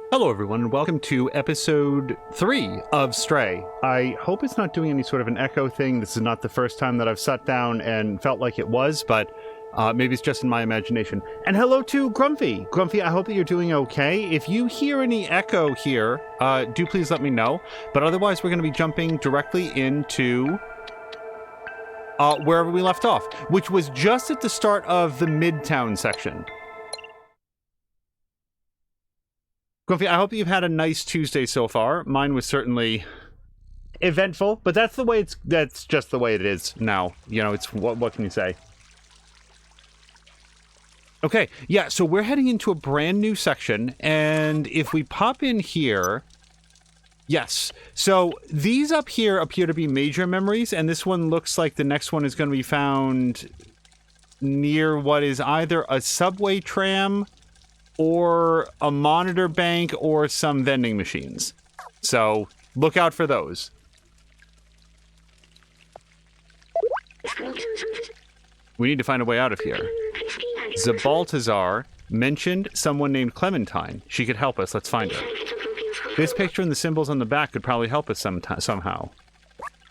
Hello everyone, and welcome to episode 3 of Stray. I hope it's not doing any sort of an echo thing. This is not the first time that I've sat down and felt like it was, but maybe it's just in my imagination. And hello to Grumpy. Grumpy, I hope that you're doing okay. If you hear any echo here, do please let me know. But otherwise, we're going to be jumping directly into wherever we left off, which was just at the start of the Midtown section. Grumpy, I hope you've had a nice Tuesday so far. Mine was certainly eventful, but that's just the way it is now. You know, it's what can you say? Okay, yeah, so we're heading into a brand new section, and if we pop in here, yes. So these up here appear to be major memories, and this one looks like the next one is going to be found near what is either a subway tram or a monitor bank, or some vending machines. So, look out for those. We need to find a way out of here. Zabaltazar mentioned someone named Clementine. She could help us. Let's find her. This picture and the symbols on the back could probably help us somehow.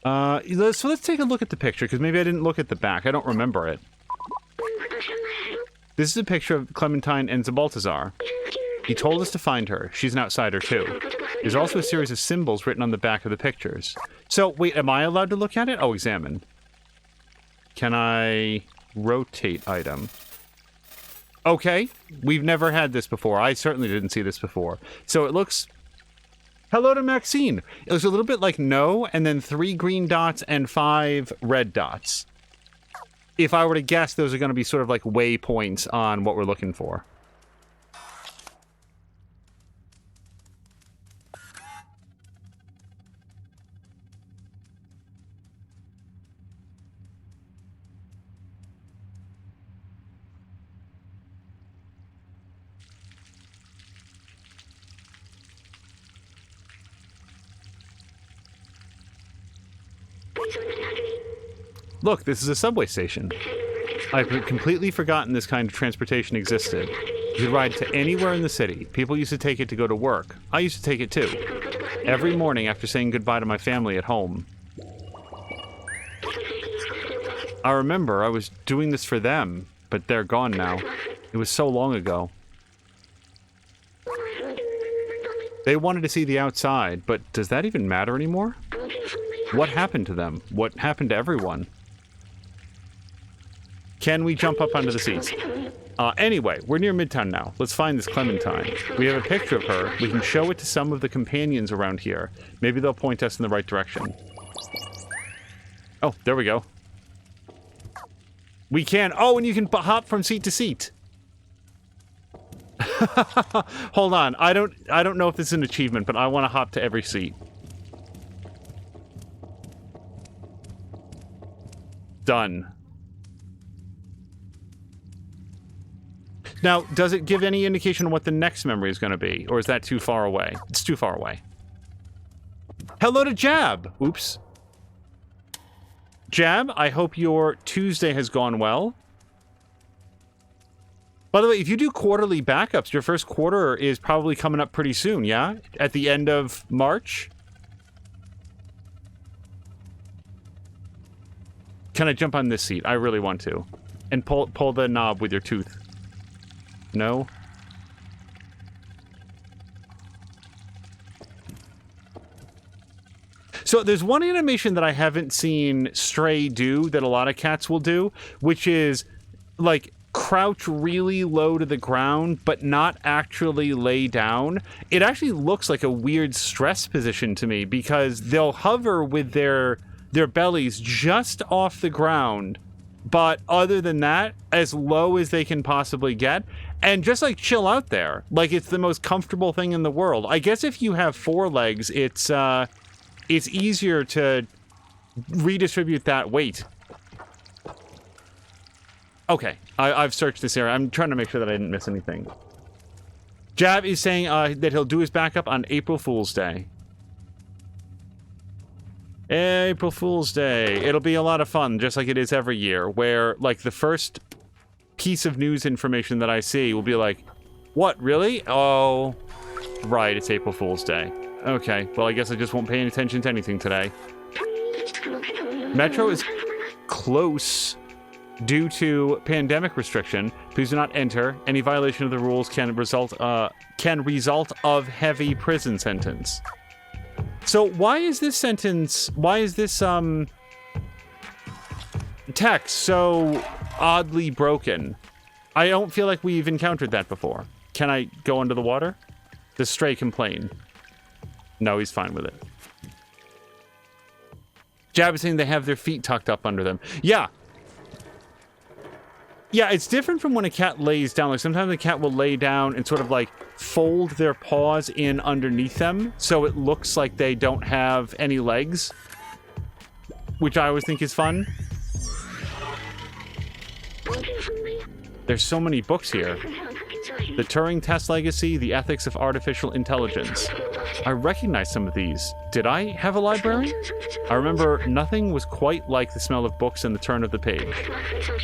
So let's take a look at the picture, because maybe I didn't look at the back. I don't remember it. This is a picture of Clementine and Zabaltazar. He told us to find her. She's an outsider, too. There's also a series of symbols written on the back of the pictures. So, wait, am I allowed to look at it? Oh, examine. Can I rotate item? Okay. We've never had this before. I certainly didn't see this before. So it looks... Hello to Maxine. It looks a little bit like no, and then 3 green dots and 5 red dots. If I were to guess, those are going to be sort of like waypoints on what we're looking for. Look, this is a subway station. I've completely forgotten this kind of transportation existed. You could ride to anywhere in the city. People used to take it to go to work. I used to take it too. Every morning after saying goodbye to my family at home. I remember I was doing this for them, but they're gone now. It was so long ago. They wanted to see the outside, but does that even matter anymore? What happened to them? What happened to everyone? Can we jump up onto the seats? Anyway, we're near Midtown now. Let's find this Clementine. We have a picture of her. We can show it to some of the companions around here. Maybe they'll point us in the right direction. Oh, there we go. We can. Oh, and you can hop from seat to seat. Hold on. I don't know if this is an achievement, but I want to hop to every seat. Done. Now, does it give any indication of what the next memory is going to be? Or is that too far away? It's too far away. Hello to Jab! Oops. Jab, I hope your Tuesday has gone well. By the way, if you do quarterly backups, your first quarter is probably coming up pretty soon, yeah? At the end of March? Can I jump on this seat? I really want to. And pull the knob with your tooth. No? So there's one animation that I haven't seen Stray do that a lot of cats will do, which is, like, crouch really low to the ground, but not actually lay down. It actually looks like a weird stress position to me, because they'll hover with their bellies just off the ground, but other than that, as low as they can possibly get, and just, like, chill out there. Like, it's the most comfortable thing in the world. I guess if you have 4 legs, it's easier to redistribute that weight. Okay, I've searched this area. I'm trying to make sure that I didn't miss anything. Jab is saying that he'll do his backup on April Fool's Day. April Fool's Day. It'll be a lot of fun, just like it is every year, where, like, the first piece of news information that I see will be like, what, really? Oh, right, it's April Fool's Day. Okay, well, I guess I just won't pay any attention to anything today. Metro is close due to pandemic restriction. Please do not enter. Any violation of the rules can result of heavy prison sentence. So why is this text so oddly broken? I don't feel like we've encountered that before. Can I go under the water? Does Stray complain? No, he's fine with it. Jab is saying they have their feet tucked up under them. Yeah. Yeah, it's different from when a cat lays down. Like, sometimes a cat will lay down and sort of, like, fold their paws in underneath them so it looks like they don't have any legs, which I always think is fun. There's so many books here. The Turing Test Legacy, The Ethics of Artificial Intelligence. I recognize some of these. Did I have a library? I remember nothing was quite like the smell of books and the turn of the page.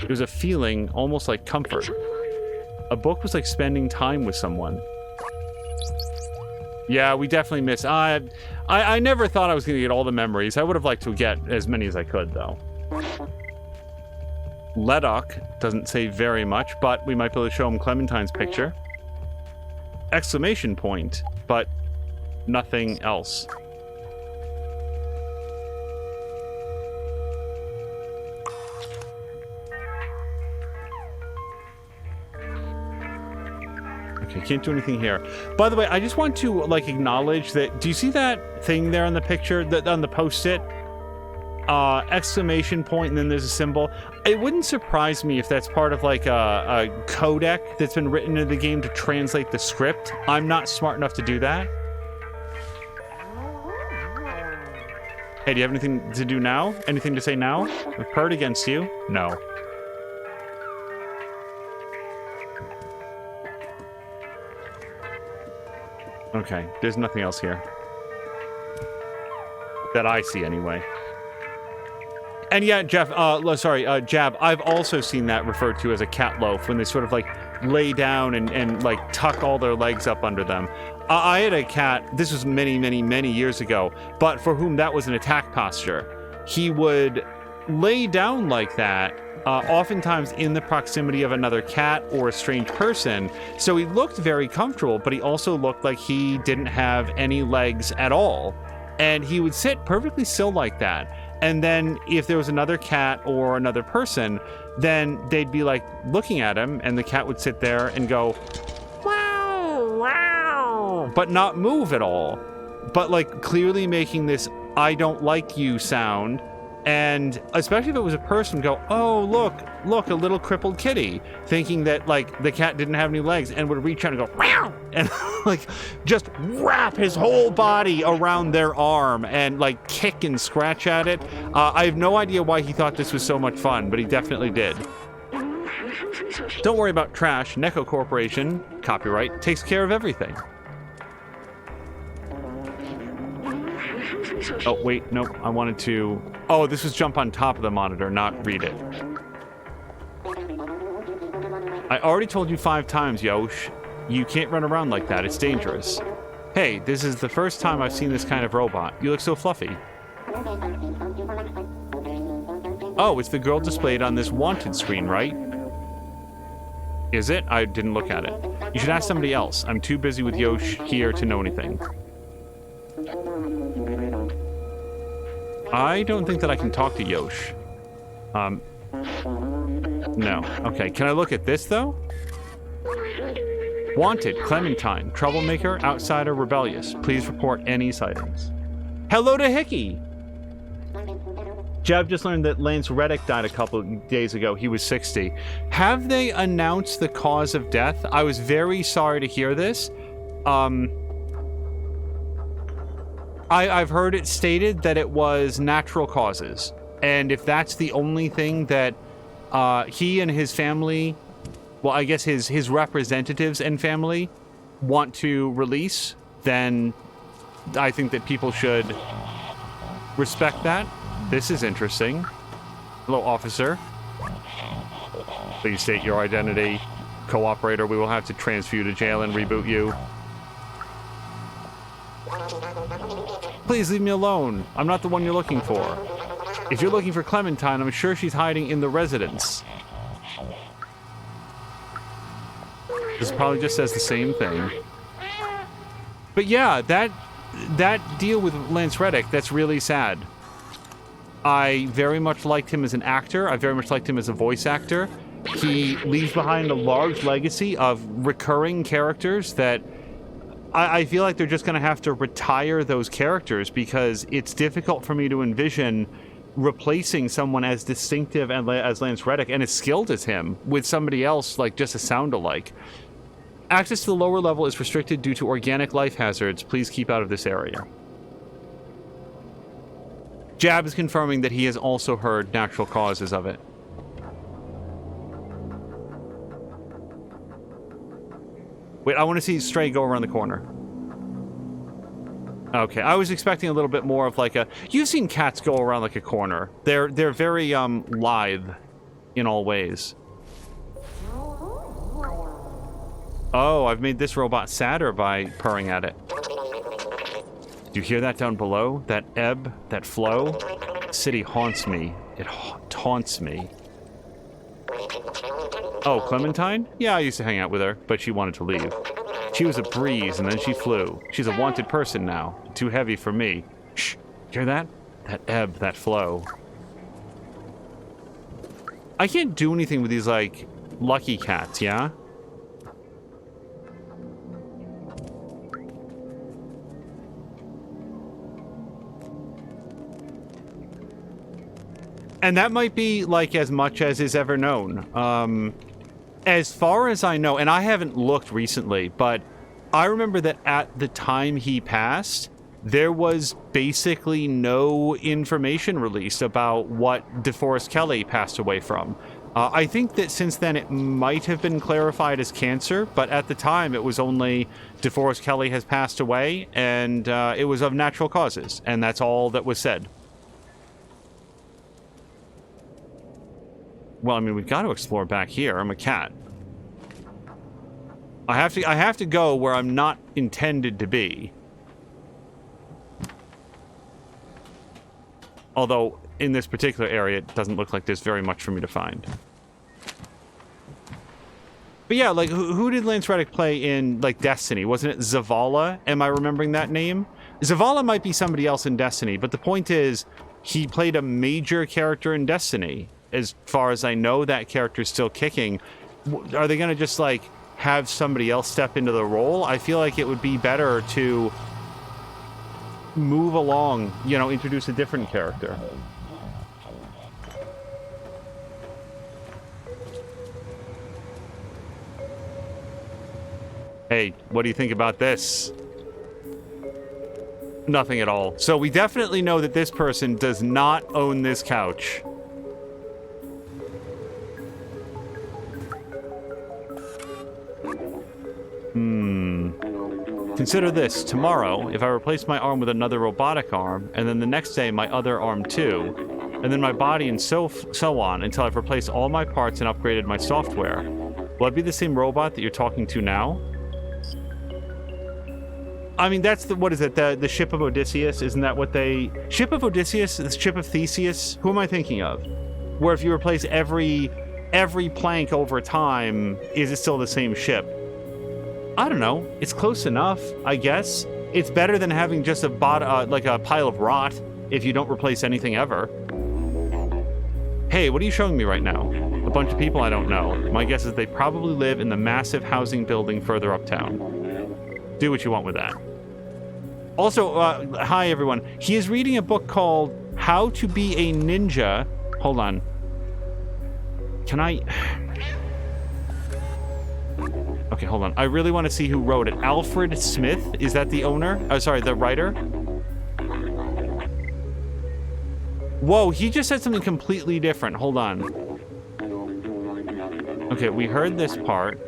It was a feeling almost like comfort. A book was like spending time with someone. Yeah, we definitely miss. I never thought I was going to get all the memories. I would have liked to get as many as I could, though. Ledoc doesn't say very much, but we might be able to show him Clementine's picture. Exclamation point, but nothing else. Okay, can't do anything here. By the way, I just want to, like, acknowledge that... Do you see that thing there on the picture, on the post-it? Exclamation point, and then there's a symbol. It wouldn't surprise me if that's part of, like, a codec that's been written into the game to translate the script. I'm not smart enough to do that. Hey, do you have anything to do now? Anything to say now? I've purred against you? No. Okay, there's nothing else here. That I see, anyway. And yeah, Jeff, Jab, I've also seen that referred to as a cat loaf, when they sort of, like, lay down and like, tuck all their legs up under them. I had a cat, this was many, many, many years ago, but for whom that was an attack posture. He would lay down like that, oftentimes in the proximity of another cat or a strange person, so he looked very comfortable, but he also looked like he didn't have any legs at all. And he would sit perfectly still like that. And then if there was another cat or another person, then they'd be like looking at him, and the cat would sit there and go, wow, wow, but not move at all. But like clearly making this I don't like you sound. And especially if it was a person, go, oh, look, a little crippled kitty, thinking that, like, the cat didn't have any legs, and would reach out and go, meow, and, like, just wrap his whole body around their arm and, like, kick and scratch at it. I have no idea why he thought this was so much fun, but he definitely did. Don't worry about trash. Neko Corporation, copyright, takes care of everything. Oh, wait, nope, I wanted to... Oh, this was jump on top of the monitor, not read it. I already told you 5 times, Yosh. You can't run around like that, it's dangerous. Hey, this is the first time I've seen this kind of robot. You look so fluffy. Oh, it's the girl displayed on this wanted screen, right? Is it? I didn't look at it. You should ask somebody else. I'm too busy with Yosh here to know anything. I don't think that I can talk to Yosh. No. Okay, can I look at this, though? Wanted, Clementine, troublemaker, outsider, rebellious. Please report any sightings. Hello to Hickey! Jeb just learned that Lance Reddick died a couple days ago. He was 60. Have they announced the cause of death? I was very sorry to hear this. I've heard it stated that it was natural causes. And if that's the only thing that he and his family, well, I guess his representatives and family want to release, then I think that people should respect that. This is interesting. Hello, officer. Please state your identity. Cooperator, we will have to transfer you to jail and reboot you. Please leave me alone. I'm not the one you're looking for. If you're looking for Clementine, I'm sure she's hiding in the residence. This probably just says the same thing. But yeah, that deal with Lance Reddick, that's really sad. I very much liked him as an actor. I very much liked him as a voice actor. He leaves behind a large legacy of recurring characters that I feel like they're just going to have to retire those characters because it's difficult for me to envision replacing someone as distinctive as Lance Reddick and as skilled as him with somebody else, like just a sound-alike. Access to the lower level is restricted due to organic life hazards. Please keep out of this area. Jab is confirming that he has also heard natural causes of it. Wait, I want to see Stray go around the corner. Okay, I was expecting a little bit more of like a... You've seen cats go around like a corner. They're very lithe in all ways. Oh, I've made this robot sadder by purring at it. Do you hear that down below? That ebb, that flow? The city haunts me. It taunts me. Oh, Clementine? Yeah, I used to hang out with her, but she wanted to leave. She was a breeze, and then she flew. She's a wanted person now. Too heavy for me. Shh. Hear that? That ebb, that flow. I can't do anything with these, like, lucky cats, yeah? And that might be, like, as much as is ever known. As far as I know, and I haven't looked recently, but I remember that at the time he passed, there was basically no information released about what DeForest Kelley passed away from. I think that since then it might have been clarified as cancer, but at the time it was only DeForest Kelley has passed away, and it was of natural causes, and that's all that was said. Well, I mean, we've got to explore back here. I'm a cat. I have to go where I'm not intended to be. Although, in this particular area, it doesn't look like there's very much for me to find. But yeah, like, who did Lance Reddick play in, like, Destiny? Wasn't it Zavala? Am I remembering that name? Zavala might be somebody else in Destiny, but the point is, he played a major character in Destiny. As far as I know, that character's still kicking. Are they going to just, like, have somebody else step into the role? I feel like it would be better to move along, you know, introduce a different character. Hey, what do you think about this? Nothing at all. So we definitely know that this person does not own this couch. Consider this. Tomorrow, if I replace my arm with another robotic arm, and then the next day my other arm too, and then my body and so on until I've replaced all my parts and upgraded my software, will I be the same robot that you're talking to now? I mean, that's the, what is it, the ship of Odysseus? Isn't that what they... Ship of Odysseus? The ship of Theseus? Who am I thinking of? Where if you replace every plank over time, is it still the same ship? I don't know. It's close enough, I guess. It's better than having just a like a pile of rot if you don't replace anything ever. Hey, what are you showing me right now? A bunch of people I don't know. My guess is they probably live in the massive housing building further uptown. Do what you want with that. Also, hi everyone. He is reading a book called How to Be a Ninja. Hold on. Can I... Okay, hold on. I really want to see who wrote it. Alfred Smith? Is that the owner? Oh, sorry, the writer? Whoa, he just said something completely different. Hold on. Okay, we heard this part.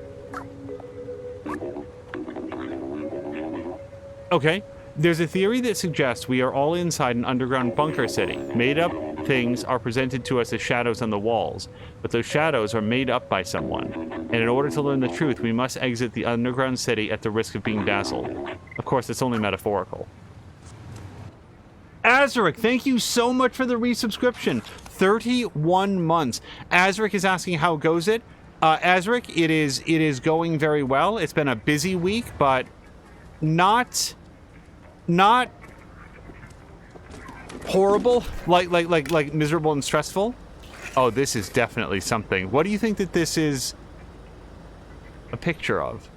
Okay. There's a theory that suggests we are all inside an underground bunker city, made up things are presented to us as shadows on the walls, but those shadows are made up by someone. And in order to learn the truth, we must exit the underground city at the risk of being dazzled. Of course, it's only metaphorical. Azaric, thank you so much for the resubscription. 31 months. Azaric is asking how goes it. Azaric, it is going very well. It's been a busy week, but not horrible, like miserable and stressful. Oh, this is definitely something. What do you think that this is a picture of?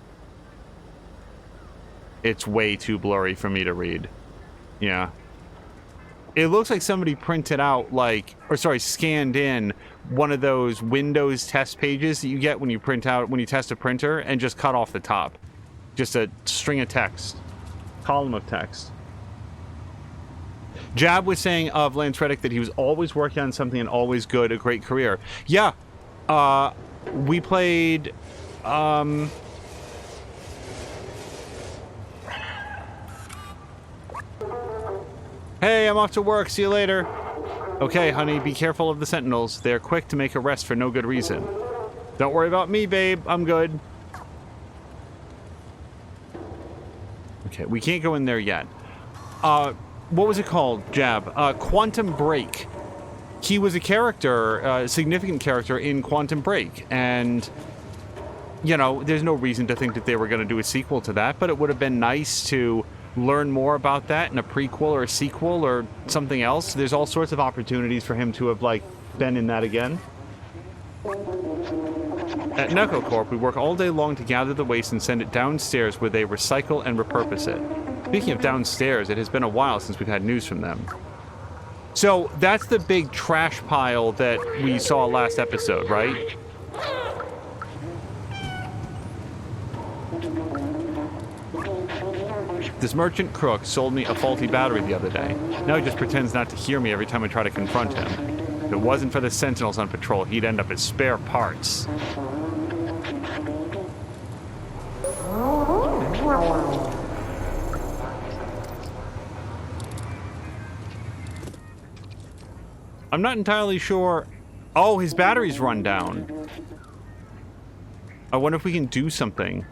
It's way too blurry for me to read. Yeah. It looks like somebody printed out, scanned in one of those Windows test pages that you get when you test a printer, and just cut off the top. Just a string of text. Column of text. Jab was saying of Lance Reddick that he was always working on something and always good, a great career. Yeah. We played... Hey, I'm off to work. See you later. Okay, honey, be careful of the sentinels. They're quick to make arrests for no good reason. Don't worry about me, babe. I'm good. Okay, we can't go in there yet. What was it called, Jab? Quantum Break. He was a character, a significant character in Quantum Break, and, you know, there's no reason to think that they were going to do a sequel to that, but it would have been nice to learn more about that in a prequel or a sequel or something else. There's all sorts of opportunities for him to have, been in that again. At NecoCorp, we work all day long to gather the waste and send it downstairs where they recycle and repurpose it. Speaking of downstairs, it has been a while since we've had news from them. So, that's the big trash pile that we saw last episode, right? This merchant crook sold me a faulty battery the other day. Now he just pretends not to hear me every time I try to confront him. If it wasn't for the sentinels on patrol, he'd end up as spare parts. I'm not entirely sure... Oh, his battery's run down. I wonder if we can do something.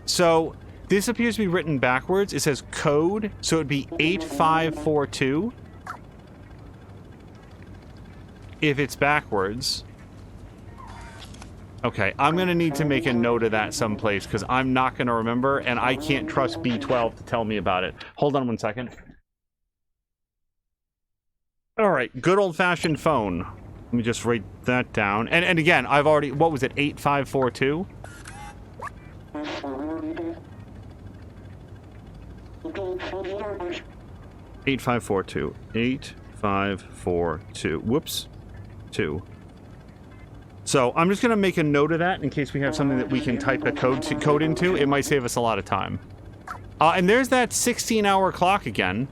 So, this appears to be written backwards. It says code, so it'd be 8542. If it's backwards. Okay, I'm going to need to make a note of that someplace, because I'm not going to remember, and I can't trust B12 to tell me about it. Hold on one second. Alright, good old-fashioned phone. Let me just write that down. And again, I've already... What was it, 8542? 8542. 8542. Whoops. 2. So, I'm just going to make a note of that in case we have something that we can type a code into. It might save us a lot of time. And there's that 16-hour clock again.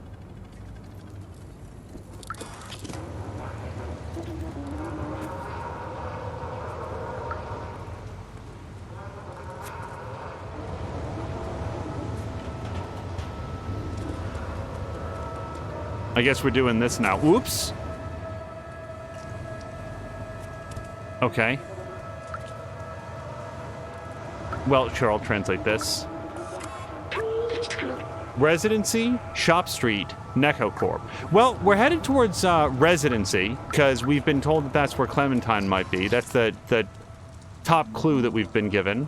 I guess we're doing this now. Oops. Okay. Well, sure, I'll translate this. Residency, Shop Street, NecoCorp. Well, we're headed towards Residency, because we've been told that that's where Clementine might be. That's the top clue that we've been given.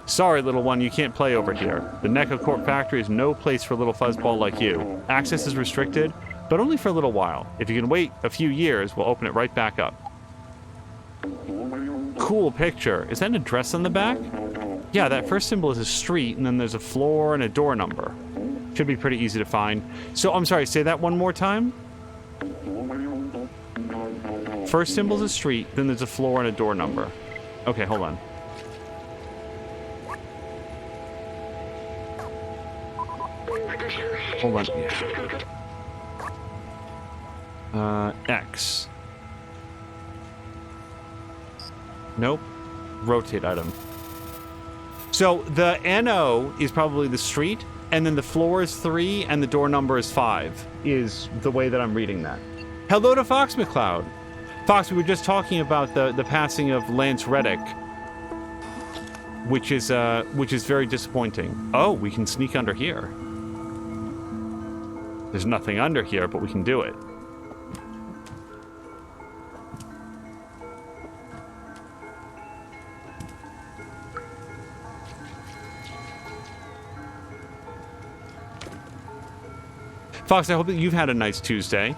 Sorry, little one, you can't play over here. The NecoCorp factory is no place for a little fuzzball like you. Access is restricted, but only for a little while. If you can wait a few years, we'll open it right back up. Cool picture. Is that an address on the back? Yeah, that first symbol is a street, and then there's a floor and a door number. Should be pretty easy to find. So, I'm sorry, say that one more time? First symbol is a street, then there's a floor and a door number. Okay, hold on. Hold on. X. Nope. Rotate item. So the NO is probably the street. and then the floor is 3, and the door number is 5, is the way that I'm reading that. Hello to Fox McCloud. Fox, we were just talking about the passing of Lance Reddick, which is very disappointing. Oh, we can sneak under here. There's nothing under here, but we can do it. Fox, I hope that you've had a nice Tuesday.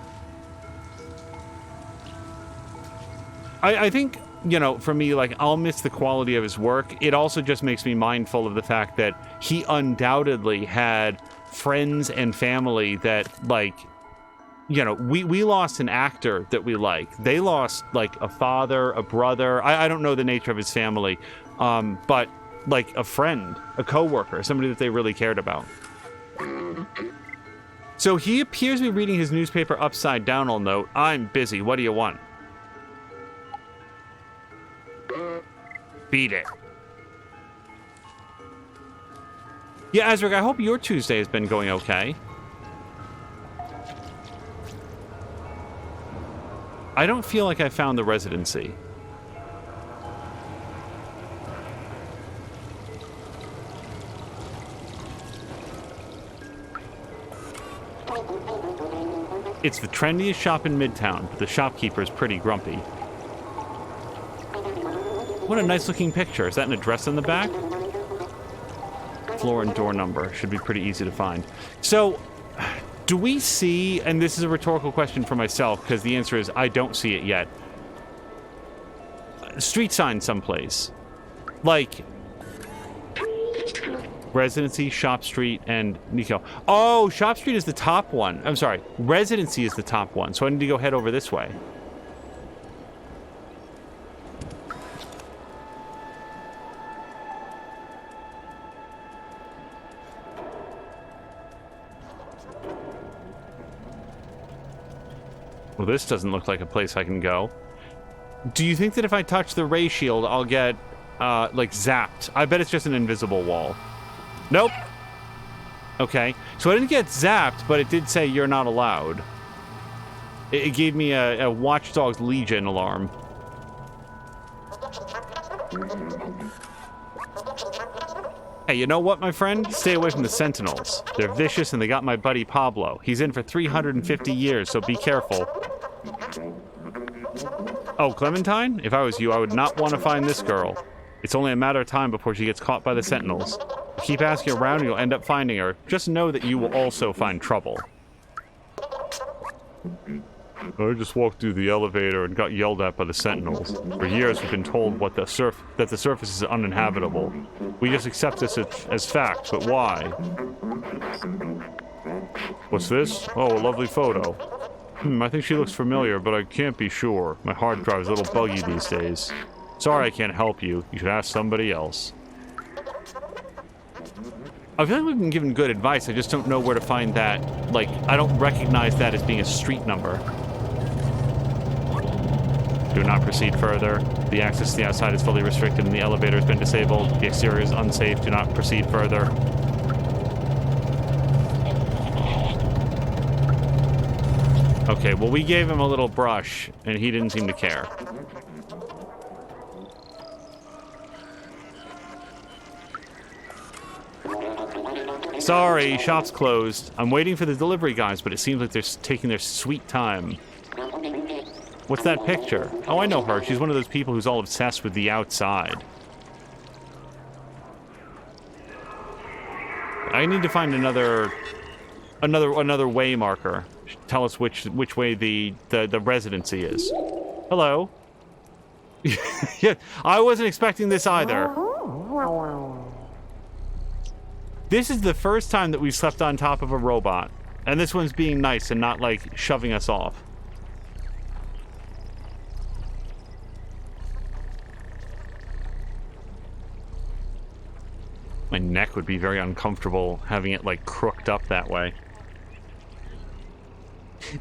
I think, you know, for me, like, I'll miss the quality of his work. It also just makes me mindful of the fact that he undoubtedly had friends and family that, like, you know, we lost an actor that we like. They lost, like, a father, a brother. I don't know the nature of his family, but, like, a friend, a coworker, somebody that they really cared about. So he appears to be reading his newspaper upside down, I'll note. I'm busy. What do you want? Beat it. Yeah, Azric, I hope your Tuesday has been going okay. I don't feel like I found the residency. It's the trendiest shop in Midtown, but the shopkeeper is pretty grumpy. What a nice-looking picture. Is that an address on the back? Floor and door number. Should be pretty easy to find. So, do we see, and this is a rhetorical question for myself, because the answer is I don't see it yet, street sign someplace. Like, Residency, Shop Street, and Nico. Oh, Shop Street is the top one. I'm sorry. Residency is the top one, so I need to go head over this way. Well, this doesn't look like a place I can go. Do you think that if I touch the ray shield, I'll get, like, zapped? I bet it's just an invisible wall. Nope. Okay. So I didn't get zapped, but it did say you're not allowed. It gave me a Watch Dogs Legion alarm. Hey, you know what, my friend? Stay away from the Sentinels. They're vicious, and they got my buddy Pablo. He's in for 350 years, so be careful. Oh, Clementine? If I was you, I would not want to find this girl. It's only a matter of time before she gets caught by the Sentinels. Keep asking around and you'll end up finding her. Just know that you will also find trouble. I just walked through the elevator and got yelled at by the Sentinels. For years we've been told that the surface is uninhabitable. We just accept this as fact, but why? What's this? Oh, a lovely photo. I think she looks familiar, but I can't be sure. My hard drive is a little buggy these days. Sorry I can't help you. You should ask somebody else. I feel like we've been given good advice. I just don't know where to find that. Like, I don't recognize that as being a street number. Do not proceed further. The access to the outside is fully restricted and the elevator has been disabled. The exterior is unsafe. Do not proceed further. Okay, well, we gave him a little brush, and he didn't seem to care. Sorry, shop's closed. I'm waiting for the delivery guys, but it seems like they're taking their sweet time. What's that picture? Oh, I know her. She's one of those people who's all obsessed with the outside. I need to find another way marker. Tell us which way the residency is. Hello. Yeah, I wasn't expecting this either. This is the first time that we've slept on top of a robot. And this one's being nice and not, like, shoving us off. My neck would be very uncomfortable having it, like, crooked up that way.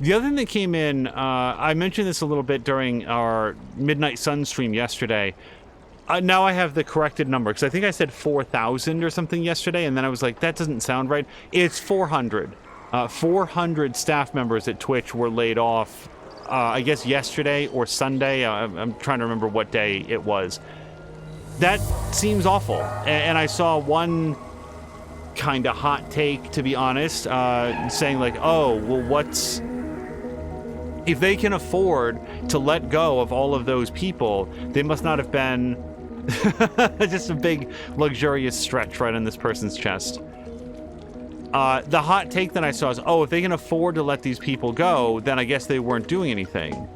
The other thing that came in, I mentioned this a little bit during our Midnight Sun stream yesterday. Now I have the corrected number, because I think I said 4,000 or something yesterday, and then I was like, that doesn't sound right. It's 400. 400 staff members at Twitch were laid off, I guess yesterday or Sunday. I'm trying to remember what day it was. That seems awful. And I saw one kind of hot take, to be honest, saying like, oh, well, if they can afford to let go of all of those people, they must not have been just a big luxurious stretch right on this person's chest. The hot take that I saw is, oh, if they can afford to let these people go, then I guess they weren't doing anything.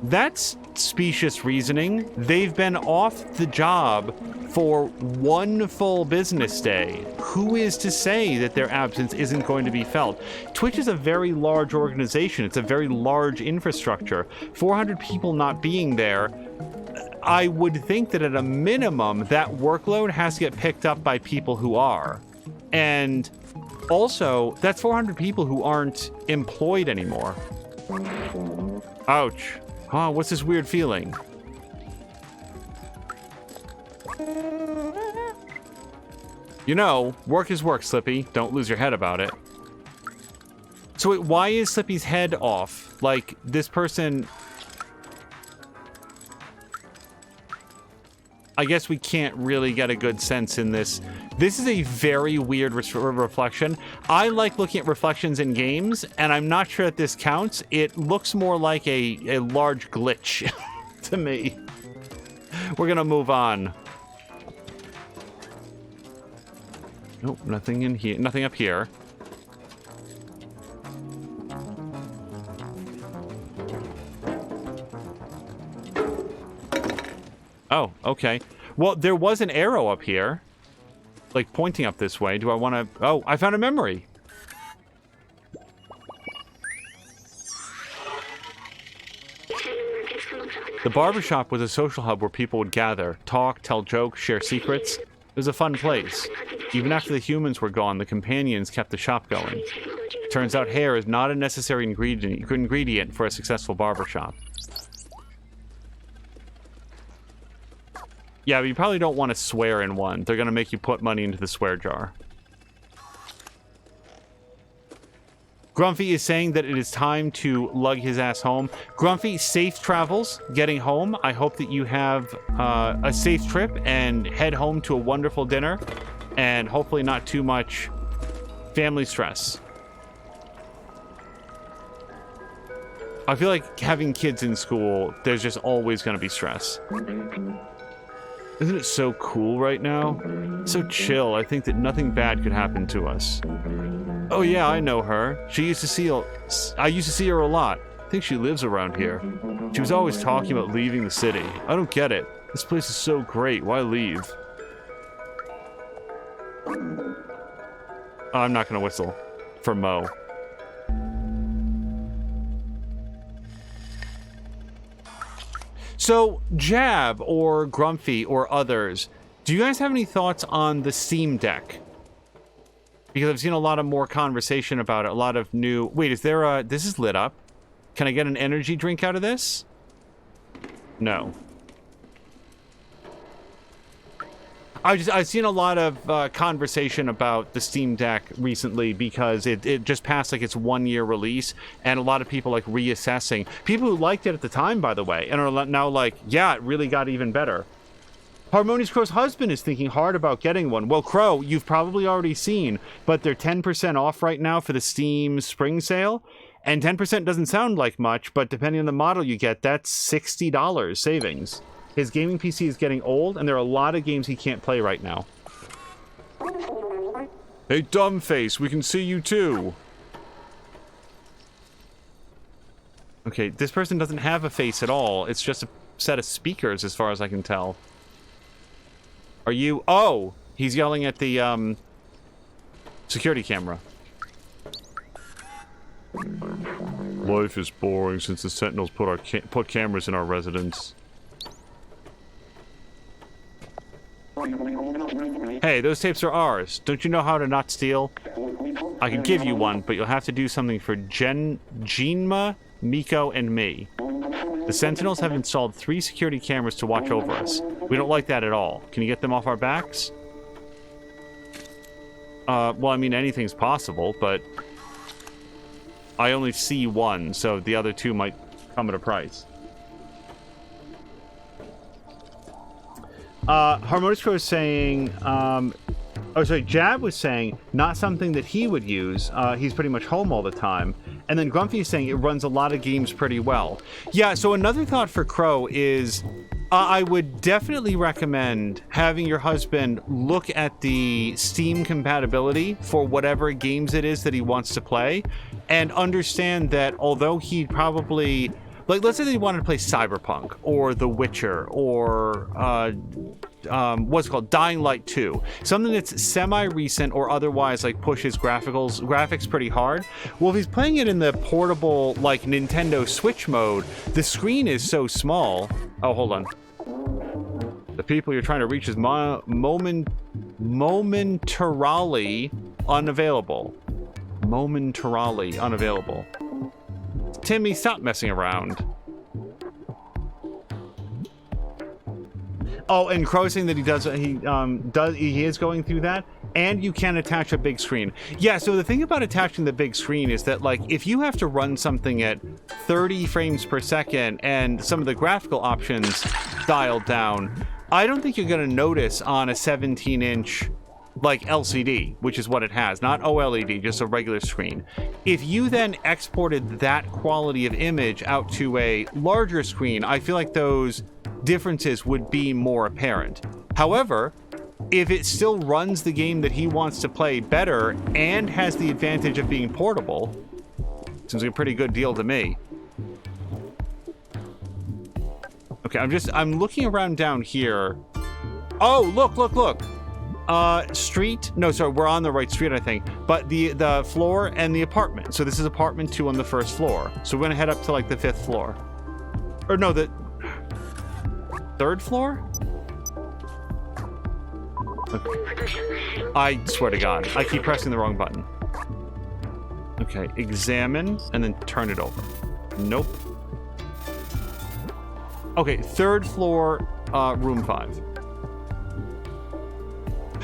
That's specious reasoning. They've been off the job for one full business day. Who is to say that their absence isn't going to be felt? Twitch is a very large organization. It's a very large infrastructure. 400 people not being there, I would think that at a minimum, that workload has to get picked up by people who are. And also, that's 400 people who aren't employed anymore. Ouch. Oh, what's this weird feeling? You know, work is work, Slippy. Don't lose your head about it. So wait, why is Slippy's head off? Like, this person... I guess we can't really get a good sense in this. This is a very weird reflection. I like looking at reflections in games, and I'm not sure that this counts. It looks more like a large glitch to me. We're gonna move on. Nope, nothing in here. Nothing up here. Oh, okay. Well, there was an arrow up here, like pointing up this way. Do I want to... Oh, I found a memory. The barbershop was a social hub where people would gather, talk, tell jokes, share secrets. It was a fun place. Even after the humans were gone, the companions kept the shop going. Turns out hair is not a necessary ingredient for a successful barbershop. Yeah, but you probably don't want to swear in one. They're going to make you put money into the swear jar. Grumpy is saying that it is time to lug his ass home. Grumpy, safe travels getting home. I hope that you have a safe trip and head home to a wonderful dinner. And hopefully not too much family stress. I feel like having kids in school, there's just always going to be stress. Isn't it so cool right now? So chill. I think that nothing bad could happen to us. Oh yeah, I know her. I used to see her a lot. I think she lives around here. She was always talking about leaving the city. I don't get it. This place is so great. Why leave? I'm not gonna whistle for Mo. So, Jab or Grumpy or others, do you guys have any thoughts on the Steam Deck? Because I've seen a lot of more conversation about it, a lot of new... Wait, is there a... This is lit up. Can I get an energy drink out of this? No. I've seen a lot of conversation about the Steam Deck recently because it just passed like its 1-year release, and a lot of people like reassessing. People who liked it at the time, by the way, and are now like, yeah, it really got even better. Harmonious Crow's husband is thinking hard about getting one. Well, Crow, you've probably already seen, but they're 10% off right now for the Steam Spring Sale, and 10% doesn't sound like much, but depending on the model you get, that's $60 savings. His gaming PC is getting old, and there are a lot of games he can't play right now. Hey, Dumbface, we can see you too. Okay, this person doesn't have a face at all. It's just a set of speakers, as far as I can tell. Are you... Oh! He's yelling at the, security camera. Life is boring since the Sentinels put cameras in our residence. Hey, those tapes are ours. Don't you know how to not steal? I can give you one, but you'll have to do something for Genma Miko, and me. The Sentinels have installed 3 security cameras to watch over us. We don't like that at all. Can you get them off our backs? Well, I mean, anything's possible, but I only see one, so the other 2 might come at a price. Harmonious Crow is saying, Jab was saying, not something that he would use. He's pretty much home all the time. And then Grumpy is saying it runs a lot of games pretty well. Yeah, so another thought for Crow is, I would definitely recommend having your husband look at the Steam compatibility for whatever games it is that he wants to play, and understand that although he'd probably... Like, let's say that he wanted to play Cyberpunk, or The Witcher, or, what's it called? Dying Light 2. Something that's semi-recent or otherwise, like, pushes graphics pretty hard. Well, if he's playing it in the portable, like, Nintendo Switch mode, the screen is so small... Oh, hold on. The people you're trying to reach is momentarily unavailable. Momentarily unavailable. Timmy, stop messing around. Oh, and Crow saying that he is going through that, and you can attach a big screen. Yeah, so the thing about attaching the big screen is that, like, if you have to run something at 30 frames per second and some of the graphical options dialed down, I don't think you're going to notice on a 17-inch like LCD, which is what it has, not OLED, just a regular screen. If you then exported that quality of image out to a larger screen, I feel like those differences would be more apparent. However, if it still runs the game that he wants to play better and has the advantage of being portable, seems like a pretty good deal to me. Okay, I'm looking around down here. Oh, look. Street. No, sorry, we're on the right street, I think. But the floor and the apartment. So this is apartment 2 on the 1st floor. So we're gonna head up to like the 5th floor. Or no, the 3rd floor? Okay. I swear to God, I keep pressing the wrong button. Okay, examine and then turn it over. Nope. Okay, 3rd floor, room 5.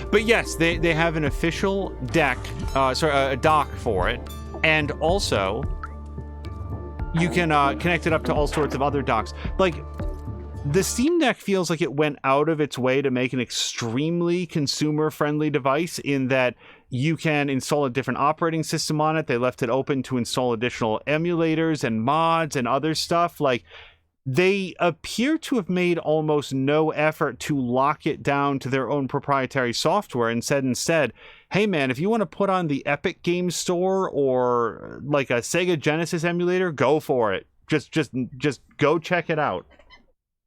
But yes, they have an official deck, a dock for it, and also you can connect it up to all sorts of other docks. Like, the Steam Deck feels like it went out of its way to make an extremely consumer-friendly device in that you can install a different operating system on it. They left it open to install additional emulators and mods and other stuff. Like, they appear to have made almost no effort to lock it down to their own proprietary software and said instead, hey man, if you want to put on the Epic Games Store or like a Sega Genesis emulator, go for it. Just go check it out.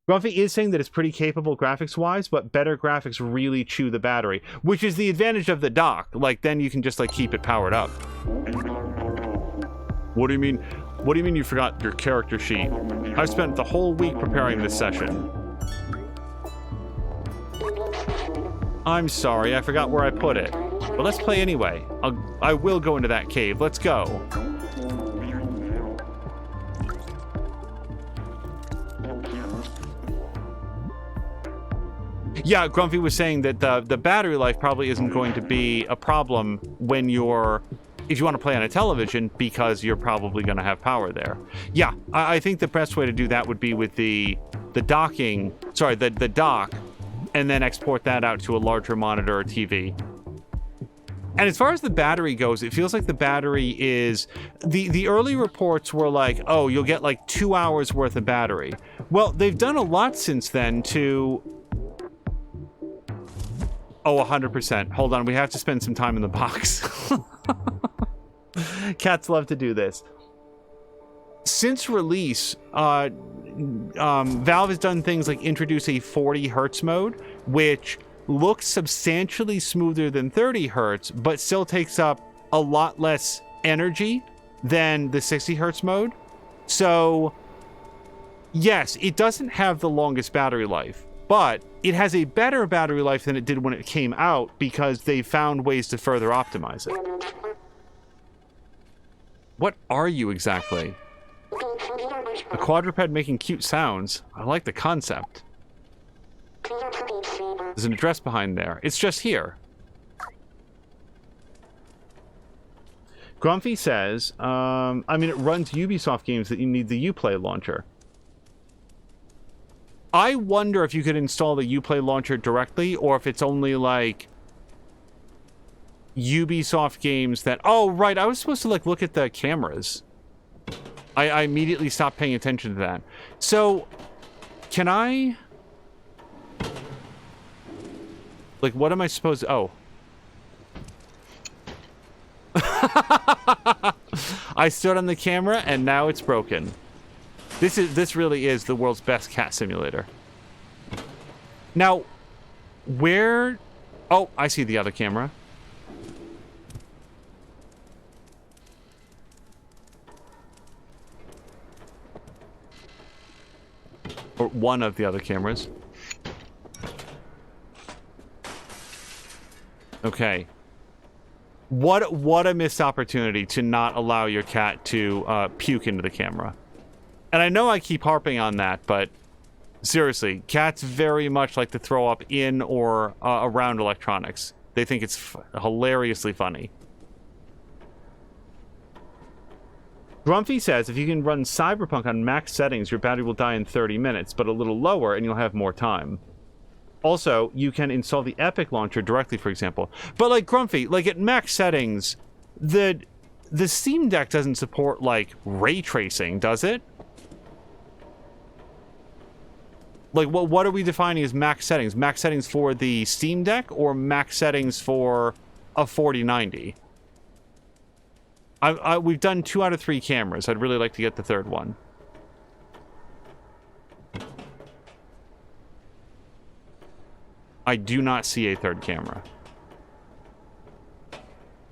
Grumpy is saying that it's pretty capable graphics-wise, but better graphics really chew the battery, which is the advantage of the dock. Like, then you can just, like, keep it powered up. What do you mean? What do you mean you forgot your character sheet? I've spent the whole week preparing this session. I'm sorry, I forgot where I put it. But let's play anyway. I will go into that cave. Let's go. Yeah, Grumpy was saying that the battery life probably isn't going to be a problem when if you want to play on a television, because you're probably going to have power there. Yeah, I think the best way to do that would be with the docking, sorry, the dock, and then export that out to a larger monitor or TV. And as far as the battery goes, it feels like the battery is... The early reports were like, oh, you'll get like 2 hours worth of battery. Well, they've done a lot since then to... Oh, 100%. Hold on, we have to spend some time in the box. Cats love to do this. Since release, Valve has done things like introduce a 40 hertz mode, which looks substantially smoother than 30 hertz, but still takes up a lot less energy than the 60 hertz mode. So, yes, it doesn't have the longest battery life, but it has a better battery life than it did when it came out because they found ways to further optimize it. What are you exactly? A quadruped making cute sounds. I like the concept. There's an address behind there. It's just here. Grumpy says, I mean, it runs Ubisoft games that you need the Uplay launcher. I wonder if you could install the Uplay launcher directly, or if it's only, like, Ubisoft games that... Oh, right, I was supposed to, like, look at the cameras. I immediately stopped paying attention to that. So, can I... Like, what am I supposed to... Oh. I stood on the camera, and now it's broken. This really is the world's best cat simulator. Now, where... Oh, I see the other camera. Or one of the other cameras. Okay. What a missed opportunity to not allow your cat to puke into the camera. And I know I keep harping on that, but seriously, cats very much like to throw up in or around electronics. They think it's hilariously funny. Grumpy says if you can run Cyberpunk on max settings, your battery will die in 30 minutes, but a little lower and you'll have more time. Also, you can install the Epic launcher directly, for example. But like Grumpy, like at max settings, the Steam Deck doesn't support like ray tracing, does it? Like what are we defining as max settings? Max settings for the Steam Deck or max settings for a 4090? We've done 2 out of 3 cameras. I'd really like to get the third one. I do not see a third camera.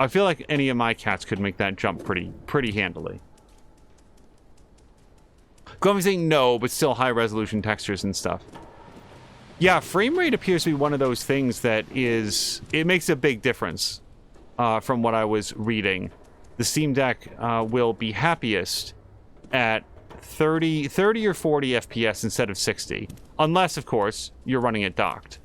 I feel like any of my cats could make that jump pretty handily. Grumpy's saying no, but still high resolution textures and stuff. Yeah, frame rate appears to be one of those things that is... It makes a big difference from what I was reading. The Steam Deck will be happiest at 30 or 40 FPS instead of 60. Unless, of course, you're running it docked.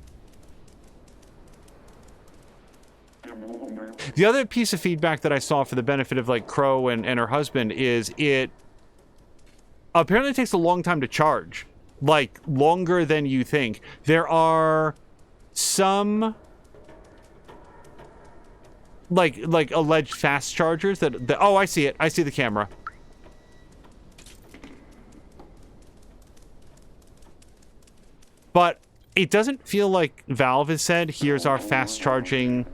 The other piece of feedback that I saw for the benefit of, like, Crow and her husband is it apparently takes a long time to charge. Like, longer than you think. There are some... Like alleged fast chargers that oh, I see it. I see the camera. But it doesn't feel like Valve has said, here's our fast charging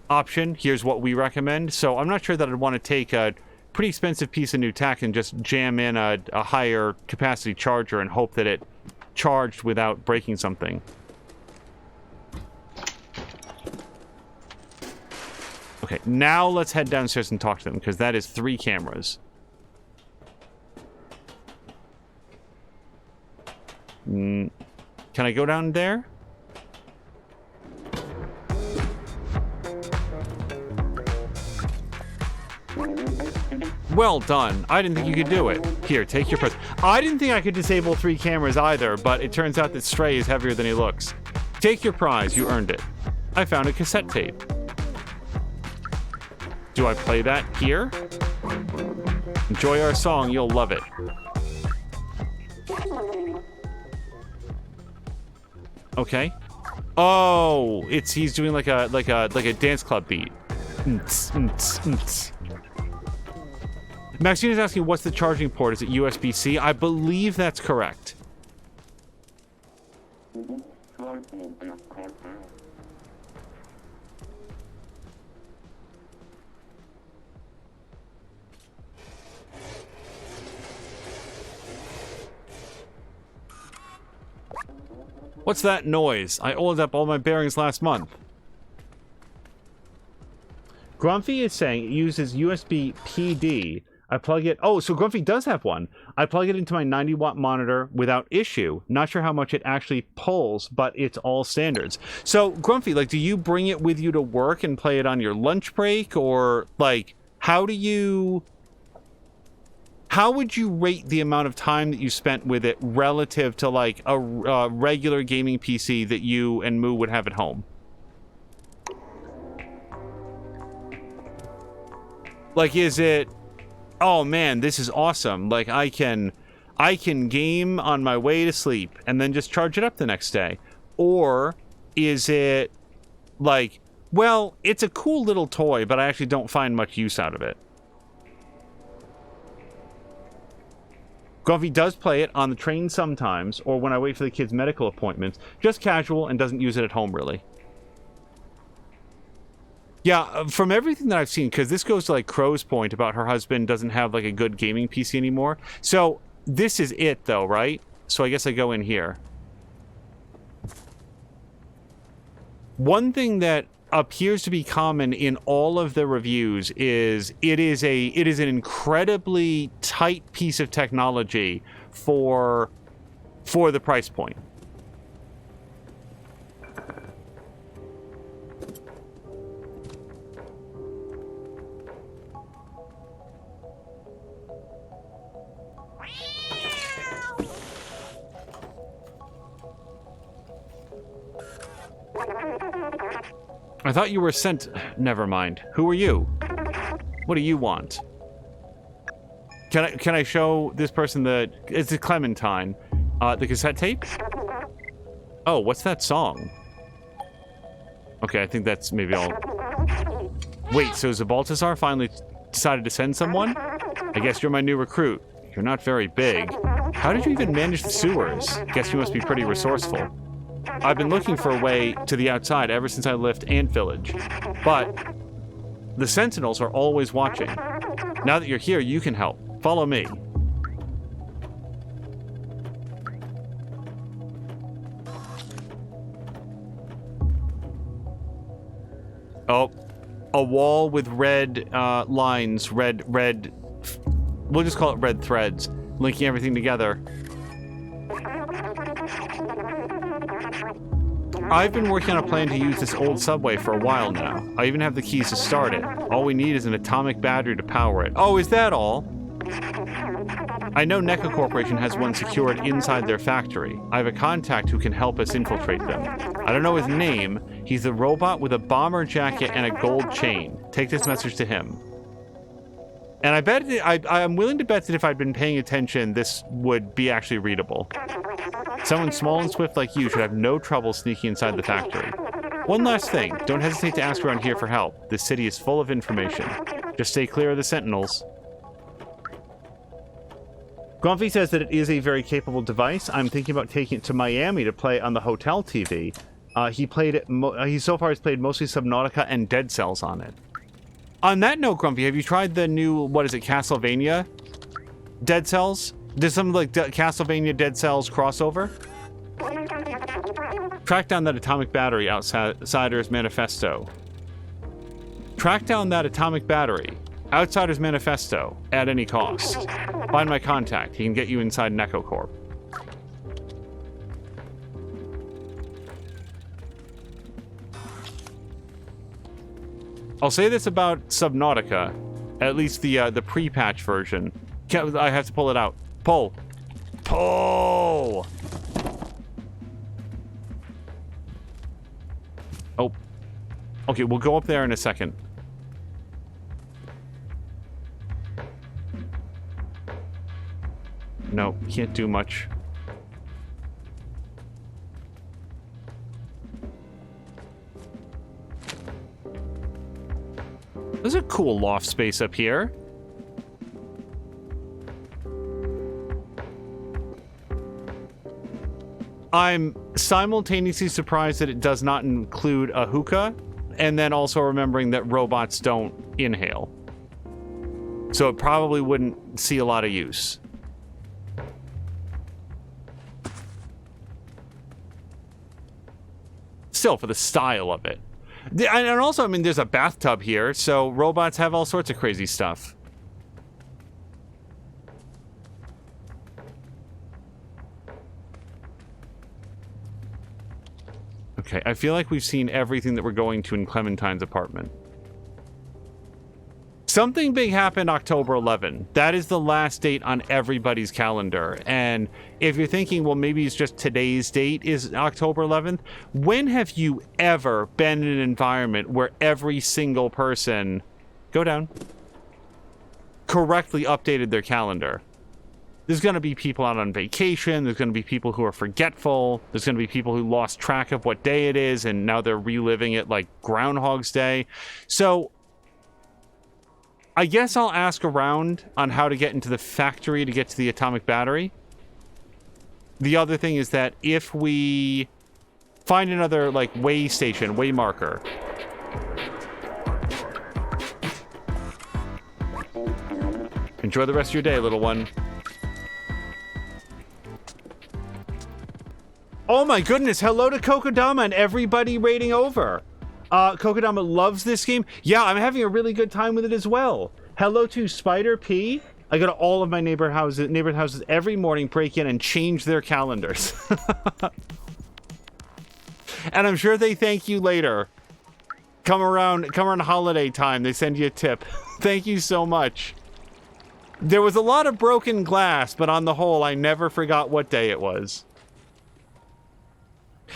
option. Here's what we recommend. So I'm not sure that I'd want to take a pretty expensive piece of new tech and just jam in a higher capacity charger and hope that it charged without breaking something. Okay, now let's head downstairs and talk to them, because that is 3 cameras. Can I go down there? Well done. I didn't think you could do it. Here, take your prize. I didn't think I could disable 3 cameras either, but it turns out that Stray is heavier than he looks. Take your prize. You earned it. I found a cassette tape. Do I play that here? Enjoy our song, you'll love it. Okay. Oh, he's doing like a dance club beat. Maxine is asking what's the charging port? Is it USB-C? I believe that's correct. What's that noise? I oiled up all my bearings last month. Grumpy is saying it uses USB PD. I plug it... Oh, so Grumpy does have one. I plug it into my 90-watt monitor without issue. Not sure how much it actually pulls, but it's all standards. So, Grumpy, like, do you bring it with you to work and play it on your lunch break? Or, like, how do you... how would you rate the amount of time that you spent with it relative to like a regular gaming PC that you and Moo would have at home? Like, is it, oh man, this is awesome. Like, I can game on my way to sleep and then just charge it up the next day. Or is it like, well, it's a cool little toy, but I actually don't find much use out of it. Grumpy does play it on the train sometimes, or when I wait for the kids' medical appointments. Just casual and doesn't use it at home, really. Yeah, from everything that I've seen, because this goes to, like, Crow's point about her husband doesn't have, like, a good gaming PC anymore. So, this is it, though, right? So I guess I go in here. One thing that appears to be common in all of the reviews is it is an incredibly tight piece of technology for the price point. I thought you were sent... Never mind. Who are you? What do you want? Can I show this person the... It's a Clementine. The cassette tape? Oh, what's that song? Okay, I think that's maybe all... Wait, so Zabaltazar finally decided to send someone? I guess you're my new recruit. You're not very big. How did you even manage the sewers? Guess you must be pretty resourceful. I've been looking for a way to the outside ever since I left Ant Village. But the Sentinels are always watching. Now that you're here, you can help. Follow me. Oh, a wall with red lines, red, we'll just call it red threads, linking everything together. I've been working on a plan to use this old subway for a while now. I even have the keys to start it. All we need is an atomic battery to power it. Oh, is that all? I know NECA Corporation has one secured inside their factory. I have a contact who can help us infiltrate them. I don't know his name. He's a robot with a bomber jacket and a gold chain. Take this message to him. And I bet I'm willing to bet that if I'd been paying attention, this would be actually readable. Someone small and swift like you should have no trouble sneaking inside the factory. One last thing, don't hesitate to ask around here for help. This city is full of information. Just stay clear of the Sentinels. Grumpy says that it is a very capable device. I'm thinking about taking it to Miami to play on the hotel TV. He so far has played mostly Subnautica and Dead Cells on it. On that note, Grumpy, have you tried the new, what is it, Castlevania Dead Cells? There's some like Castlevania Dead Cells crossover. Track down that atomic battery, Outsider's Manifesto. Track down that atomic battery, Outsider's Manifesto, at any cost. Find my contact. He can get you inside NECA Corp. I'll say this about Subnautica, at least the pre-patch version. I have to pull it out. Pull. Pull! Oh. Okay, we'll go up there in a second. No, can't do much. There's a cool loft space up here. I'm simultaneously surprised that it does not include a hookah, and then also remembering that robots don't inhale. So it probably wouldn't see a lot of use. Still, for the style of it. And also, I mean, there's a bathtub here, so robots have all sorts of crazy stuff. Okay, I feel like we've seen everything that we're going to in Clementine's apartment. Something big happened October 11. That is the last date on everybody's calendar. And if you're thinking, well, maybe it's just today's date is October 11th, when have you ever been in an environment where every single person, go down, correctly updated their calendar? There's going to be people out on vacation. There's going to be people who are forgetful. There's going to be people who lost track of what day it is, and now they're reliving it like Groundhog's Day. So I guess I'll ask around on how to get into the factory to get to the atomic battery. The other thing is that if we find another, like, way station, way marker. Enjoy the rest of your day, little one. Oh my goodness, hello to Kokodama and everybody rating over. Kokodama loves this game. Yeah, I'm having a really good time with it as well. Hello to Spider P. I go to all of my neighborhood houses every morning, break in and change their calendars. And I'm sure they thank you later. Come around holiday time, they send you a tip. Thank you so much. There was a lot of broken glass, but on the whole, I never forgot what day it was.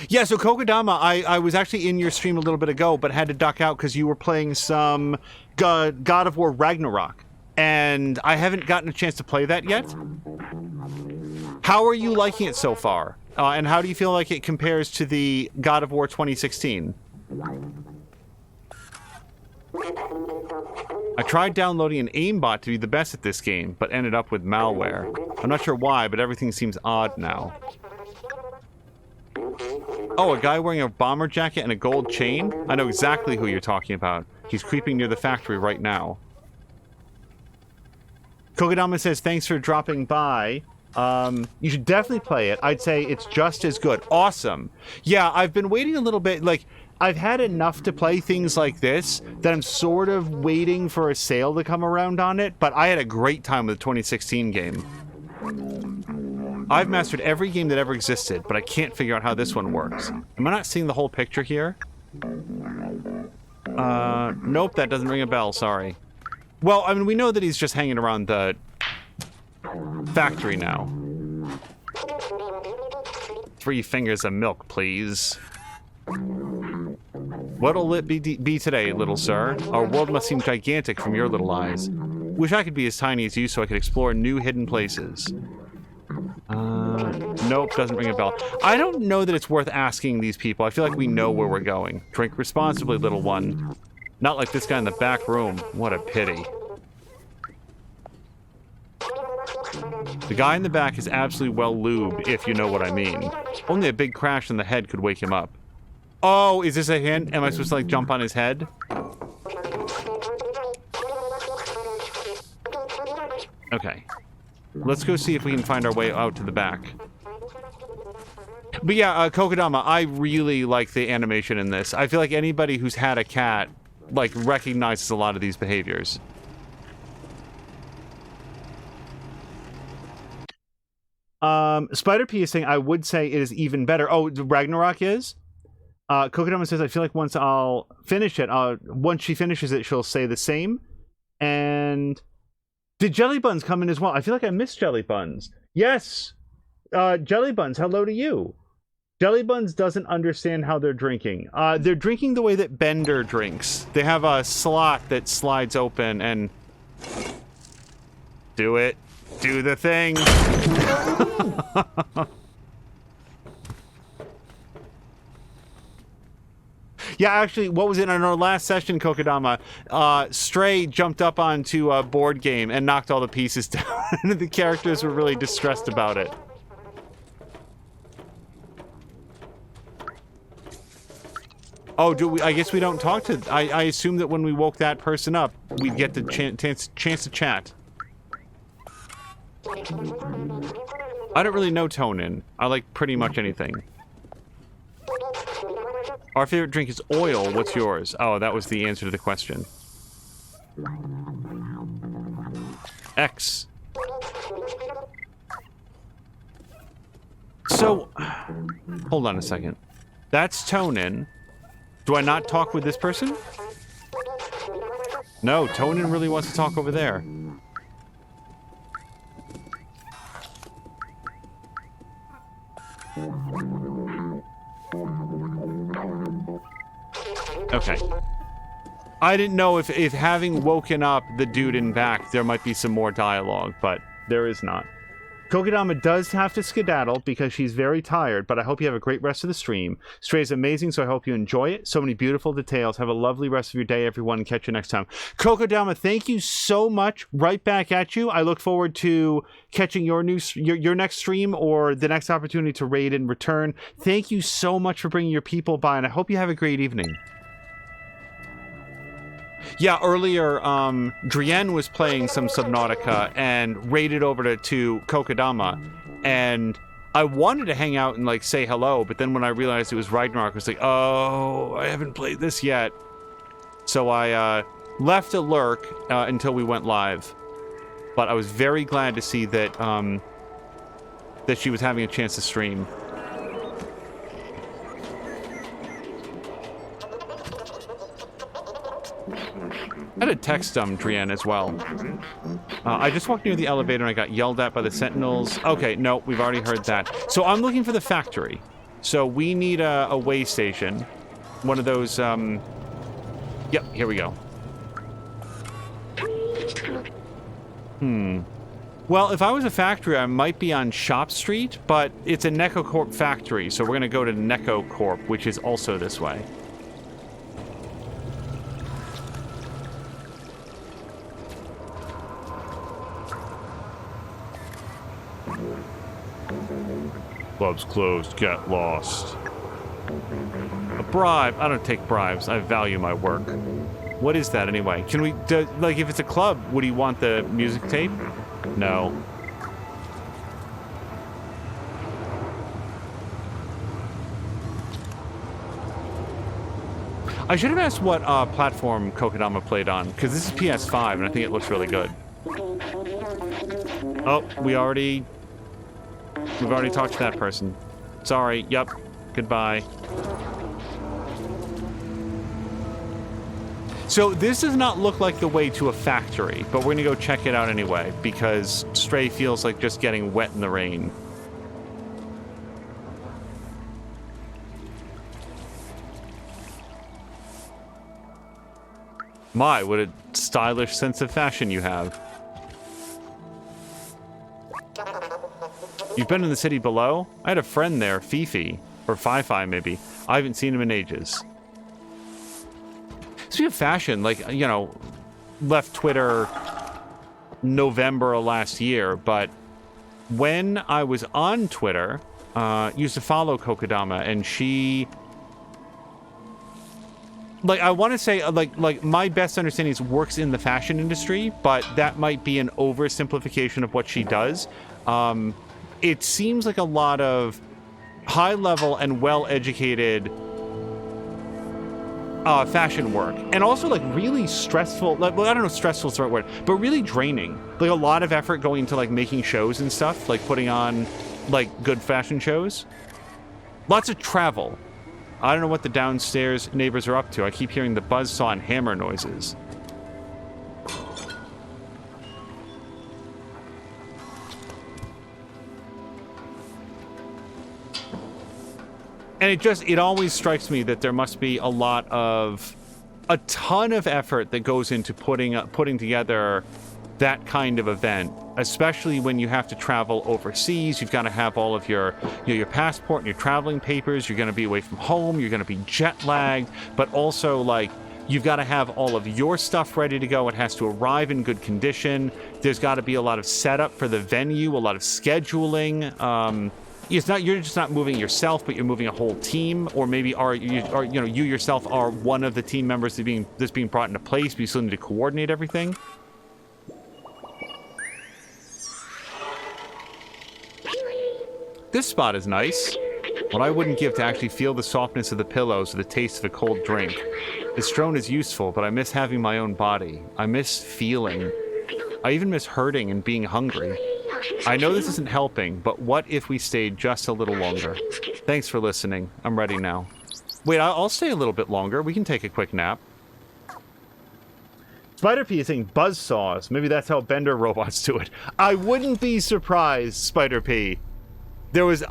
Yeah, so Kokodama, I was actually in your stream a little bit ago, but had to duck out because you were playing some God of War Ragnarok. And I haven't gotten a chance to play that yet. How are you liking it so far? And how do you feel like it compares to the God of War 2016? I tried downloading an aimbot to be the best at this game, but ended up with malware. I'm not sure why, but everything seems odd now. Oh, a guy wearing a bomber jacket and a gold chain? I know exactly who you're talking about. He's creeping near the factory right now. Kokodama says, thanks for dropping by. You should definitely play it. I'd say it's just as good. Awesome. Yeah, I've been waiting a little bit. Like, I've had enough to play things like this that I'm sort of waiting for a sale to come around on it, but I had a great time with the 2016 game. I've mastered every game that ever existed, but I can't figure out how this one works. Am I not seeing the whole picture here? Nope, that doesn't ring a bell, sorry. Well, I mean, we know that he's just hanging around the factory now. 3 fingers of milk, please. What'll it be today, little sir? Our world must seem gigantic from your little eyes. Wish I could be as tiny as you so I could explore new hidden places. Nope, doesn't ring a bell. I don't know that it's worth asking these people. I feel like we know where we're going. Drink responsibly, little one. Not like this guy in the back room. What a pity. The guy in the back is absolutely well lubed, if you know what I mean. Only a big crash in the head could wake him up. Oh, is this a hint? Am I supposed to, like, jump on his head? Okay. Let's go see if we can find our way out to the back. But yeah, Kokodama, I really like the animation in this. I feel like anybody who's had a cat, like, recognizes a lot of these behaviors. Spider P is saying, I would say it is even better. Oh, Ragnarok is? Kokodama says, I feel like once I'll finish it, once she finishes it, she'll say the same. And did Jelly Buns come in as well? I feel like I missed Jelly Buns. Yes! Jelly Buns, hello to you. Jelly Buns doesn't understand how they're drinking. They're drinking the way that Bender drinks. They have a slot that slides open and... Do it. Do the thing. Yeah, actually, what was it in our last session, Kokodama? Stray jumped up onto a board game and knocked all the pieces down. And the characters were really distressed about it. Oh, I guess we don't talk to... I assume that when we woke that person up, we'd get the chance to chat. I don't really know Tonin. I like pretty much anything. Our favorite drink is oil. What's yours? Oh, that was the answer to the question. X. So, hold on a second. That's Tonin. Do I not talk with this person? No, Tonin really wants to talk over there. Okay. I didn't know if having woken up the dude in back, there might be some more dialogue, but there is not. Kokedama does have to skedaddle because she's very tired, but I hope you have a great rest of the stream. Stray is amazing, so I hope you enjoy it. So many beautiful details. Have a lovely rest of your day, everyone. Catch you next time. Kokedama, thank you so much. Right back at you. I look forward to catching your next stream or the next opportunity to raid in return. Thank you so much for bringing your people by, and I hope you have a great evening. Yeah, earlier, Drienne was playing some Subnautica and raided over to Kokedama, and I wanted to hang out and, like, say hello, but then when I realized it was Ragnarok, I was like, oh, I haven't played this yet. So I left a lurk until we went live, but I was very glad to see that, that she was having a chance to stream. I had to text Drienne as well. I just walked near the elevator and I got yelled at by the sentinels. Okay, no, we've already heard that. So I'm looking for the factory. So we need a way station. One of those, Yep, here we go. Well, if I was a factory, I might be on Shop Street, but it's a NecoCorp factory, so we're going to go to NecoCorp, which is also this way. Club's closed, get lost. A bribe. I don't take bribes. I value my work. What is that anyway? Can we, like, if it's a club, would he want the music tape? No. I should have asked what platform Kokedama played on, because this is PS5 and I think it looks really good. Oh, we've already talked to that person. Sorry, yep. Goodbye. So this does not look like the way to a factory, but we're gonna go check it out anyway, because Stray feels like just getting wet in the rain. My, what a stylish sense of fashion you have. You've been in the city below? I had a friend there, Fifi. Or Fi-Fi, maybe. I haven't seen him in ages. Speaking of fashion, like, you know, left Twitter November of last year, but when I was on Twitter, used to follow Kokedama, and she... Like, I want to say, like my best understanding is works in the fashion industry, but that might be an oversimplification of what she does. It seems like a lot of high-level and well-educated fashion work, and also like really stressful. Like, well, I don't know if stressful is the right word, but really draining. Like a lot of effort going into like making shows and stuff, like putting on like good fashion shows. Lots of travel. I don't know what the downstairs neighbors are up to. I keep hearing the buzzsaw and hammer noises. And it always strikes me that there must be a ton of effort that goes into putting together that kind of event, especially when you have to travel overseas. You've got to have all of your passport and your traveling papers. You're going to be away from home. You're going to be jet lagged, but also like you've got to have all of your stuff ready to go. It has to arrive in good condition. There's got to be a lot of setup for the venue, a lot of scheduling. You're just not moving yourself, but you're moving a whole team, or maybe you yourself are one of the team members that's being brought into place, but you still need to coordinate everything. This spot is nice. What I wouldn't give to actually feel the softness of the pillows or the taste of a cold drink. This drone is useful, but I miss having my own body. I miss feeling. I even miss hurting and being hungry. I know this isn't helping, but what if we stayed just a little longer? Thanks for listening. I'm ready now. Wait, I'll stay a little bit longer. We can take a quick nap. Spider-P is saying buzzsaws. Maybe that's how Bender robots do it. I wouldn't be surprised, Spider-P. There was,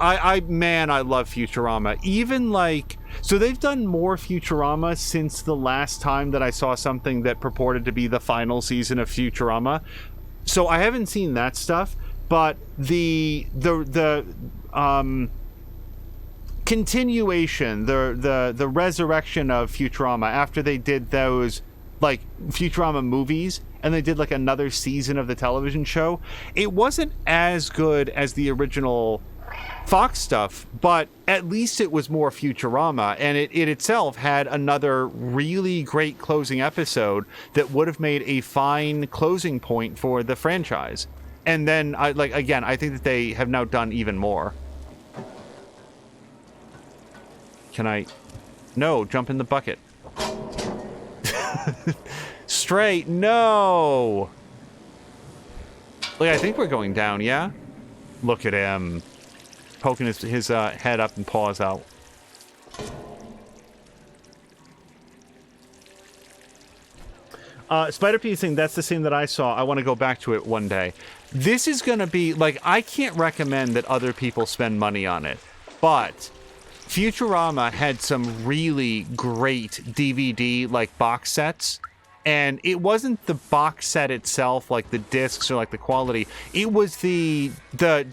man, I love Futurama. Even like, so they've done more Futurama since the last time that I saw something that purported to be the final season of Futurama. So I haven't seen that stuff, but the continuation, the resurrection of Futurama after they did those like Futurama movies and they did like another season of the television show, it wasn't as good as the original Fox stuff, but at least it was more Futurama, and it itself had another really great closing episode that would have made a fine closing point for the franchise. And then I think that they have now done even more. Can I? No, jump in the bucket. Straight, no. Like, I think we're going down, yeah? Look at him. Poking his head up and paws out. Spider-P saying, that's the scene that I saw. I want to go back to it one day. This is going to be, like, I can't recommend that other people spend money on it, but Futurama had some really great DVD, like, box sets. And it wasn't the box set itself, like the discs or like the quality. It was the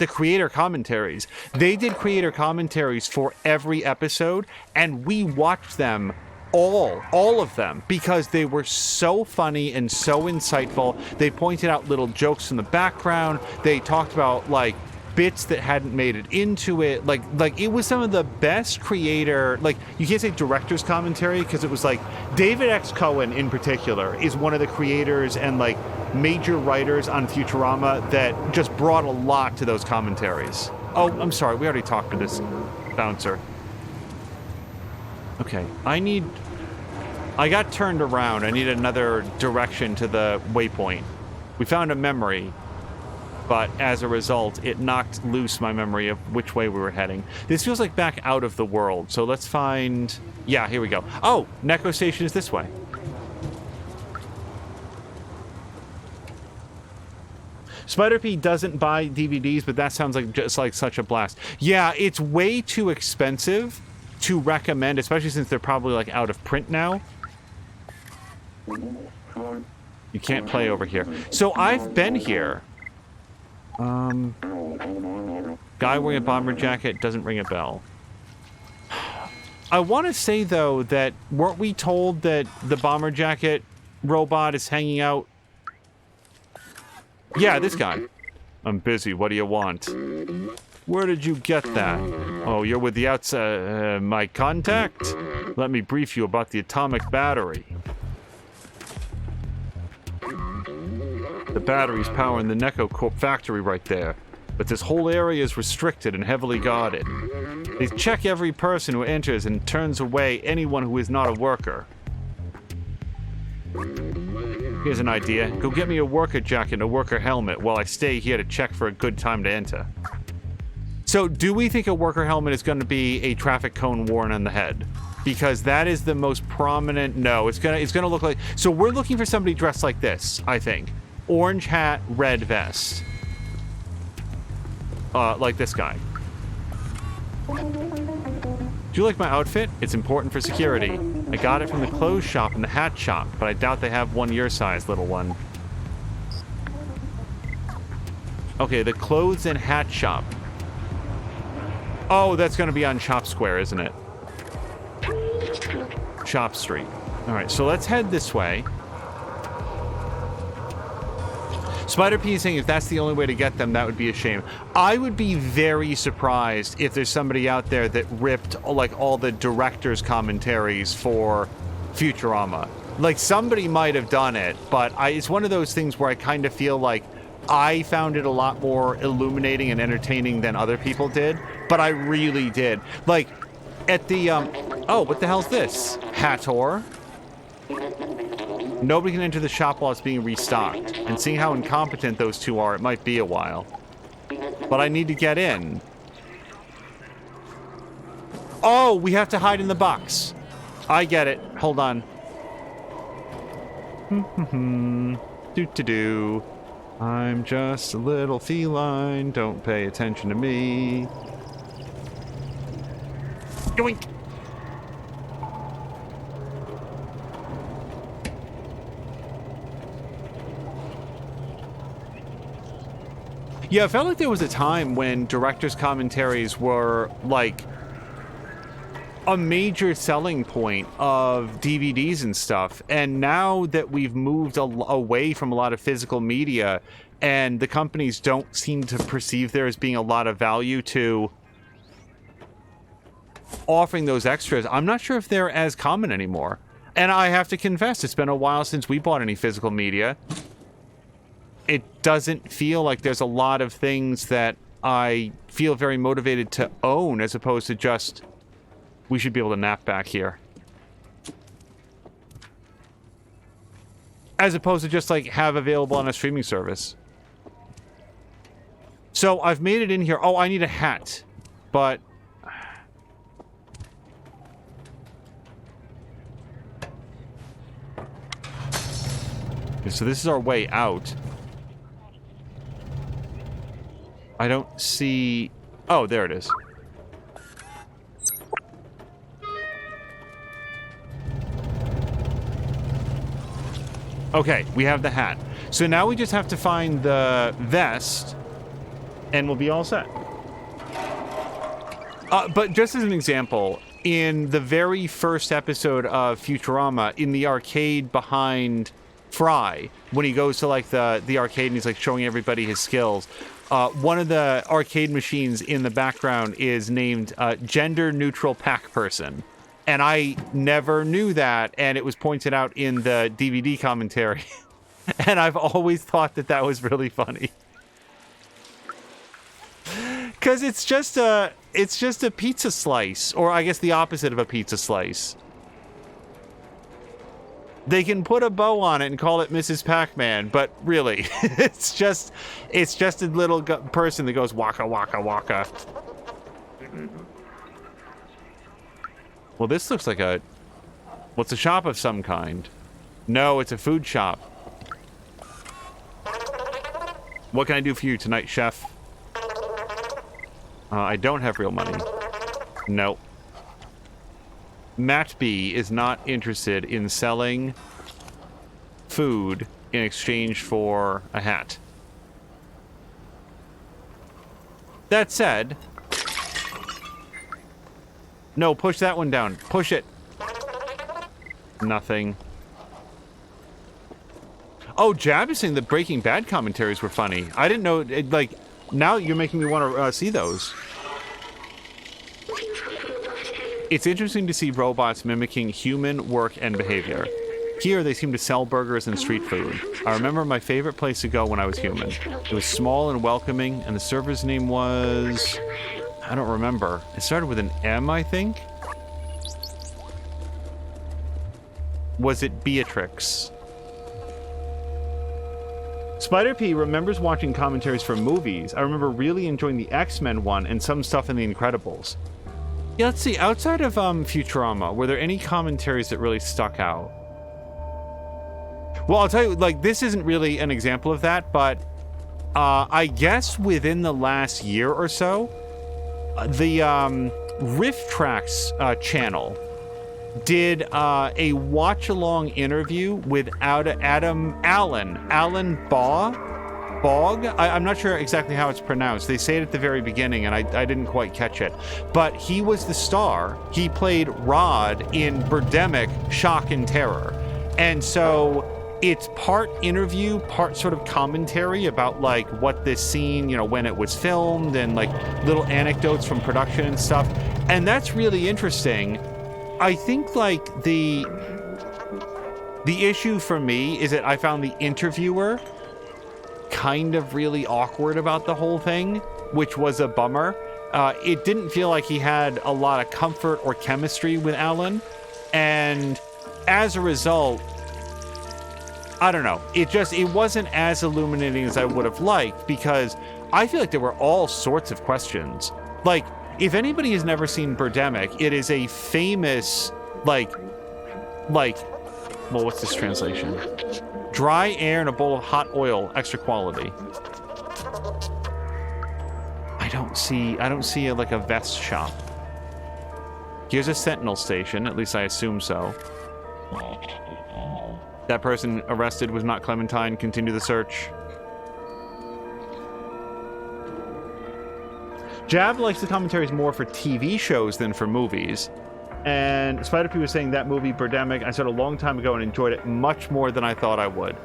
creator commentaries. They did creator commentaries for every episode, and we watched them all of them, because they were so funny and so insightful. They pointed out little jokes in the background. They talked about like bits that hadn't made it into it. Like it was some of the best creator, like, you can't say director's commentary because it was like David X. Cohen in particular is one of the creators and like major writers on Futurama that just brought a lot to those commentaries. Oh, I'm sorry, we already talked to this bouncer. Okay, I got turned around. I need another direction to the waypoint. We found a memory, but as a result, it knocked loose my memory of which way we were heading. This feels like back out of the world, so let's find... Yeah, here we go. Oh, Neko Station is this way. Spider-P doesn't buy DVDs, but that sounds like just like such a blast. Yeah, it's way too expensive to recommend, especially since they're probably like out of print now. You can't play over here. So I've been here. Guy wearing a bomber jacket, doesn't ring a bell. I want to say, though, that weren't we told that the bomber jacket robot is hanging out? Yeah, this guy. I'm busy. What do you want? Where did you get that? Oh, you're with the outside... my contact? Let me brief you about the atomic battery. The battery's powering the Neko Corp factory right there, but this whole area is restricted and heavily guarded. They check every person who enters and turns away anyone who is not a worker. Here's an idea. Go get me a worker jacket and a worker helmet while I stay here to check for a good time to enter. So, do we think a worker helmet is going to be a traffic cone worn on the head? Because that is the most prominent... No, it's gonna look like... So we're looking for somebody dressed like this, I think. Orange hat, red vest. Like this guy. Do you like my outfit? It's important for security. I got it from the clothes shop and the hat shop, but I doubt they have one your size, little one. Okay, the clothes and hat shop. Oh, that's gonna be on Chop Square, isn't it? Chop Street. Alright, so let's head this way. Spider-P is saying if that's the only way to get them, that would be a shame. I would be very surprised if there's somebody out there that ripped like all the director's commentaries for Futurama. Like, somebody might have done it, but it's one of those things where I kind of feel like I found it a lot more illuminating and entertaining than other people did, but I really did. Like, at the, oh, what the hell's this? Hator? Nobody can enter the shop while it's being restocked. And seeing how incompetent those two are, it might be a while. But I need to get in. Oh, we have to hide in the box. I get it. Hold on. Do. I'm just a little feline. Don't pay attention to me. Yoink! Yeah, it felt like there was a time when director's commentaries were, like, a major selling point of DVDs and stuff. And now that we've moved away from a lot of physical media, and the companies don't seem to perceive there as being a lot of value to offering those extras, I'm not sure if they're as common anymore. And I have to confess, it's been a while since we bought any physical media. It doesn't feel like there's a lot of things that I feel very motivated to own, as opposed to just, we should be able to nap back here. As opposed to just, like, have available on a streaming service. So, I've made it in here. Oh, I need a hat. But... okay, so this is our way out. I don't see... oh, there it is. Okay, we have the hat. So now we just have to find the vest, and we'll be all set. But just as an example, in the very first episode of Futurama, in the arcade behind Fry, when he goes to, like, the arcade and he's, like, showing everybody his skills, one of the arcade machines in the background is named Gender Neutral Pack Person. And I never knew that, and it was pointed out in the DVD commentary. And I've always thought that that was really funny. Because it's just a pizza slice, or I guess the opposite of a pizza slice. They can put a bow on it and call it Mrs. Pac-Man, but really, it's just a little person that goes waka waka waka. Well, this looks like a... well, it's a shop of some kind. No, it's a food shop. What can I do for you tonight, chef? I don't have real money. No. Matt B is not interested in selling food in exchange for a hat. That said... no, push that one down. Push it. Nothing. Oh, Jab is saying the Breaking Bad commentaries were funny. I didn't know... like, now you're making me want to see those. It's interesting to see robots mimicking human work and behavior. Here, they seem to sell burgers and street food. I remember my favorite place to go when I was human. It was small and welcoming, and the server's name was... I don't remember. It started with an M, I think? Was it Beatrix? Spider P remembers watching commentaries for movies. I remember really enjoying the X-Men one and some stuff in The Incredibles. Yeah, let's see. Outside of Futurama, were there any commentaries that really stuck out? Well, I'll tell you, like, this isn't really an example of that, but I guess within the last year or so, the Riff Tracks channel did a watch-along interview with Alan Bogg. I'm not sure exactly how it's pronounced. They say it at the very beginning, and I didn't quite catch it. But he was the star. He played Rod in Birdemic, Shock and Terror. And so it's part interview, part sort of commentary about, like, what this scene, you know, when it was filmed, and, like, little anecdotes from production and stuff. And that's really interesting. I think, like, the issue for me is that I found the interviewer kind of really awkward about the whole thing, which was a bummer. It didn't feel like he had a lot of comfort or chemistry with Alan, and as a result, I don't know, it wasn't as illuminating as I would have liked, because I feel like there were all sorts of questions. Like, if anybody has never seen Birdemic, it is a famous, like Well, what's this translation? Dry air and a bowl of hot oil, extra quality. I don't see like a vest shop. Here's a sentinel station, at least I assume so. That person arrested was not Clementine. Continue the search. Jab likes the commentaries more for TV shows than for movies. And Spider-P was saying that movie, Birdemic, I said a long time ago and enjoyed it much more than I thought I would.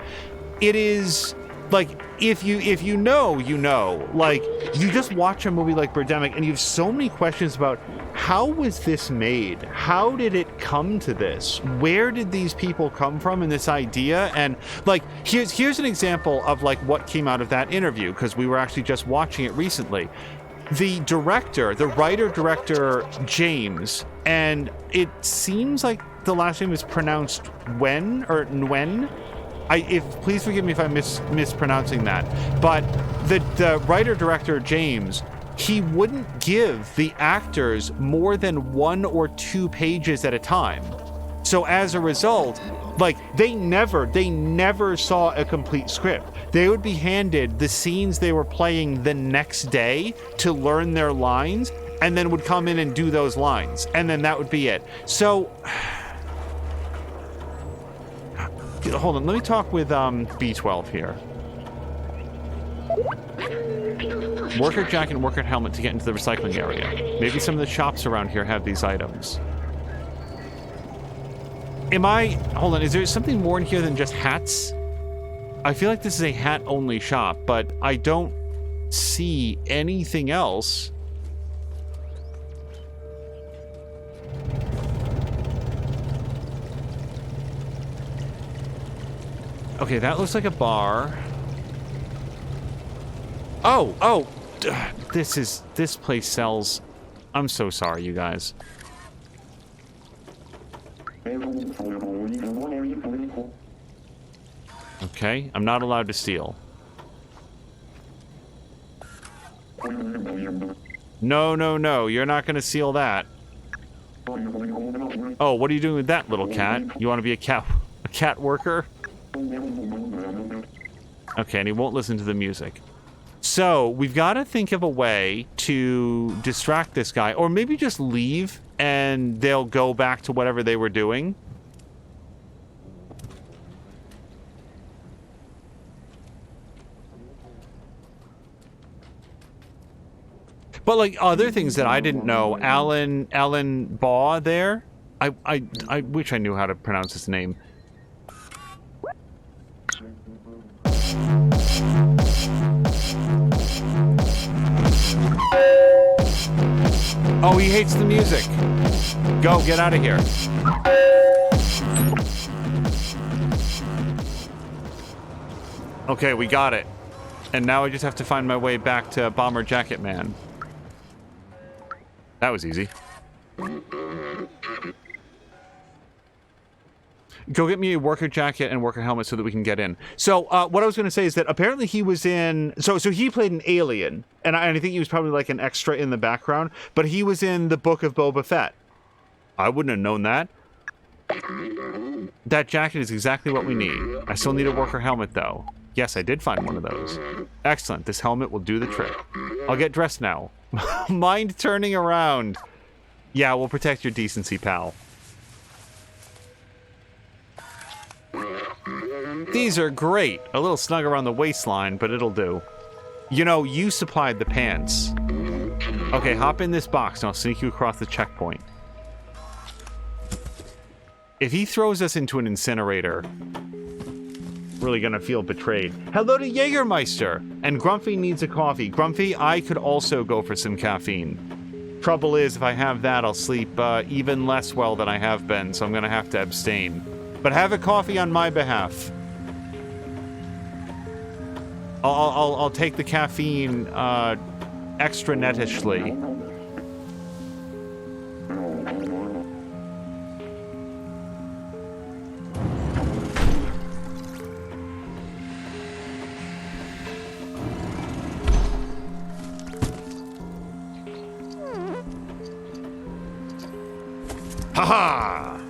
It is, like, if you know, you know. Like, you just watch a movie like Birdemic and you have so many questions about how was this made? How did it come to this? Where did these people come from in this idea? And, like, here's an example of, like, what came out of that interview, because we were actually just watching it recently. The director, the writer-director, James, and it seems like the last name is pronounced Wen, or Nguyen. Please forgive me if I'm mispronouncing that. But the writer-director, James, he wouldn't give the actors more than 1 or 2 pages at a time. So as a result, like, they never saw a complete script. They would be handed the scenes they were playing the next day to learn their lines, and then would come in and do those lines. And then that would be it. So, hold on, let me talk with B12 here. Worker jacket and worker helmet to get into the recycling area. Maybe some of the shops around here have these items. Hold on, is there something more in here than just hats? I feel like this is a hat-only shop, but I don't see anything else. Okay, that looks like a bar. Oh, this place sells. I'm so sorry, you guys. Okay, I'm not allowed to steal. No, you're not gonna steal that. Oh, what are you doing with that little cat? You want to be a cat worker? Okay, and he won't listen to the music. So, we've got to think of a way to distract this guy, or maybe just leave and they'll go back to whatever they were doing. But, like, other things that I didn't know, Alan Baugh there, I wish I knew how to pronounce his name. Oh, he hates the music. Go, get out of here. Okay, we got it. And now I just have to find my way back to Bomber Jacket Man. That was easy. Go get me a worker jacket and worker helmet so that we can get in. So, what I was going to say is that apparently he was in... So he played an alien, and I think he was probably like an extra in the background, but he was in the Book of Boba Fett. I wouldn't have known that. That jacket is exactly what we need. I still need a worker helmet, though. Yes, I did find one of those. Excellent. This helmet will do the trick. I'll get dressed now. Mind turning around. Yeah, we'll protect your decency, pal. These are great. A little snug around the waistline, but it'll do. You know, you supplied the pants. Okay, hop in this box and I'll sneak you across the checkpoint. If he throws us into an incinerator, really gonna feel betrayed. Hello to Jägermeister! And Grumpy needs a coffee. Grumpy, I could also go for some caffeine. Trouble is, if I have that, I'll sleep even less well than I have been, so I'm gonna have to abstain. But have a coffee on my behalf. I'll take the caffeine extra nettishly. Haha!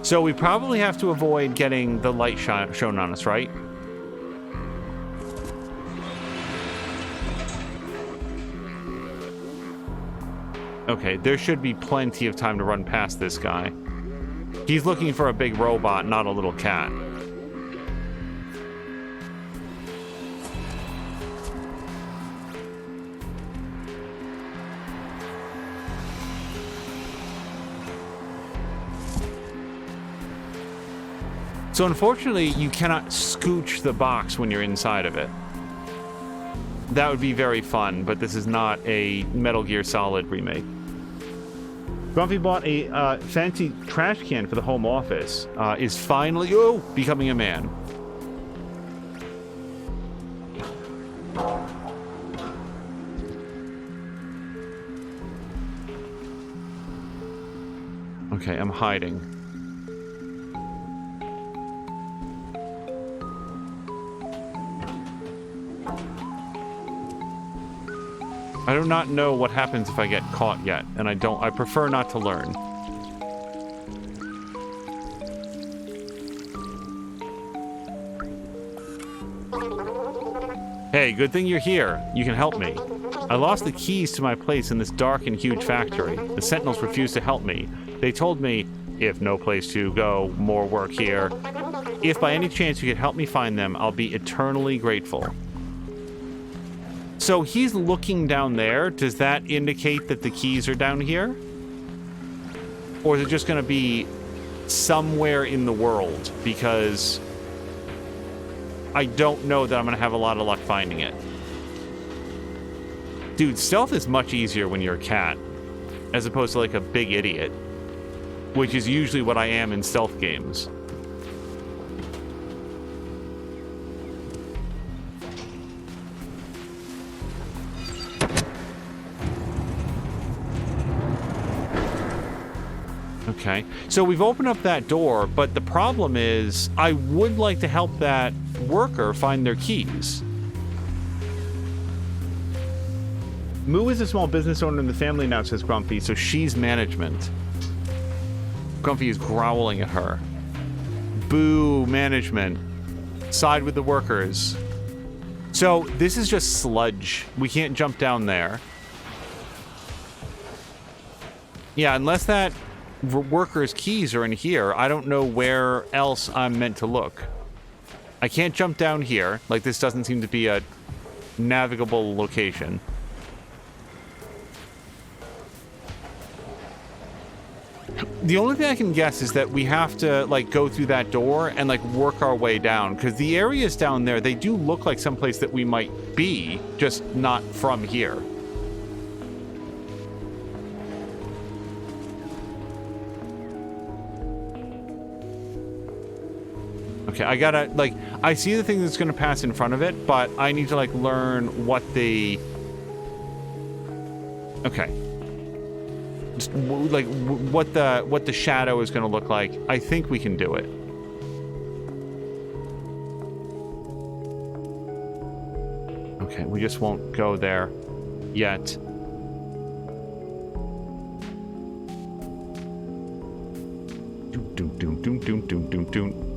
So we probably have to avoid getting the light shown on us, right? Okay, there should be plenty of time to run past this guy. He's looking for a big robot, not a little cat. So unfortunately, you cannot scooch the box when you're inside of it. That would be very fun, but this is not a Metal Gear Solid remake. Grumpy bought a fancy trash can for the home office. Is finally becoming a man. Okay, I'm hiding. I do not know what happens if I get caught yet, and I prefer not to learn. Hey, good thing you're here. You can help me. I lost the keys to my place in this dark and huge factory. The Sentinels refused to help me. They told me, if no place to go, more work here. If by any chance you could help me find them, I'll be eternally grateful. So he's looking down there. Does that indicate that the keys are down here? Or is it just going to be somewhere in the world? Because I don't know that I'm going to have a lot of luck finding it. Dude, stealth is much easier when you're a cat, as opposed to like a big idiot, which is usually what I am in stealth games. Okay, so we've opened up that door, but the problem is I would like to help that worker find their keys. Moo is a small business owner in the family now, says Grumpy, so she's management. Grumpy is growling at her. Boo, management. Side with the workers. So this is just sludge. We can't jump down there. Yeah, unless that workers' keys are in here, I don't know where else I'm meant to look. I can't jump down here. Like, this doesn't seem to be a navigable location. The only thing I can guess is that we have to, like, go through that door and, like, work our way down. Because the areas down there, they do look like someplace that we might be, just not from here. Okay, I gotta, like, I see the thing that's gonna pass in front of it, but I need to, like, learn what the... Okay. Just, like, what the shadow is gonna look like. I think we can do it. Okay, we just won't go there yet. Doom, doom, doom, doom, doom, doom, doom, doom.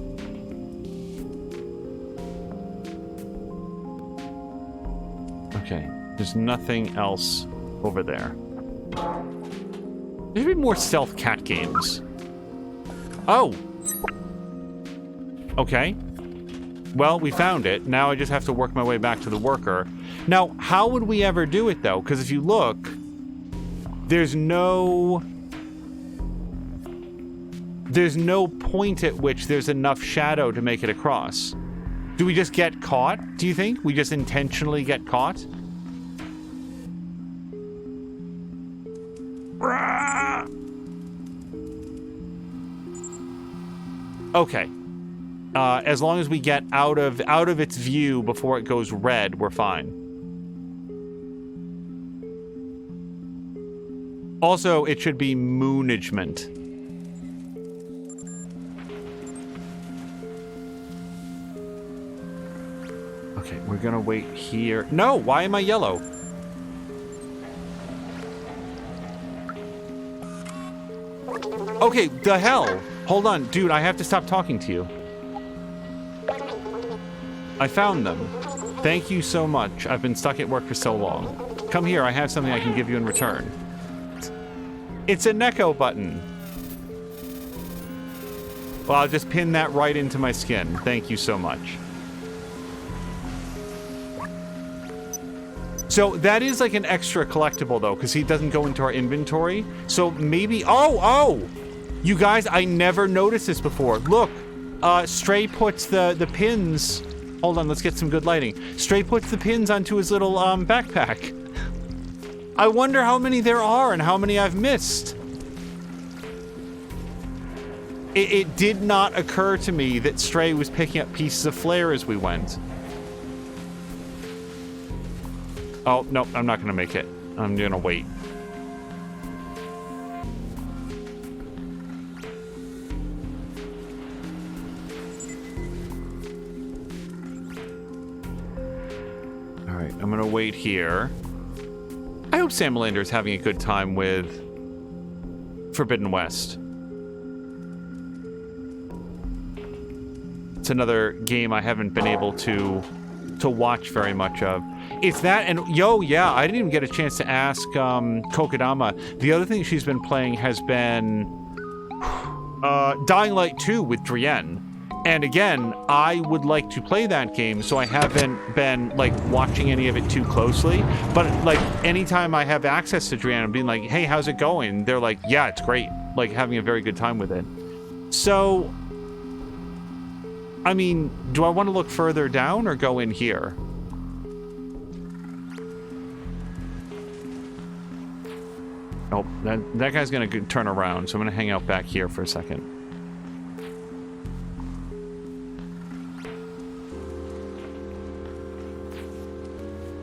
Okay, there's nothing else over there. There should be more stealth cat games. Oh! Okay. Well, we found it. Now I just have to work my way back to the worker. Now, how would we ever do it, though? Because if you look, there's no point at which there's enough shadow to make it across. Do we just get caught, do you think? We just intentionally get caught? Okay. As long as we get out of its view before it goes red, we're fine. Also, it should be moonagement. Okay, we're gonna wait here. No, why am I yellow? Okay, the hell? Hold on, dude, I have to stop talking to you. I found them. Thank you so much. I've been stuck at work for so long. Come here, I have something I can give you in return. It's a Neko button. Well, I'll just pin that right into my skin. Thank you so much. So that is like an extra collectible, though, because he doesn't go into our inventory. So maybe... Oh! You guys, I never noticed this before. Look, Stray puts the pins... Hold on, let's get some good lighting. Stray puts the pins onto his little backpack. I wonder how many there are and how many I've missed. It did not occur to me that Stray was picking up pieces of flare as we went. Oh, no, I'm not going to make it. I'm going to wait. All right, I'm going to wait here. I hope Sam Melander's having a good time with Forbidden West. It's another game I haven't been able to watch very much of. It's that, and yeah, I didn't even get a chance to ask Kokodama. The other thing she's been playing has been Dying Light 2 with Drienne. And again, I would like to play that game, so I haven't been, like, watching any of it too closely. But, like, anytime I have access to Drienne, I'm being like, hey, how's it going? They're like, yeah, it's great. Like, having a very good time with it. So, I mean, do I want to look further down or go in here? Oh, that guy's going to turn around, so I'm going to hang out back here for a second.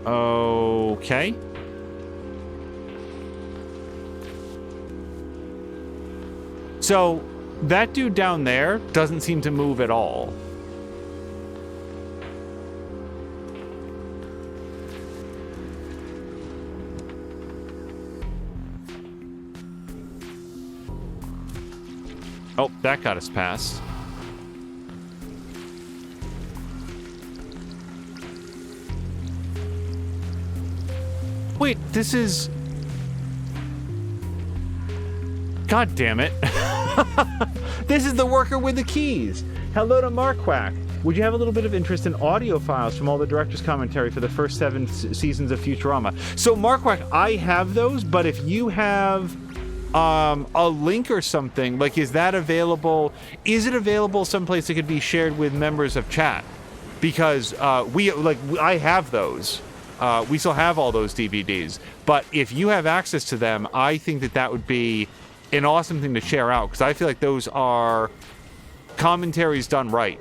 Okay. So, that dude down there doesn't seem to move at all. Oh, that got us past. Wait, this is... God damn it. This is the worker with the keys. Hello to Marquack. Would you have a little bit of interest in audio files from all the director's commentary for the first 7 seasons of Futurama? So, Marquack, I have those, but if you have a link or something, like, is that available? Is it available someplace that could be shared with members of chat? Because I have those. We still have all those DVDs, but if you have access to them, I think that would be an awesome thing to share out, because I feel like those are commentaries done right.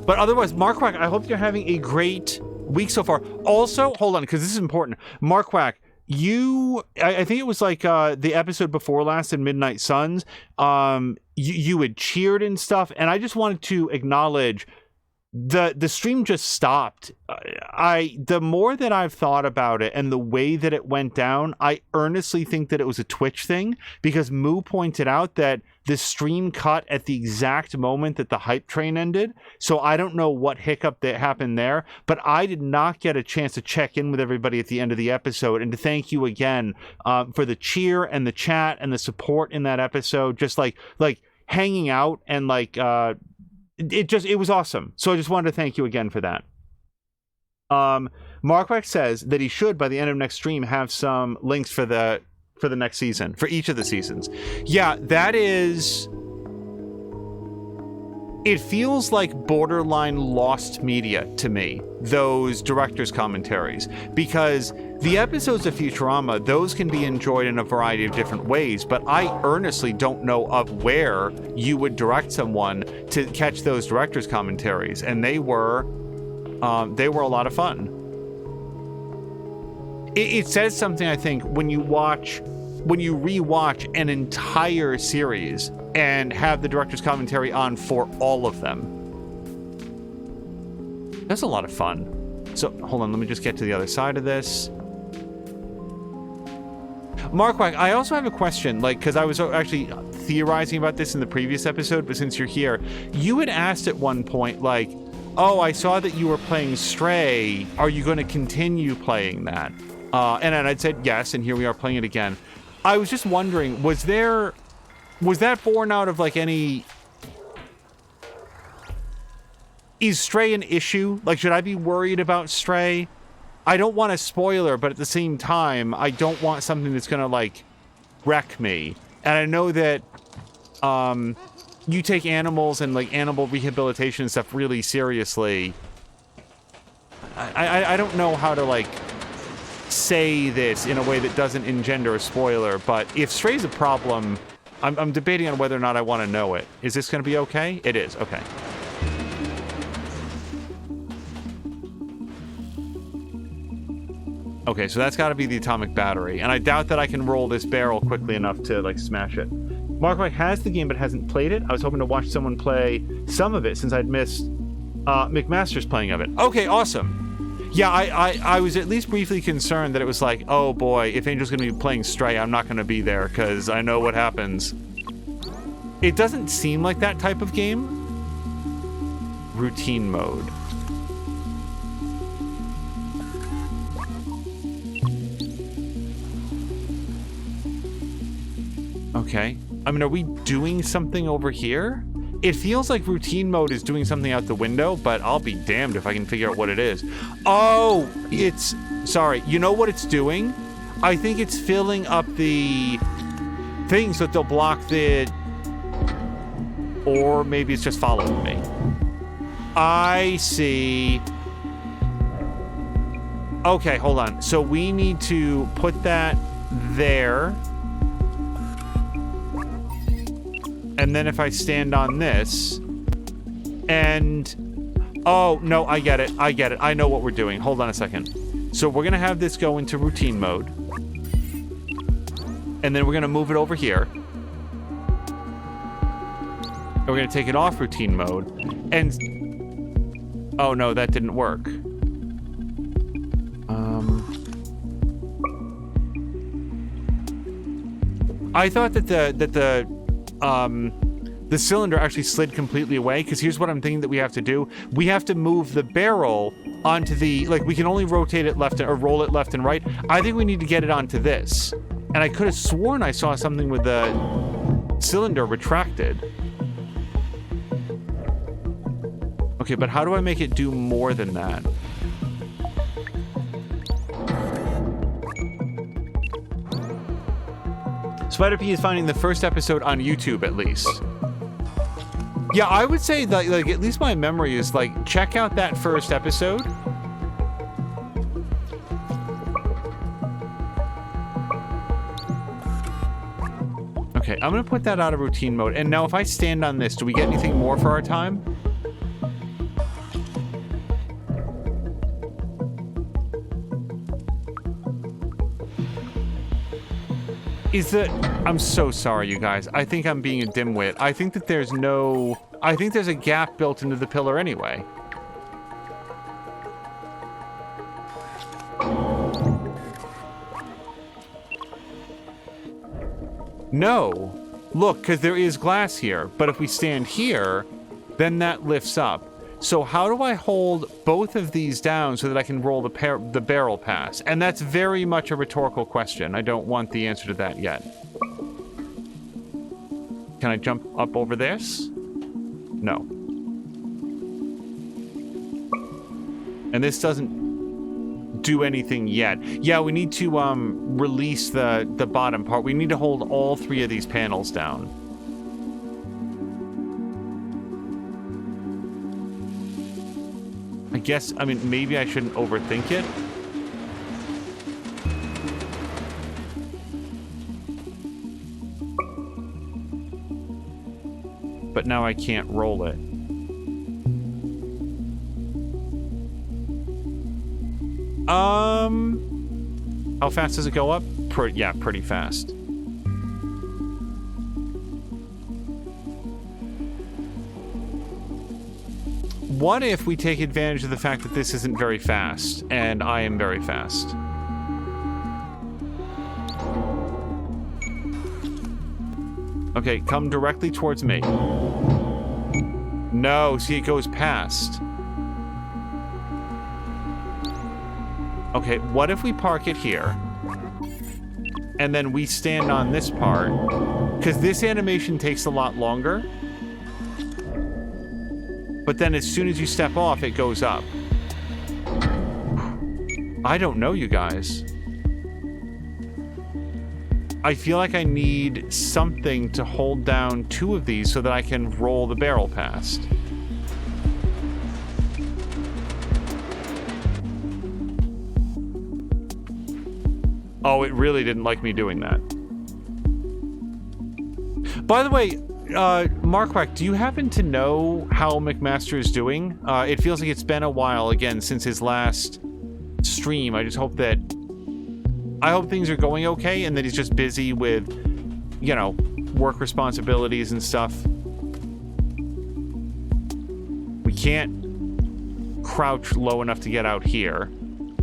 But otherwise, Marquack, I hope you're having a great week so far. Also, hold on, because this is important. Marquack, I think it was like the episode before last in Midnight Suns, you had cheered and stuff, and I just wanted to acknowledge the stream just stopped. The more that I've thought about it and the way that it went down, I earnestly think that it was a Twitch thing, because Moo pointed out that the stream cut at the exact moment that the hype train ended. So I don't know what hiccup that happened there, but I did not get a chance to check in with everybody at the end of the episode and to thank you again for the cheer and the chat and the support in that episode. Just like hanging out and like it was awesome. So I just wanted to thank you again for that. Markwack says that he should, by the end of next stream, have some links for the next season, for each of the seasons. Yeah, that is... It feels like borderline lost media to me, those director's commentaries, because the episodes of Futurama, those can be enjoyed in a variety of different ways, but I earnestly don't know of where you would direct someone to catch those director's commentaries, and they were a lot of fun. It says something, I think, when you rewatch an entire series and have the director's commentary on for all of them. That's a lot of fun. So, hold on, let me just get to the other side of this. Markwag, I also have a question, like, because I was actually theorizing about this in the previous episode, but since you're here, you had asked at one point, like, oh, I saw that you were playing Stray. Are you going to continue playing that? And I'd said yes, and here we are playing it again. I was just wondering, was that born out of, like, any... Is Stray an issue? Like, should I be worried about Stray? I don't want a spoiler, but at the same time, I don't want something that's gonna, like, wreck me. And I know that, you take animals and, like, animal rehabilitation and stuff really seriously. I don't know how to, like, say this in a way that doesn't engender a spoiler, but if Stray's a problem, I'm debating on whether or not I want to know it. Is this gonna be okay? It is, okay. Okay, so that's got to be the atomic battery, and I doubt that I can roll this barrel quickly enough to, like, smash it. Markwag has the game but hasn't played it. I was hoping to watch someone play some of it since I'd missed McMaster's playing of it. Okay, awesome. Yeah, I was at least briefly concerned that it was like, oh boy, if Angel's going to be playing Stray, I'm not going to be there because I know what happens. It doesn't seem like that type of game. Routine mode. Okay. I mean, are we doing something over here? It feels like routine mode is doing something out the window, but I'll be damned if I can figure out what it is. Oh, it's... Sorry. You know what it's doing? I think it's filling up the thing so that they'll block the... Or maybe it's just following me. I see. Okay, hold on. So we need to put that there. And then if I stand on this, and, oh, no, I get it. I know what we're doing. Hold on a second. So we're going to have this go into routine mode. And then we're going to move it over here. And we're going to take it off routine mode. And, oh, no, that didn't work. I thought that the cylinder actually slid completely away, because here's what I'm thinking that we have to do. We have to move the barrel onto the, like, we can only rotate it left or roll it left and right. I think we need to get it onto this. And I could have sworn I saw something with the cylinder retracted. Okay, but how do I make it do more than that? Spider P is finding the first episode on YouTube, at least. Yeah, I would say that, like, at least my memory is, like, check out that first episode. Okay, I'm gonna put that out of routine mode. And now if I stand on this, do we get anything more for our time? Is that... I'm so sorry, you guys. I think I'm being a dimwit. I think that there's no... I think there's a gap built into the pillar anyway. No. Look, because there is glass here. But if we stand here, then that lifts up. So how do I hold both of these down so that I can roll the barrel pass? And that's very much a rhetorical question. I don't want the answer to that yet. Can I jump up over this? No. And this doesn't do anything yet. Yeah, we need to release the bottom part. We need to hold all three of these panels down. I guess, I mean, maybe I shouldn't overthink it. But now I can't roll it. How fast does it go up? Yeah, pretty fast. What if we take advantage of the fact that this isn't very fast, and I am very fast? Okay, come directly towards me. No, see, it goes past. Okay, what if we park it here? And then we stand on this part. Because this animation takes a lot longer. But then as soon as you step off, it goes up. I don't know, you guys. I feel like I need something to hold down 2 of these so that I can roll the barrel past. Oh, it really didn't like me doing that. By the way, Marquack, do you happen to know how McMaster is doing? It feels like it's been a while, again, since his last stream. I hope things are going okay and that he's just busy with, you know, work responsibilities and stuff. We can't crouch low enough to get out here.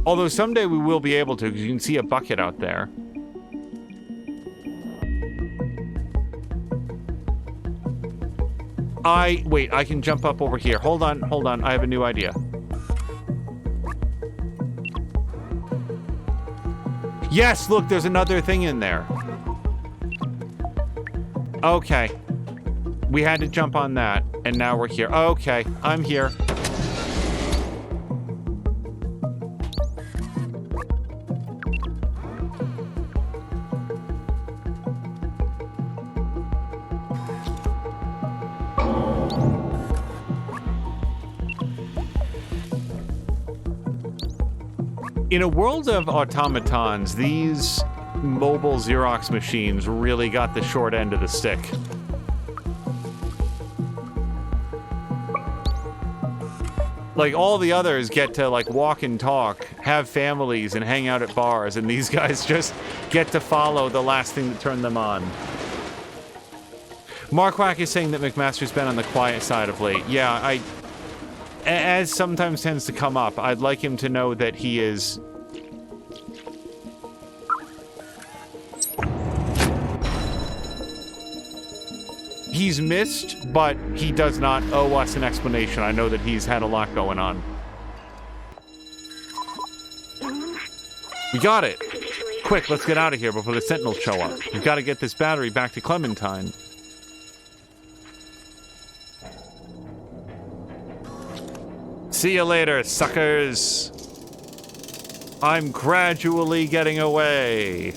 Although someday we will be able to, because you can see a bucket out there. Wait, I can jump up over here. Hold on, I have a new idea. Yes, look, there's another thing in there. Okay. We had to jump on that, and now we're here. Okay, I'm here. In a world of automatons, these mobile Xerox machines really got the short end of the stick. Like, all the others get to, like, walk and talk, have families, and hang out at bars, and these guys just get to follow the last thing that turned them on. Marquack is saying that McMaster's been on the quiet side of late. Yeah, as sometimes tends to come up, I'd like him to know that he is... He's missed, but he does not owe us an explanation. I know that he's had a lot going on. We got it! Quick, let's get out of here before the Sentinels show up. We've got to get this battery back to Clementine. See you later, suckers. I'm gradually getting away.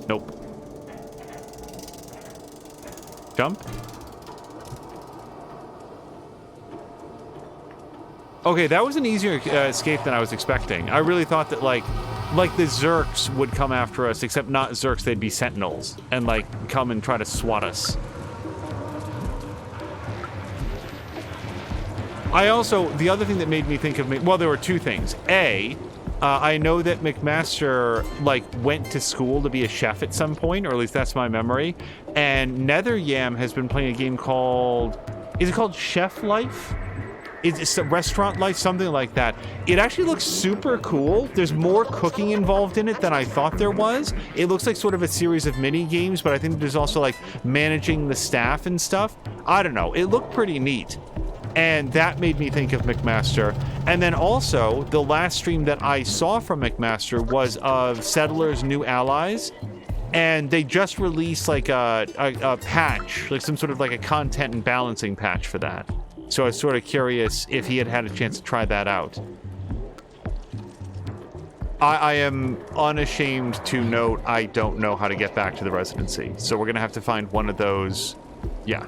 Nope. Jump? Okay, that was an easier escape than I was expecting. I really thought that, like the Zerks would come after us, except not Zerks, they'd be Sentinels, and, like, come and try to swat us. The other thing that made me think of well, there were 2 things. I know that McMaster, like, went to school to be a chef at some point, or at least that's my memory. And NetherYam has been playing a game called... Is it called Chef Life? It's Restaurant Life, something like that. It actually looks super cool. There's more cooking involved in it than I thought there was. It looks like sort of a series of mini games, but I think there's also, like, managing the staff and stuff. I don't know. It looked pretty neat. And that made me think of McMaster. And then also, the last stream that I saw from McMaster was of Settlers' New Allies. And they just released, like, a patch, like some sort of, like, a content and balancing patch for that. So I was sort of curious if he had had a chance to try that out. I am unashamed to note I don't know how to get back to the residency. So we're going to have to find one of those. Yeah.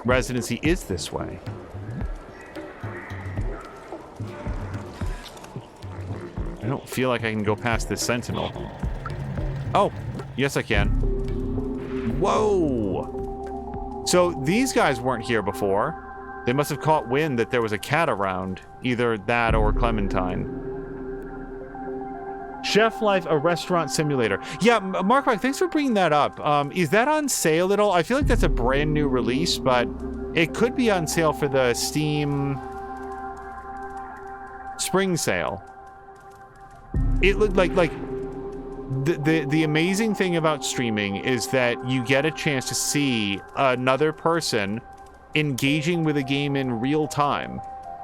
Residency is this way. I don't feel like I can go past this sentinel. Oh, yes I can. Whoa! So these guys weren't here before. They must have caught wind that there was a cat around. Either that or Clementine. Chef Life, a restaurant simulator. Yeah, Mark, thanks for bringing that up. Is that on sale at all? I feel like that's a brand new release, but it could be on sale for the Steam... Spring sale. It looked like the amazing thing about streaming is that you get a chance to see another person engaging with a game in real time.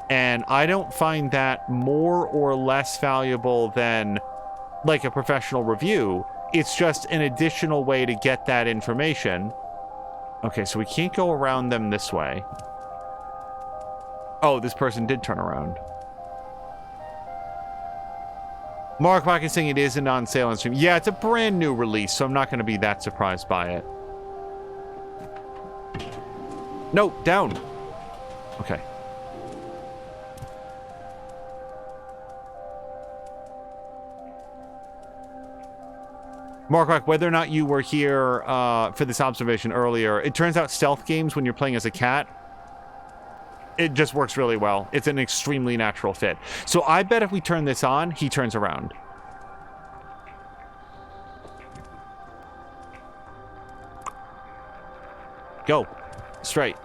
And I don't find that more or less valuable than like a professional review. It's just an additional way to get that information. Okay, so we can't go around them this way. Oh, this person did turn around. Mark Mike is saying it isn't on sale on stream. Yeah, it's a brand new release, so I'm not going to be that surprised by it. No, down. Okay. Mark, whether or not you were here for this observation earlier, it turns out stealth games, when you're playing as a cat, it just works really well. It's an extremely natural fit. So I bet if we turn this on, he turns around. Go. Straight.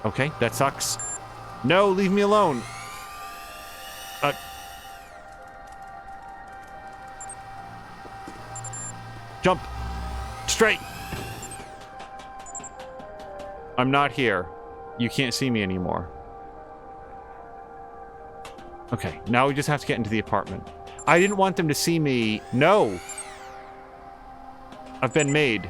Okay, that sucks. No, leave me alone. Jump. Straight. I'm not here. You can't see me anymore. Okay, now we just have to get into the apartment. I didn't want them to see me. No. I've been made.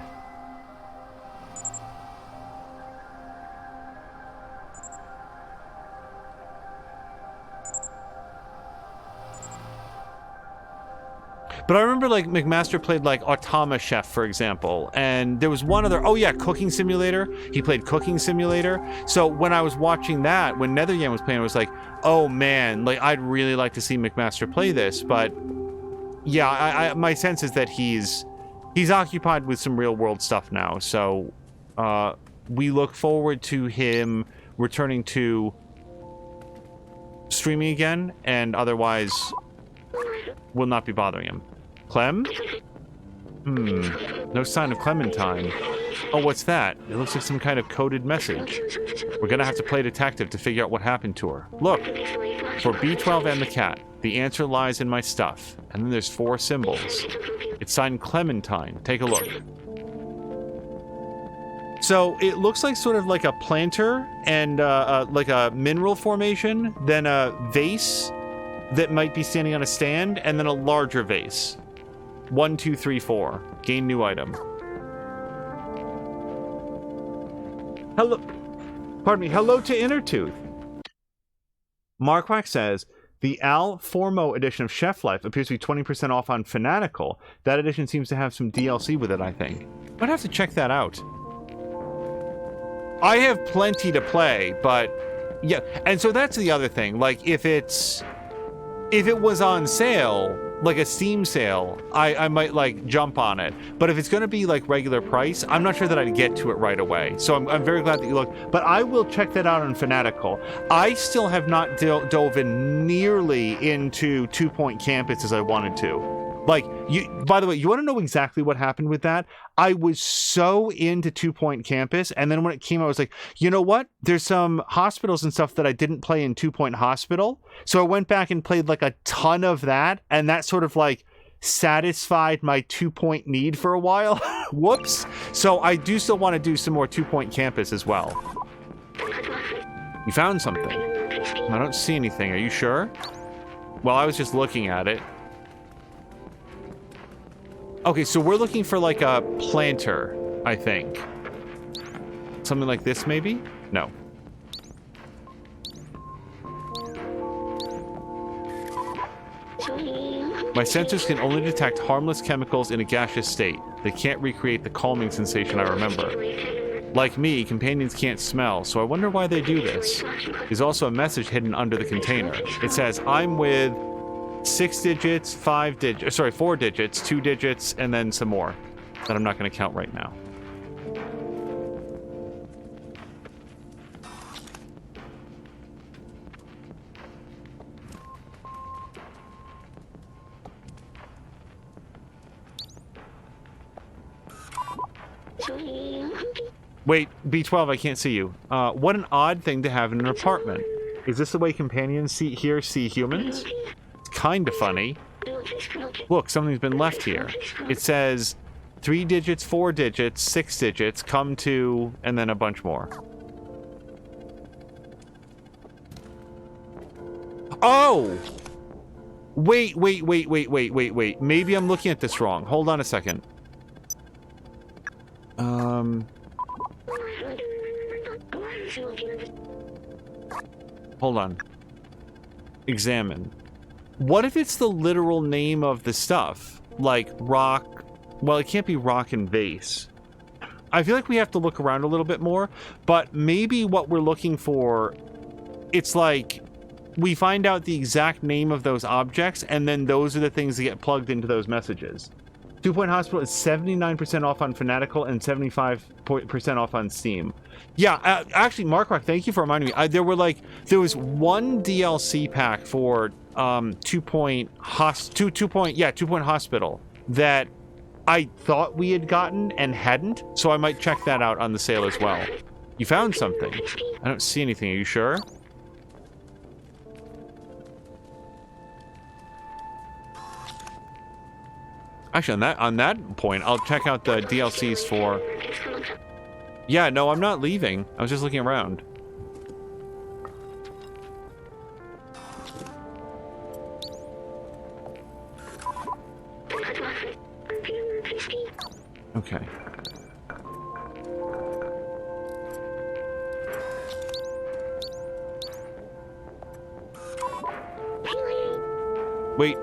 But I remember, like, McMaster played, like, Automa Chef, for example. And there was one other... Oh, yeah, Cooking Simulator. He played Cooking Simulator. So when I was watching that, when NetherYam was playing, I was like, oh, man, like, I'd really like to see McMaster play this. But, yeah, my sense is that he's occupied with some real-world stuff now. So we look forward to him returning to streaming again. And otherwise, we'll not be bothering him. Clem? No sign of Clementine. Oh, what's that? It looks like some kind of coded message. We're gonna have to play detective to figure out what happened to her. Look! For B12 and the cat, the answer lies in my stuff. And then there's 4 symbols. It's signed Clementine. Take a look. So, it looks like sort of like a planter and like a mineral formation, then a vase that might be standing on a stand, and then a larger vase. 1, 2, 3, 4. Gain new item. Hello. Pardon me. Hello to Innertooth. Markwack says, the Al Formo edition of Chef Life appears to be 20% off on Fanatical. That edition seems to have some DLC with it, I think. I'd have to check that out. I have plenty to play, but... yeah, and so that's the other thing. Like, if it was on sale, like a Steam sale, I might, like, jump on it. But if it's going to be, like, regular price, I'm not sure that I'd get to it right away. So I'm very glad that you looked. But I will check that out on Fanatical. I still have not dove in nearly into 2 Point Campus as I wanted to. Like, by the way, you want to know exactly what happened with that? I was so into 2 Point Campus, and then when it came out, I was like, you know what? There's some hospitals and stuff that I didn't play in 2 Point Hospital. So I went back and played like a ton of that, and that sort of like satisfied my 2 Point need for a while. Whoops. So I do still want to do some more 2 Point Campus as well. You found something. I don't see anything. Are you sure? Well, I was just looking at it. Okay, so we're looking for like a planter, I think. Something like this, maybe? No. My sensors can only detect harmless chemicals in a gaseous state. They can't recreate the calming sensation I remember. Like me, companions can't smell, so I wonder why they do this. There's also a message hidden under the container. It says, I'm with 6 digits, 5 digits, sorry, 4 digits, 2 digits, and then some more that I'm not going to count right now. Wait, B12, I can't see you. What an odd thing to have in an apartment. Is this the way companions see humans? It's kind of funny. Look, something's been left here. It says 3 digits, 4 digits, 6 digits, come to, and then a bunch more. Oh! Wait. Maybe I'm looking at this wrong. Hold on a second. Hold on. Examine. What if it's the literal name of the stuff? Like rock... Well, it can't be rock and vase. I feel like we have to look around a little bit more, but maybe what we're looking for, it's like we find out the exact name of those objects, and then those are the things that get plugged into those messages. 2 Point Hospital is 79% off on Fanatical and 75% off on Steam. Yeah, actually, Mark Rock, thank you for reminding me. There was one DLC pack for 2 Point Hospital that I thought we had gotten and hadn't, so I might check that out on the sale as well. You found something. I don't see anything. Are you sure? Actually, on that point, I'll check out the DLCs for... Yeah, no, I'm not leaving. I was just looking around. Okay. Wait.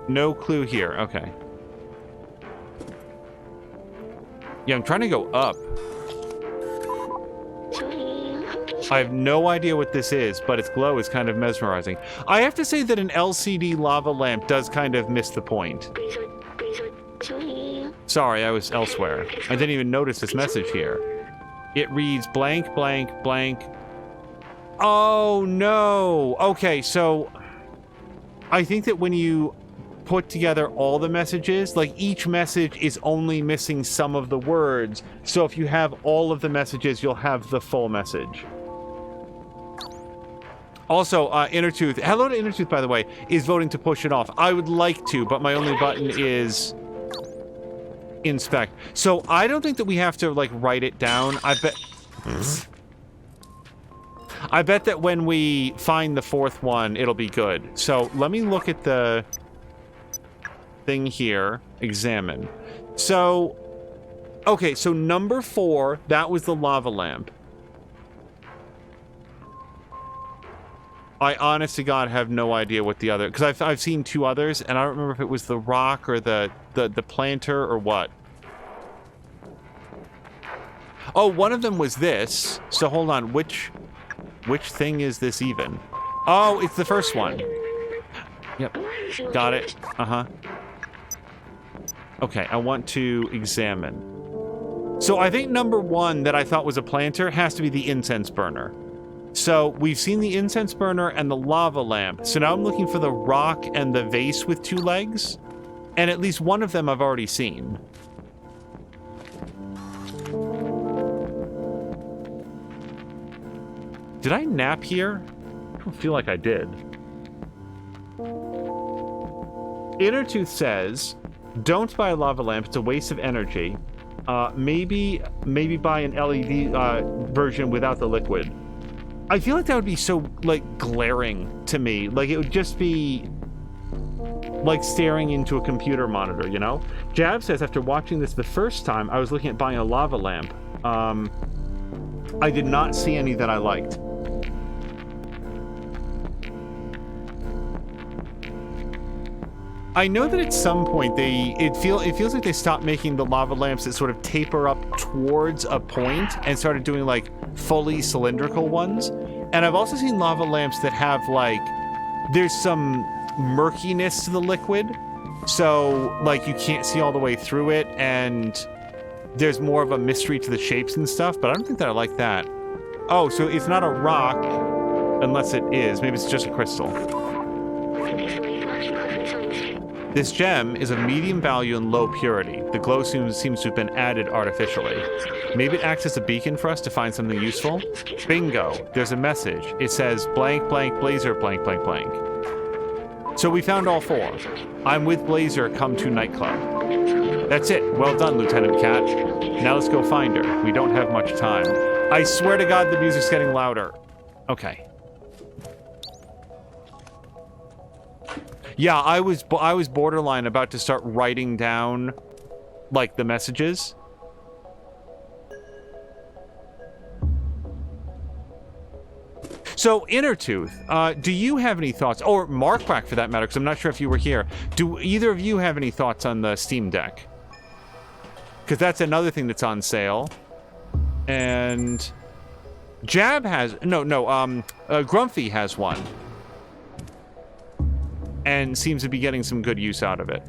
No clue here. Okay. Yeah, I'm trying to go up. I have no idea what this is, but its glow is kind of mesmerizing. I have to say that an LCD lava lamp does kind of miss the point. Sorry, I was elsewhere. I didn't even notice this message here. It reads blank, blank, blank. Oh, no. Okay, so I think that when you put together all the messages, like each message is only missing some of the words. So if you have all of the messages, you'll have the full message. Also, Innertooth, hello to Innertooth, by the way, is voting to push it off. I would like to, but my only button is inspect. So I don't think that we have to, like, write it down. I bet that when we find the fourth one, it'll be good. So let me look at the thing here. Examine. So, okay, so number 4, that was the lava lamp. I honest to God have no idea what the other... Because I've seen 2 others, and I don't remember if it was the rock or the planter or what. Oh, one of them was this. So hold on, which thing is this even? Oh, it's the first one. Yep, got it. Uh-huh. Okay, I want to examine. So I think number 1 that I thought was a planter has to be the incense burner. So we've seen the incense burner and the lava lamp. So now I'm looking for the rock and the vase with 2 legs. And at least one of them I've already seen. Did I nap here? I don't feel like I did. Innertooth says, don't buy a lava lamp. It's a waste of energy. Maybe buy an LED version without the liquid. I feel like that would be so, like, glaring to me. Like, it would just be like staring into a computer monitor, you know? Jab says, after watching this the first time, I was looking at buying a lava lamp. I did not see any that I liked. I know that at some point it feels like they stopped making the lava lamps that sort of taper up towards a point and started doing like fully cylindrical ones. And I've also seen lava lamps that have like, there's some murkiness to the liquid. So like you can't see all the way through it and there's more of a mystery to the shapes and stuff, but I don't think that I like that. Oh, so it's not a rock unless it is. Maybe it's just a crystal. This gem is of medium value and low purity. The glow seems to have been added artificially. Maybe it acts as a beacon for us to find something useful? Bingo. There's a message. It says blank, blank, Blazer, blank, blank, blank. So we found all 4. I'm with Blazer, come to nightclub. That's it. Well done, Lieutenant Cat. Now let's go find her. We don't have much time. I swear to God, the music's getting louder. Okay. Yeah, I was borderline about to start writing down, like, the messages. So, Innertooth, do you have any thoughts? Or Markwack, for that matter, because I'm not sure if you were here. Do either of you have any thoughts on the Steam Deck? Because that's another thing that's on sale. And Jab has... Grumpy has one. And seems to be getting some good use out of it.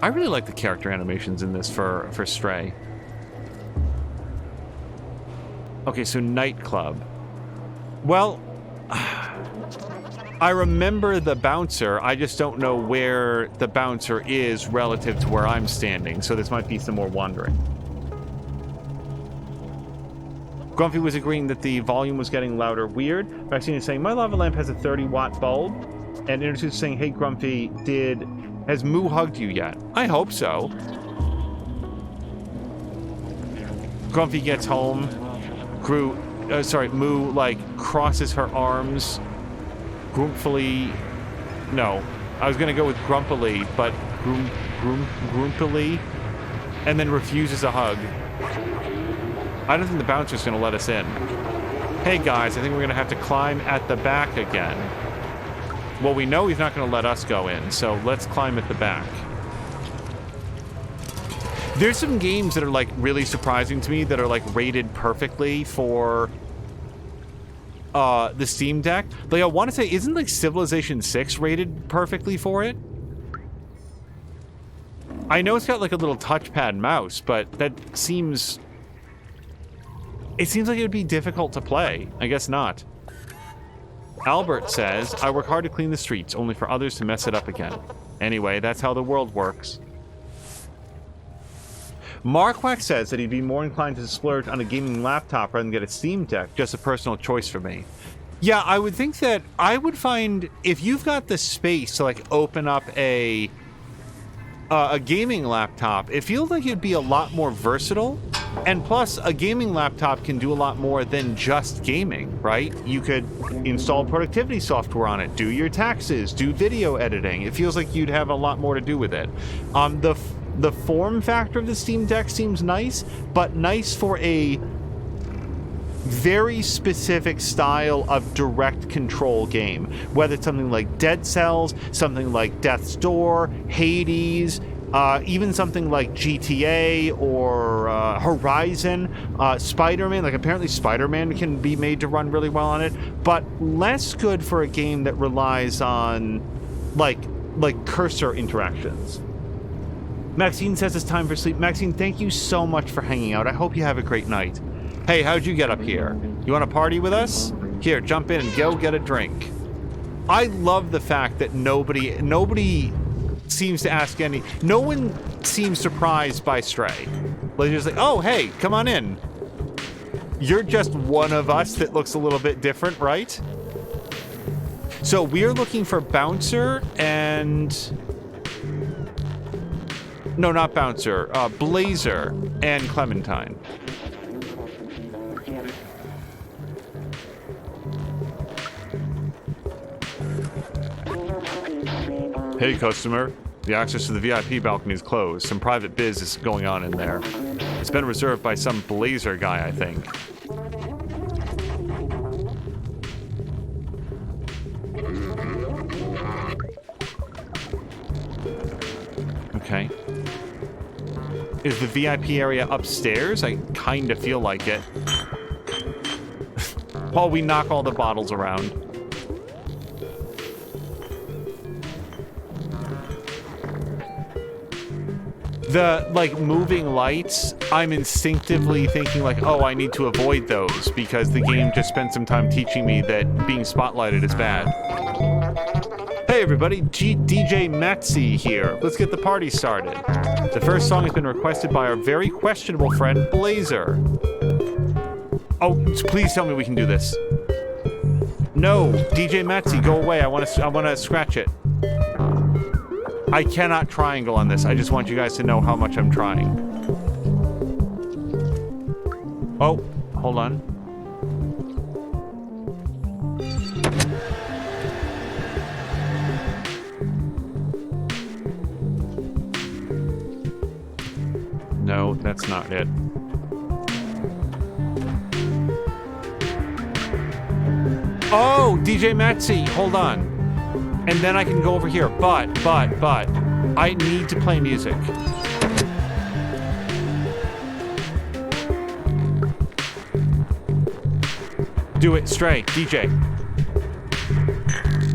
I really like the character animations in this for Stray. Okay, so nightclub. Well, I remember the bouncer. I just don't know where the bouncer is relative to where I'm standing, so this might be some more wandering. Grumpy was agreeing that the volume was getting louder. Weird. Maxine is saying, my lava lamp has a 30-watt bulb. And Innertooth is saying, hey, Grumpy, has Moo hugged you yet? I hope so. Grumpy gets home. Moo, like, crosses her arms. Grumpily. No. I was gonna go with grumpily, but grumpily. And then refuses a hug. I don't think the bouncer's gonna let us in. Hey guys, I think we're gonna have to climb at the back again. Well, we know he's not gonna let us go in, so let's climb at the back. There's some games that are, like, really surprising to me that are, like, rated perfectly for the Steam Deck. Like, I want to say, isn't, like, Civilization 6 rated perfectly for it? I know it's got, like, a little touchpad mouse, but that seems... It seems like it would be difficult to play. I guess not. Albert says, I work hard to clean the streets, only for others to mess it up again. Anyway, that's how the world works. Markwack says that he'd be more inclined to splurge on a gaming laptop rather than get a Steam Deck, just a personal choice for me. Yeah, I would think that I would find, if you've got the space to, like, open up a gaming laptop, it feels like it'd be a lot more versatile. And plus, a gaming laptop can do a lot more than just gaming, right? You could install productivity software on it, do your taxes, do video editing. It feels like you'd have a lot more to do with it. The form factor of the Steam Deck seems nice, but nice for a very specific style of direct control game. Whether it's something like Dead Cells, something like Death's Door, Hades, even something like GTA or Horizon, Spider-Man. Like, apparently Spider-Man can be made to run really well on it, but less good for a game that relies on, like cursor interactions. Maxine says it's time for sleep. Maxine, thank you so much for hanging out. I hope you have a great night. Hey, how'd you get up here? You want to party with us? Here, jump in and go get a drink. I love the fact that nobody seems to ask any... No one seems surprised by Stray. Like, just like, oh, hey, come on in. You're just one of us that looks a little bit different, right? So we're looking for Bouncer and... No, not Bouncer. Blazer and Clementine. Hey, customer. The access to the VIP balcony is closed. Some private biz is going on in there. It's been reserved by some Blazer guy, I think. Okay. Is the VIP area upstairs? I kind of feel like it. While we knock all the bottles around. The, like, moving lights, I'm instinctively thinking, like, oh, I need to avoid those because the game just spent some time teaching me that being spotlighted is bad. Hey, everybody, DJ Metzi here. Let's get the party started. The first song has been requested by our very questionable friend, Blazer. Oh, please tell me we can do this. No, DJ Metzi, go away. I want to scratch it. I cannot triangle on this. I just want you guys to know how much I'm trying. Oh, hold on. No, that's not it. Oh, DJ Metzi, hold on. And then I can go over here, but, I need to play music. Do it, Stray, DJ.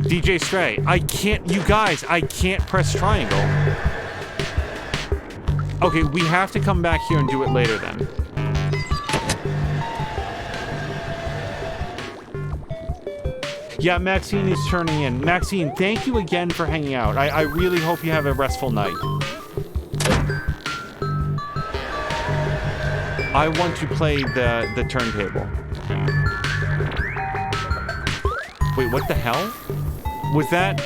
DJ Stray, I can't, you guys, I can't press triangle. Okay, we have to come back here and do it later then. Yeah, Maxine is turning in. Maxine, thank you again for hanging out. I really hope you have a restful night. I want to play the turntable. Wait, what the hell? Was that...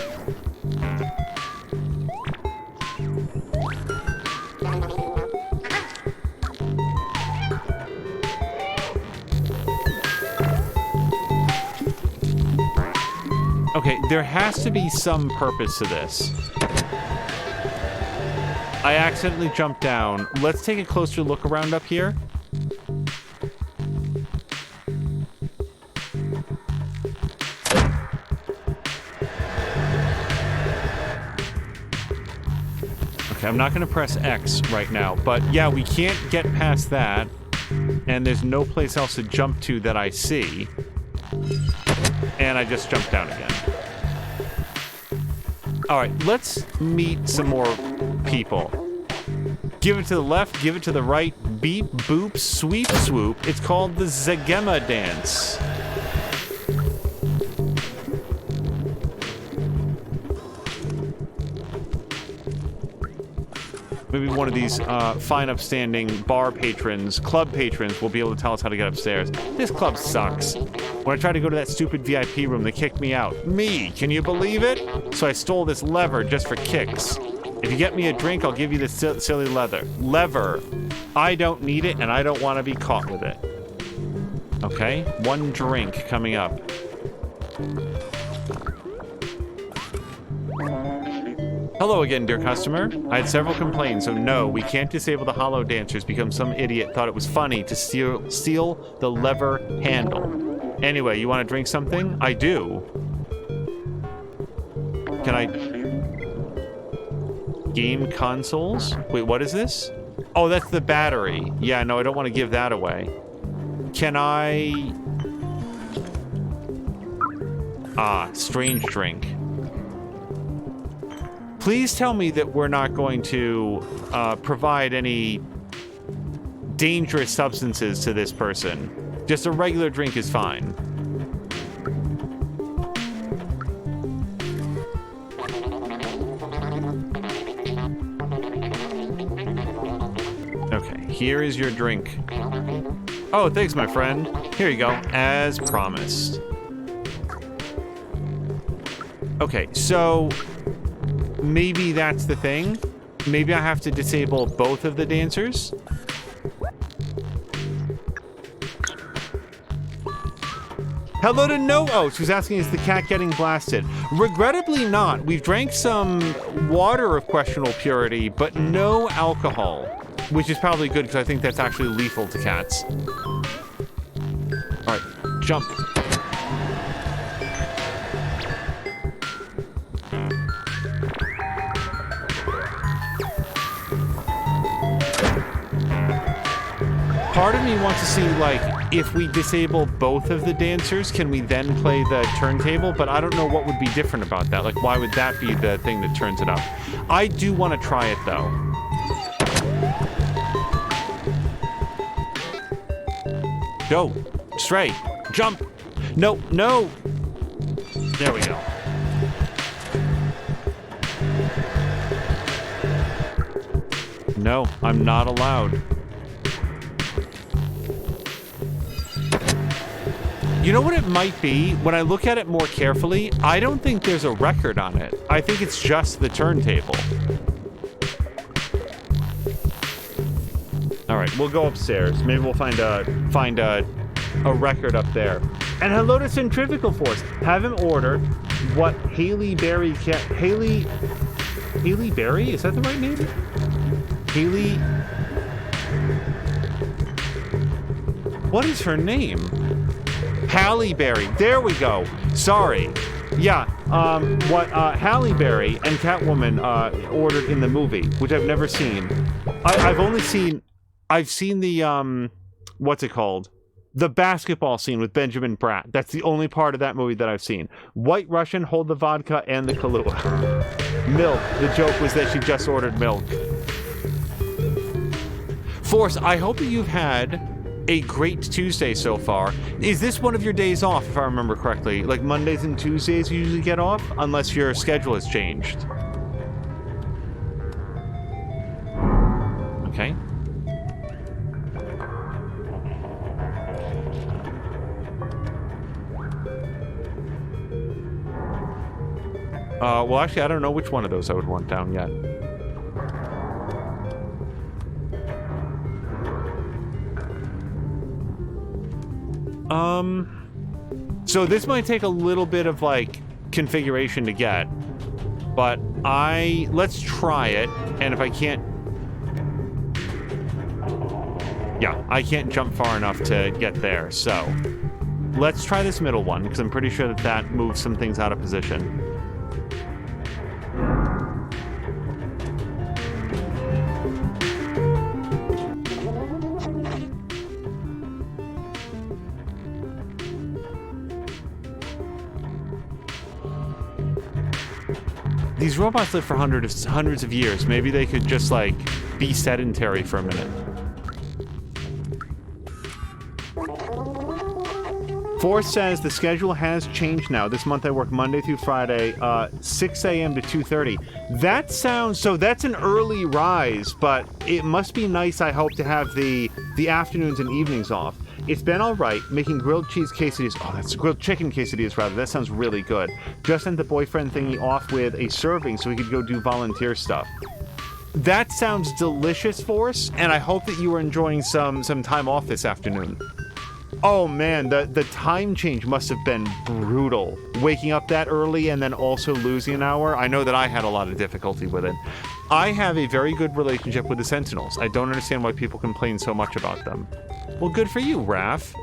Okay, there has to be some purpose to this. I accidentally jumped down. Let's take a closer look around up here. Okay, I'm not going to press X right now, but yeah, we can't get past that, and there's no place else to jump to that I see. And I just jumped down again. Alright, let's meet some more people. Give it to the left, give it to the right, beep, boop, sweep, swoop. It's called the Zagema dance. Maybe one of these fine, upstanding bar patrons, club patrons, will be able to tell us how to get upstairs. This club sucks. When I tried to go to that stupid VIP room, they kicked me out. Me! Can you believe it? So I stole this lever just for kicks. If you get me a drink, I'll give you this silly lever. I don't need it, and I don't want to be caught with it. Okay, one drink coming up. Hello again, dear customer. I had several complaints, so no, we can't disable the hollow dancers because some idiot thought it was funny to steal the lever handle. Anyway, you want to drink something? I do. Can I... Game consoles? Wait, what is this? Oh, that's the battery. Yeah, no, I don't want to give that away. Can I... Ah, strange drink. Please tell me that we're not going to provide any dangerous substances to this person. Just a regular drink is fine. Okay, here is your drink. Oh, thanks, my friend. Here you go, as promised. Okay, so... maybe that's the thing. Maybe I have to disable both of the dancers. Hello to No. Oh, she was asking, is the cat getting blasted? Regrettably not. We've drank some water of questionable purity, but no alcohol. Which is probably good, because I think that's actually lethal to cats. Alright, jump. Part of me wants to see, like, if we disable both of the dancers, can we then play the turntable? But I don't know what would be different about that. Like, why would that be the thing that turns it up? I do want to try it, though. Go. Stray. Jump. No, no. There we go. No, I'm not allowed. You know what it might be? When I look at it more carefully, I don't think there's a record on it. I think it's just the turntable. All right, we'll go upstairs. Maybe we'll find a record up there. And hello to Centrifugal Force. Have him order what Haley Berry Haley Berry? Is that the right name? Haley. What is her name? Halle Berry. There we go. Sorry. Yeah. What Halle Berry and Catwoman ordered in the movie, which I've never seen. I've seen the what's it called? The basketball scene with Benjamin Bratt. That's the only part of that movie that I've seen. White Russian, hold the vodka and the Kahlua. Milk. The joke was that she just ordered milk. Force, I hope that you've had a great Tuesday so far. Is this one of your days off, if I remember correctly? Like Mondays and Tuesdays you usually get off, unless your schedule has changed. Okay. Well, actually, I don't know which one of those I would want down yet. So this might take a little bit of, like, configuration to get. But let's try it, and if I can't... Yeah, I can't jump far enough to get there, so... Let's try this middle one, because I'm pretty sure that moves some things out of position. These robots live for hundreds of years. Maybe they could just, like, be sedentary for a minute. Force says the schedule has changed now. This month I work Monday through Friday, 6 a.m. to 2:30. That sounds... So that's an early rise, but it must be nice, I hope, to have the afternoons and evenings off. It's been all right, making grilled cheese quesadillas. Oh, that's grilled chicken quesadillas, rather. That sounds really good. Just sent the boyfriend thingy off with a serving so he could go do volunteer stuff. That sounds delicious, Force, and I hope that you are enjoying some time off this afternoon. Oh man, the time change must have been brutal. Waking up that early and then also losing an hour. I know that I had a lot of difficulty with it. I have a very good relationship with the Sentinels. I don't understand why people complain so much about them. Well, good for you, Raph.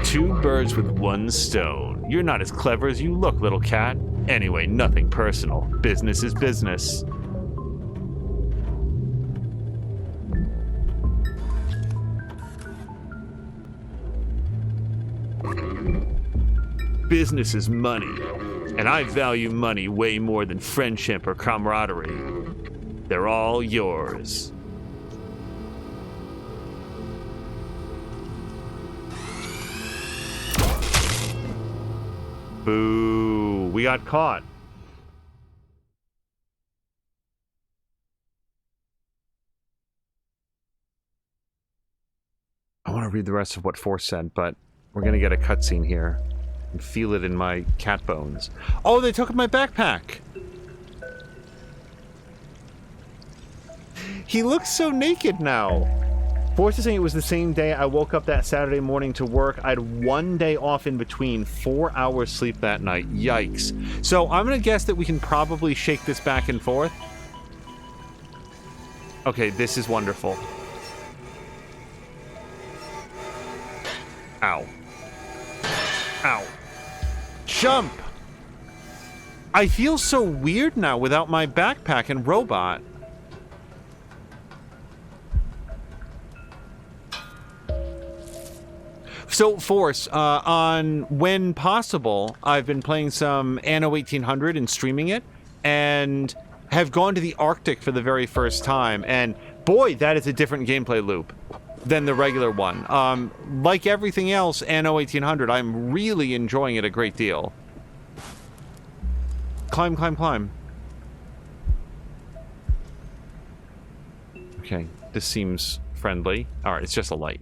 Two birds with one stone. You're not as clever as you look, little cat. Anyway, nothing personal. Business is business. Business is money, and I value money way more than friendship or camaraderie. They're all yours. Boo, we got caught. I want to read the rest of what Force said, but we're going to get a cutscene here. And feel it in my cat bones. Oh, they took my backpack! He looks so naked now. Force is saying it was the same day I woke up that Saturday morning to work. I had 1 day off in between, 4 hours sleep that night. Yikes. So I'm gonna guess that we can probably shake this back and forth. Okay, this is wonderful. Ow. Ow. Jump! I feel so weird now without my backpack and robot. So, Force, on when possible, I've been playing some Anno 1800 and streaming it, and have gone to the Arctic for the very first time, and boy, that is a different gameplay loop than the regular one. Like everything else, Anno 1800, I'm really enjoying it a great deal. Climb, climb, climb. Okay, this seems friendly. Alright, it's just a light.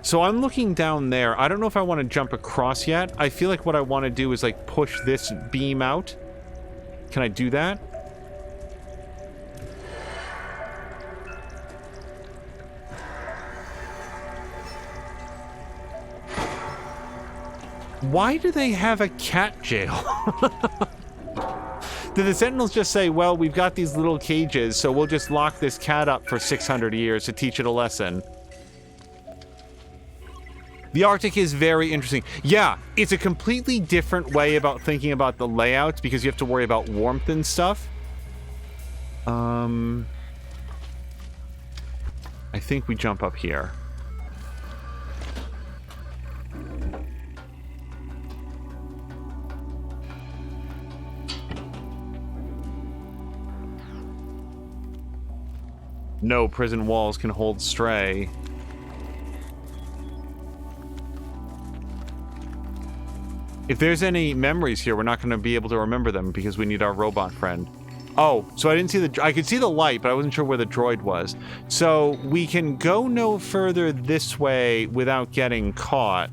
So I'm looking down there. I don't know if I want to jump across yet. I feel like what I want to do is, like, push this beam out. Can I do that? Why do they have a cat jail? Did the Sentinels just say, well, we've got these little cages, so we'll just lock this cat up for 600 years to teach it a lesson? The Arctic is very interesting. Yeah, it's a completely different way about thinking about the layouts because you have to worry about warmth and stuff. I think we jump up here. No prison walls can hold Stray. If there's any memories here, we're not going to be able to remember them because we need our robot friend. Oh, so I didn't see I could see the light, but I wasn't sure where the droid was. So we can go no further this way without getting caught.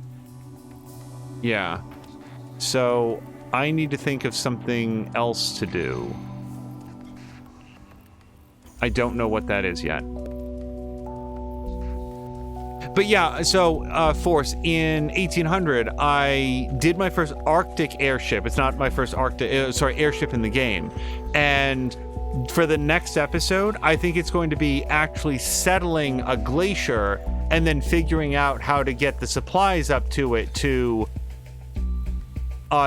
Yeah. So I need to think of something else to do. I don't know what that is yet. But yeah, so, Force, in 1800, I did my first Arctic airship. It's not my first airship in the game. And for the next episode, I think it's going to be actually settling a glacier and then figuring out how to get the supplies up to it to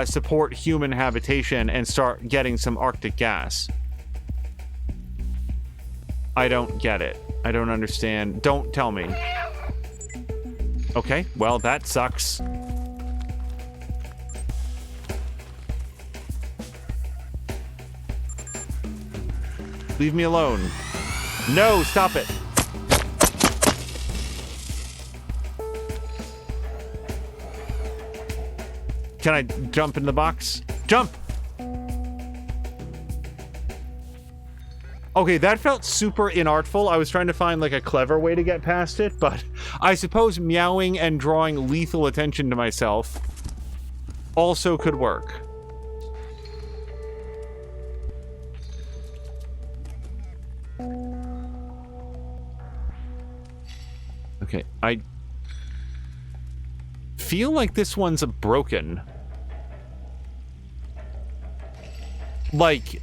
support human habitation and start getting some Arctic gas. I don't get it. I don't understand. Don't tell me. Okay, well, that sucks. Leave me alone. No, stop it. Can I jump in the box? Jump! Okay, that felt super inartful. I was trying to find, like, a clever way to get past it, but I suppose meowing and drawing lethal attention to myself also could work. Okay, I feel like this one's broken. Like,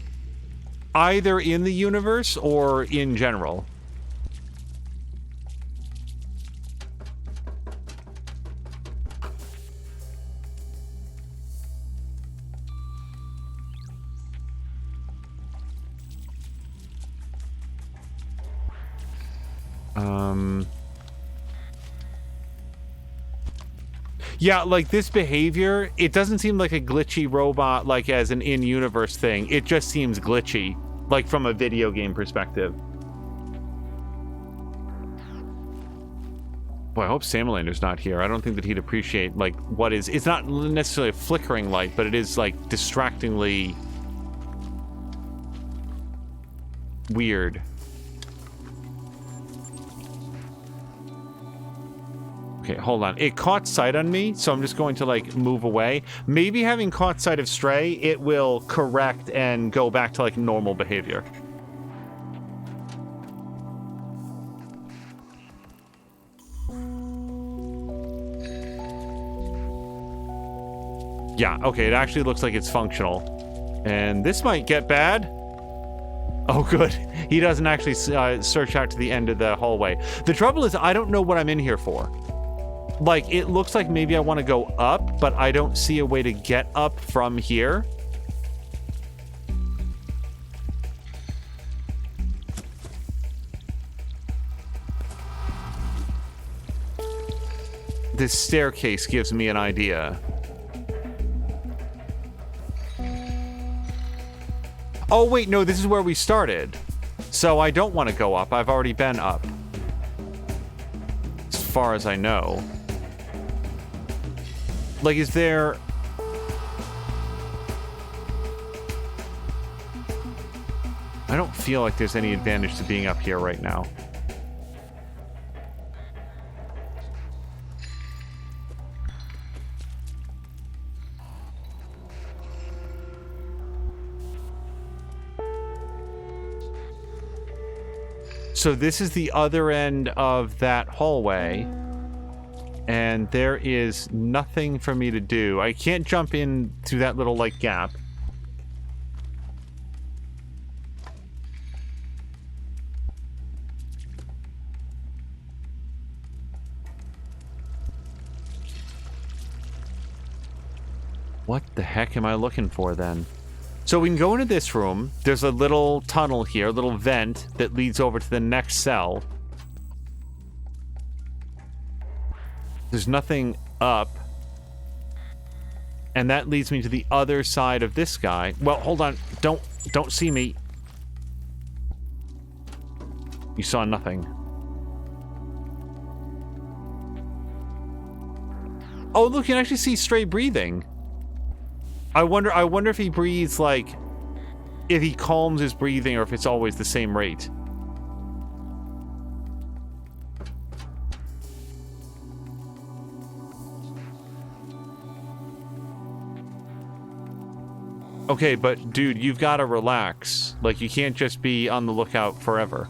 either in the universe or in general. Yeah, like this behavior, it doesn't seem like a glitchy robot, like as an in-universe thing. It just seems glitchy, like from a video game perspective. Boy, I hope Samulander's not here. I don't think that he'd appreciate, like, what is... It's not necessarily a flickering light, but it is, like, distractingly weird. Okay, hold on. It caught sight on me, so I'm just going to, like, move away. Maybe having caught sight of Stray, it will correct and go back to, like, normal behavior. Yeah, okay, it actually looks like it's functional. And this might get bad. Oh, good. He doesn't actually search out to the end of the hallway. The trouble is, I don't know what I'm in here for. Like, it looks like maybe I want to go up, but I don't see a way to get up from here. this staircase gives me an idea. Oh, wait, no, this is where we started. So I don't want to go up. I've already been up. As far as I know. Like, is there... I don't feel like there's any advantage to being up here right now. So this is the other end of that hallway, and there is nothing for me to do. I can't jump in through that little, like, gap. What the heck am I looking for, then? So we can go into this room. There's a little tunnel here, a little vent that leads over to the next cell. There's nothing up. And that leads me to the other side of this guy. Well, hold on. Don't see me. You saw nothing. Oh, look, you can actually see Stray breathing. I wonder if he breathes, like, if he calms his breathing or if it's always the same rate. Okay, but dude, you've got to relax. Like, you can't just be on the lookout forever.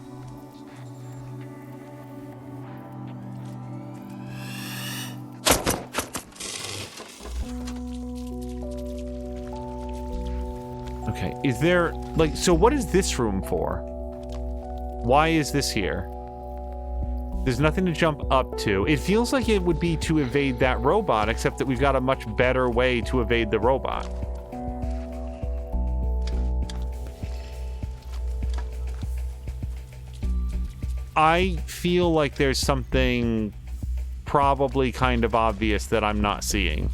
Okay, is there, like, so what is this room for? Why is this here? There's nothing to jump up to. It feels like it would be to evade that robot, except that we've got a much better way to evade the robot. I feel like there's something probably kind of obvious that I'm not seeing.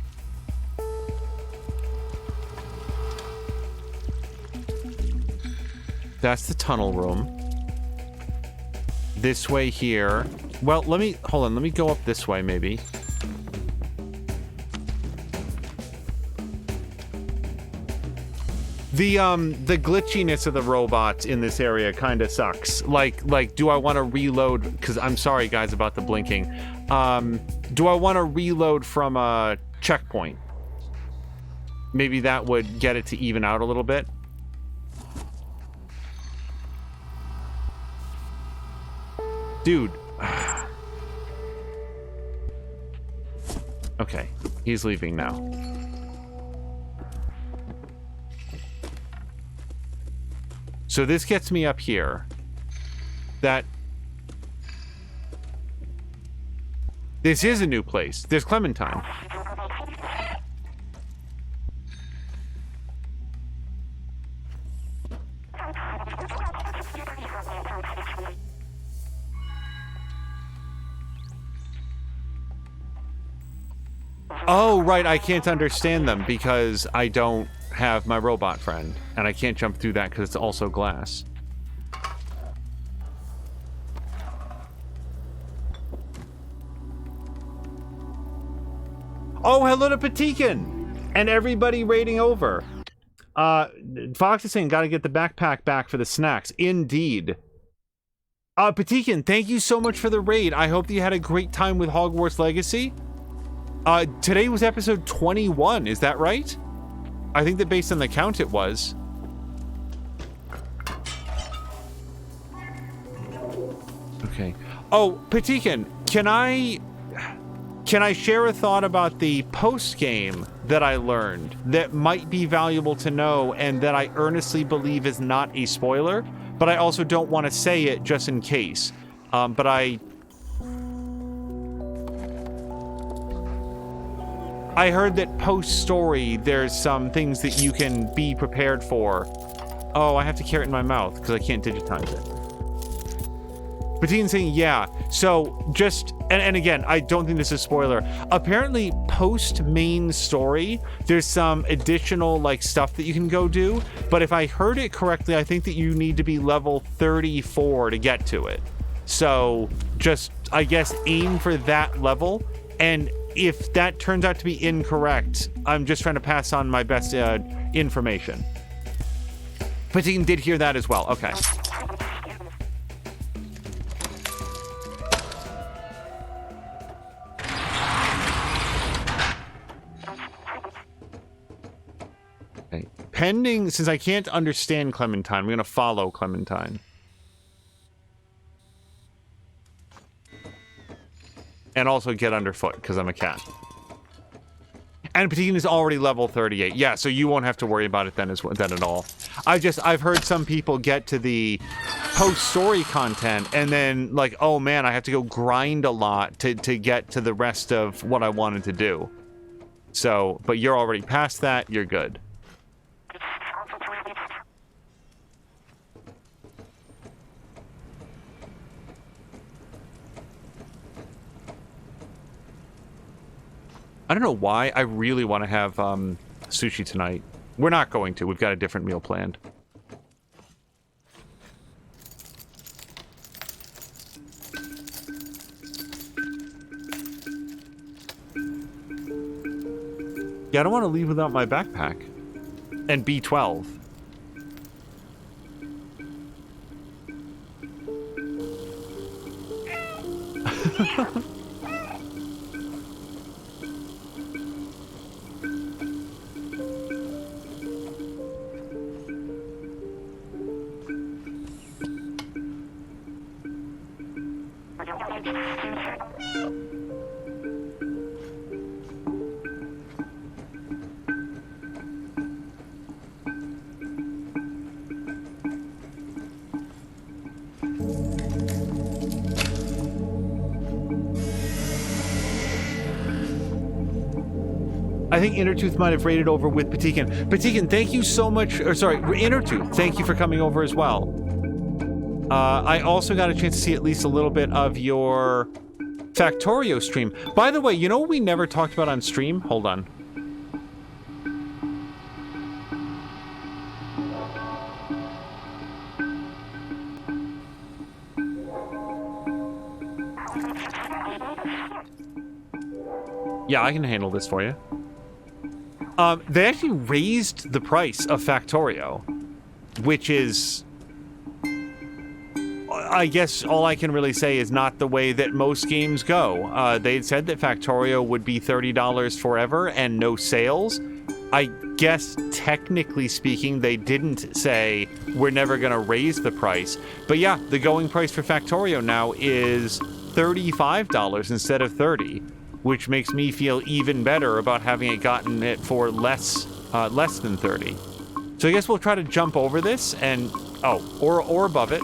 That's the tunnel room. This way here. Well, hold on, let me go up this way, maybe. The glitchiness of the robots in this area kind of sucks. Like, do I want to reload? Because I'm sorry, guys, about the blinking. Do I want to reload from a checkpoint? Maybe that would get it to even out a little bit. Dude. Okay, he's leaving now. So this gets me up here. This is a new place. There's Clementine. Oh, right, I can't understand them because I don't have my robot friend, and I can't jump through that because it's also glass. Oh, hello to Patikin and everybody raiding over. Fox is saying, gotta get the backpack back for the snacks. Indeed. Patikin, thank you so much for the raid. I hope that you had a great time with Hogwarts Legacy. Today was episode 21, is that right? I think that based on the count it was. Okay. Oh, Patikin, can I share a thought about the post-game that I learned that might be valuable to know and that I earnestly believe is not a spoiler, but I also don't want to say it just in case. But I heard that post-story, there's some things that you can be prepared for. Oh, I have to carry it in my mouth because I can't digitize it. Patine saying, yeah. So just, and again, I don't think this is a spoiler. Apparently, post main story, there's some additional like stuff that you can go do. But if I heard it correctly, I think that you need to be level 34 to get to it. So just, I guess, aim for that level. And if that turns out to be incorrect, I'm just trying to pass on my best information. Patine did hear that as well. Okay. Okay. Pending, since I can't understand Clementine, I'm going to follow Clementine. And also get underfoot, because I'm a cat. And Patine is already level 38. Yeah, so you won't have to worry about it then at all. I've heard some people get to the post-story content, and then, like, oh man, I have to go grind a lot to get to the rest of what I wanted to do. So, but you're already past that, you're good. I don't know why. I really want to have sushi tonight. We're not going to. We've got a different meal planned. Yeah, I don't want to leave without my backpack. And B12. I think Innertooth might have raided over with Patikin. Patikin, thank you so much. Or sorry, Innertooth, thank you for coming over as well. I also got a chance to see at least a little bit of your Factorio stream. By the way, you know what we never talked about on stream? Hold on. Yeah, I can handle this for you. They actually raised the price of Factorio, which is, I guess all I can really say is not the way that most games go. They'd said that Factorio would be $30 forever and no sales. I guess technically speaking, they didn't say we're never going to raise the price. But yeah, the going price for Factorio now is $35 instead of $30. Which makes me feel even better about having it gotten it for less than 30. So I guess we'll try to jump over this and, or above it.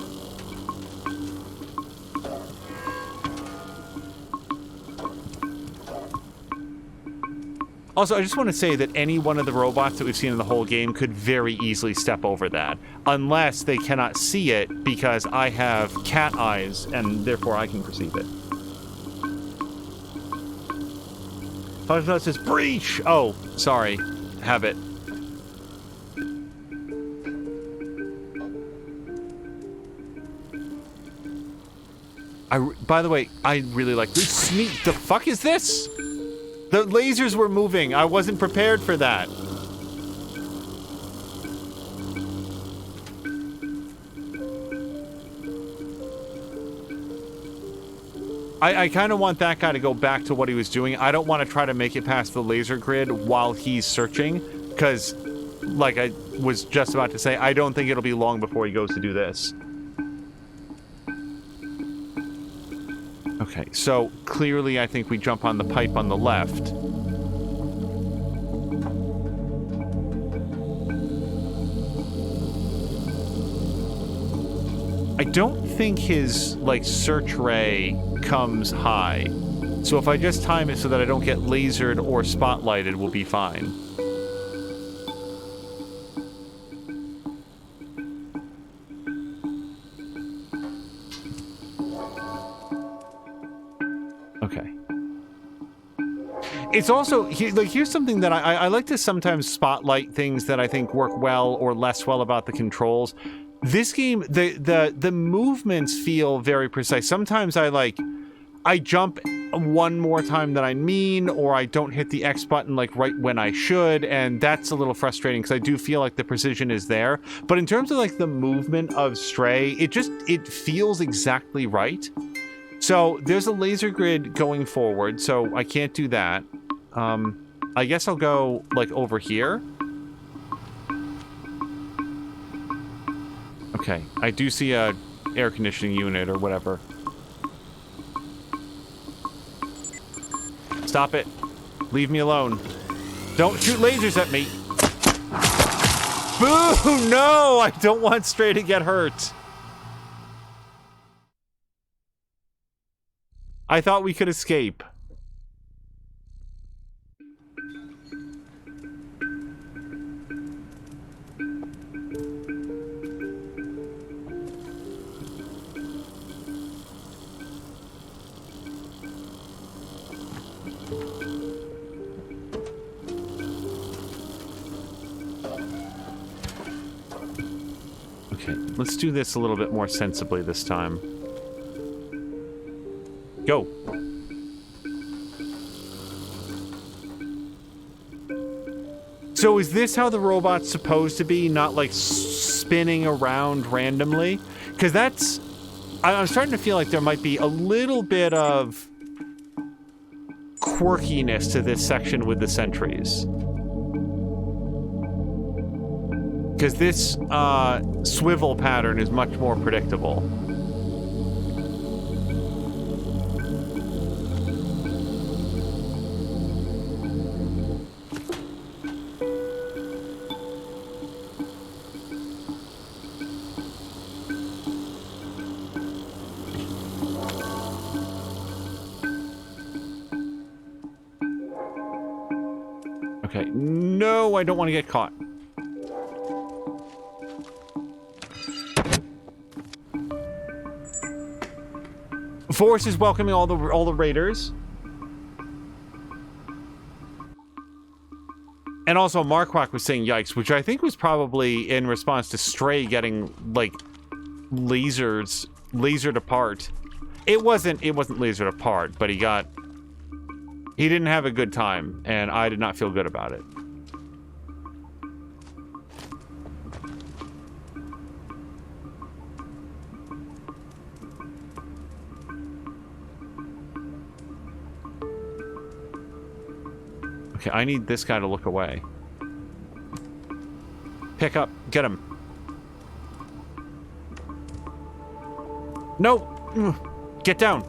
Also, I just want to say that any one of the robots that we've seen in the whole game could very easily step over that. Unless they cannot see it because I have cat eyes and therefore I can perceive it. It says breach. Oh, sorry. Have it. By the way, I really like this. Sneak. The fuck is this? The lasers were moving. I wasn't prepared for that. I kind of want that guy to go back to what he was doing. I don't want to try to make it past the laser grid while he's searching, because, like I was just about to say, I don't think it'll be long before he goes to do this. Okay, so clearly I think we jump on the pipe on the left. I don't think his, like, search ray comes high. So if I just time it so that I don't get lasered or spotlighted, we'll be fine. It's also like here's something that I like to sometimes spotlight things that I think work well or less well about the controls. This game, the movements feel very precise. Sometimes I jump one more time than I mean, or I don't hit the X button like right when I should, and that's a little frustrating because I do feel like the precision is there. But in terms of like the movement of Stray, it feels exactly right. So there's a laser grid going forward, so I can't do that. I guess I'll go like over here. Okay, I do see a air conditioning unit or whatever. Stop it. Leave me alone. Don't shoot lasers at me. Boo! No! I don't want Stray to get hurt. I thought we could escape. Okay, let's do this a little bit more sensibly this time. Go. So is this how the robot's supposed to be? Not like spinning around randomly? Because that's... I'm starting to feel like there might be a little bit of quirkiness to this section with the sentries. Because this swivel pattern is much more predictable. Okay, no, I don't want to get caught. Force is welcoming all the raiders. And also Marquardt was saying yikes, which I think was probably in response to Stray getting like lasered apart. It wasn't lasered apart, but he didn't have a good time, and I did not feel good about it. Okay, I need this guy to look away. Pick up. Get him. No! Get down!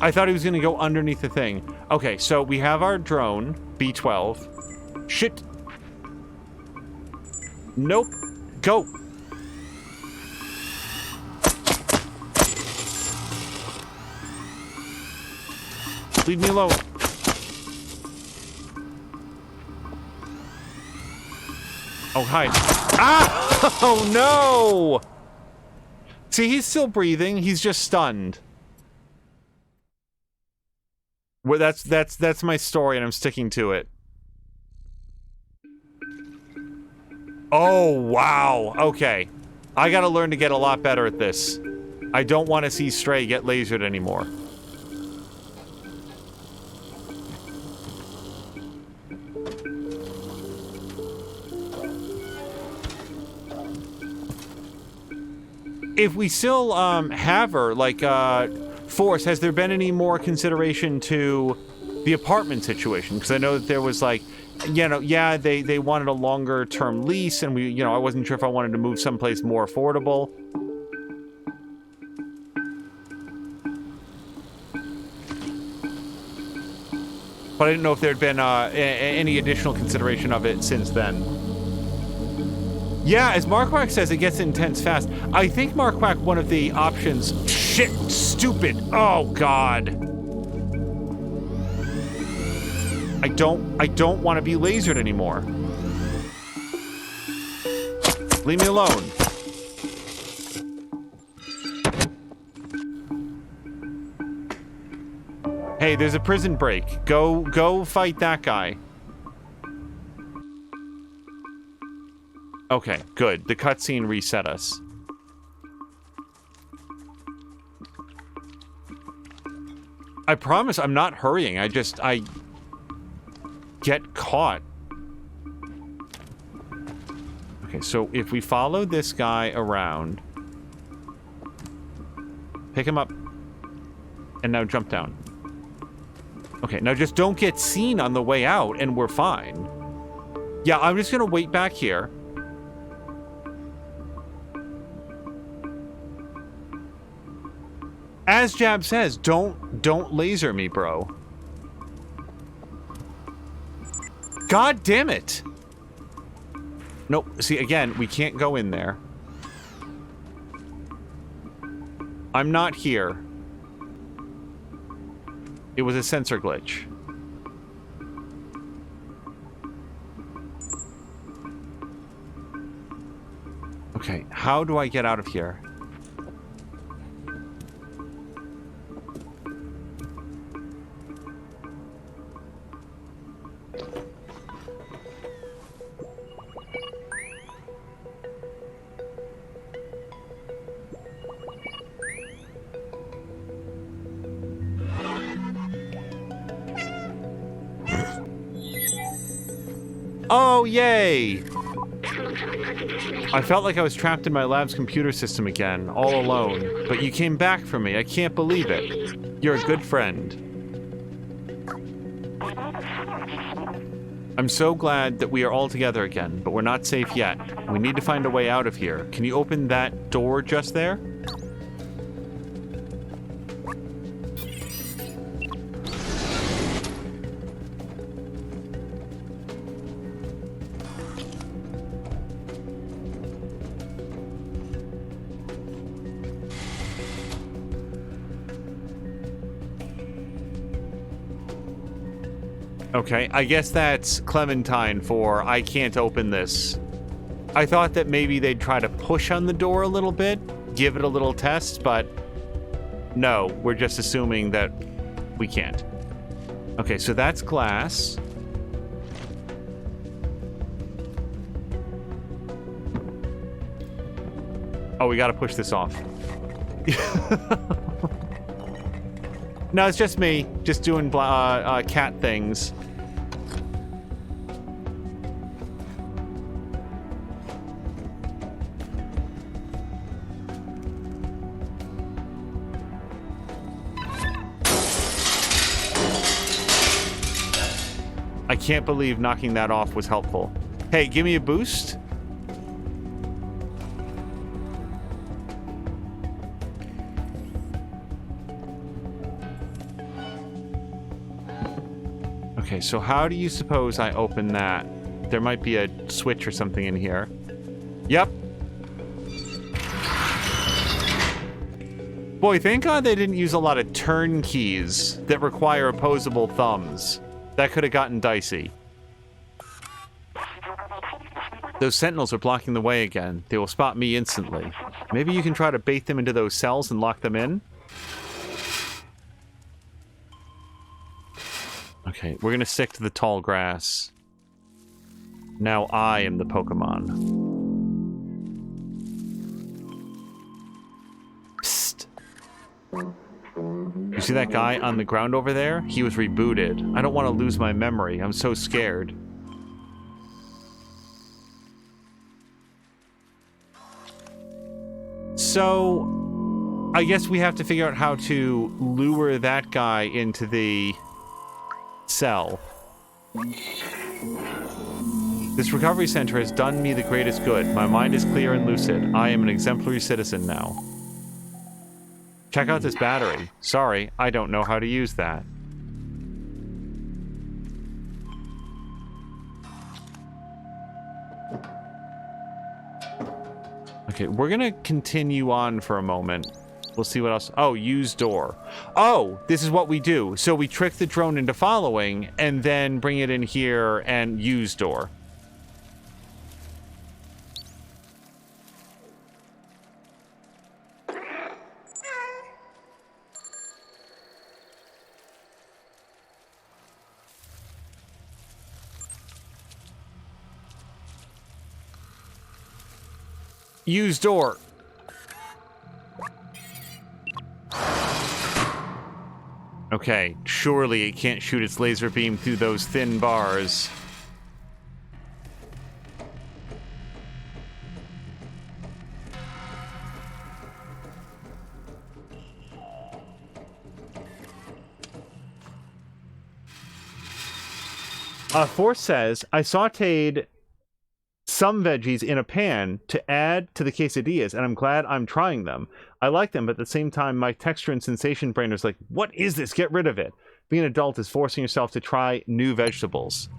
I thought he was gonna go underneath the thing. Okay, so we have our drone, B-12. Shit! Nope. Go! Leave me alone. Oh, hide. Ah! Oh, no! See, he's still breathing. He's just stunned. Well, that's my story, and I'm sticking to it. Oh, wow. Okay. I gotta learn to get a lot better at this. I don't want to see Stray get lasered anymore. If we still have her, like, Force, has there been any more consideration to the apartment situation? Because I know that there was, like, you know, yeah, they wanted a longer term lease, and I wasn't sure if I wanted to move someplace more affordable. But I didn't know if there'd been any additional consideration of it since then. Yeah, as Marquardt says, it gets intense fast. I think Marquardt, one of the options... Shit! Stupid! Oh, God. I don't want to be lasered anymore. Leave me alone. Hey, there's a prison break. Go fight that guy. Okay, good. The cutscene reset us. I promise I'm not hurrying. I get caught. Okay, so if we follow this guy around, pick him up, and now jump down. Okay, now just don't get seen on the way out, and we're fine. Yeah, I'm just gonna wait back here. As Jab says, don't laser me, bro. God damn it! Nope, see, again, we can't go in there. I'm not here. It was a sensor glitch. Okay, how do I get out of here? Oh, yay! I felt like I was trapped in my lab's computer system again, all alone. But you came back for me. I can't believe it. You're a good friend. I'm so glad that we are all together again, but we're not safe yet. We need to find a way out of here. Can you open that door just there? Okay, I guess that's Clementine for I can't open this. I thought that maybe they'd try to push on the door a little bit, give it a little test, but no, we're just assuming that we can't. Okay, so that's glass. Oh, we gotta push this off. No, it's just me, just doing cat things. I can't believe knocking that off was helpful. Hey, give me a boost. Okay, so how do you suppose I open that? There might be a switch or something in here. Yep. Boy, thank God they didn't use a lot of turn keys that require opposable thumbs. That could have gotten dicey. Those sentinels are blocking the way again. They will spot me instantly. Maybe you can try to bait them into those cells and lock them in? Okay, we're gonna stick to the tall grass. Now I am the Pokemon. Psst. You see that guy on the ground over there? He was rebooted. I don't want to lose my memory. I'm so scared. So, I guess we have to figure out how to lure that guy into the cell. This recovery center has done me the greatest good. My mind is clear and lucid. I am an exemplary citizen now. Check out this battery. Sorry, I don't know how to use that. Okay, we're gonna continue on for a moment. We'll see what else. Oh, use door. Oh, this is what we do. So we trick the drone into following and then bring it in here and use door. Use door. Okay, surely it can't shoot its laser beam through those thin bars. Force says, I sauteed some veggies in a pan to add to the quesadillas, and I'm glad I'm trying them. I like them, but at the same time, my texture and sensation brain is like, what is this? Get rid of it. Being an adult is forcing yourself to try new vegetables.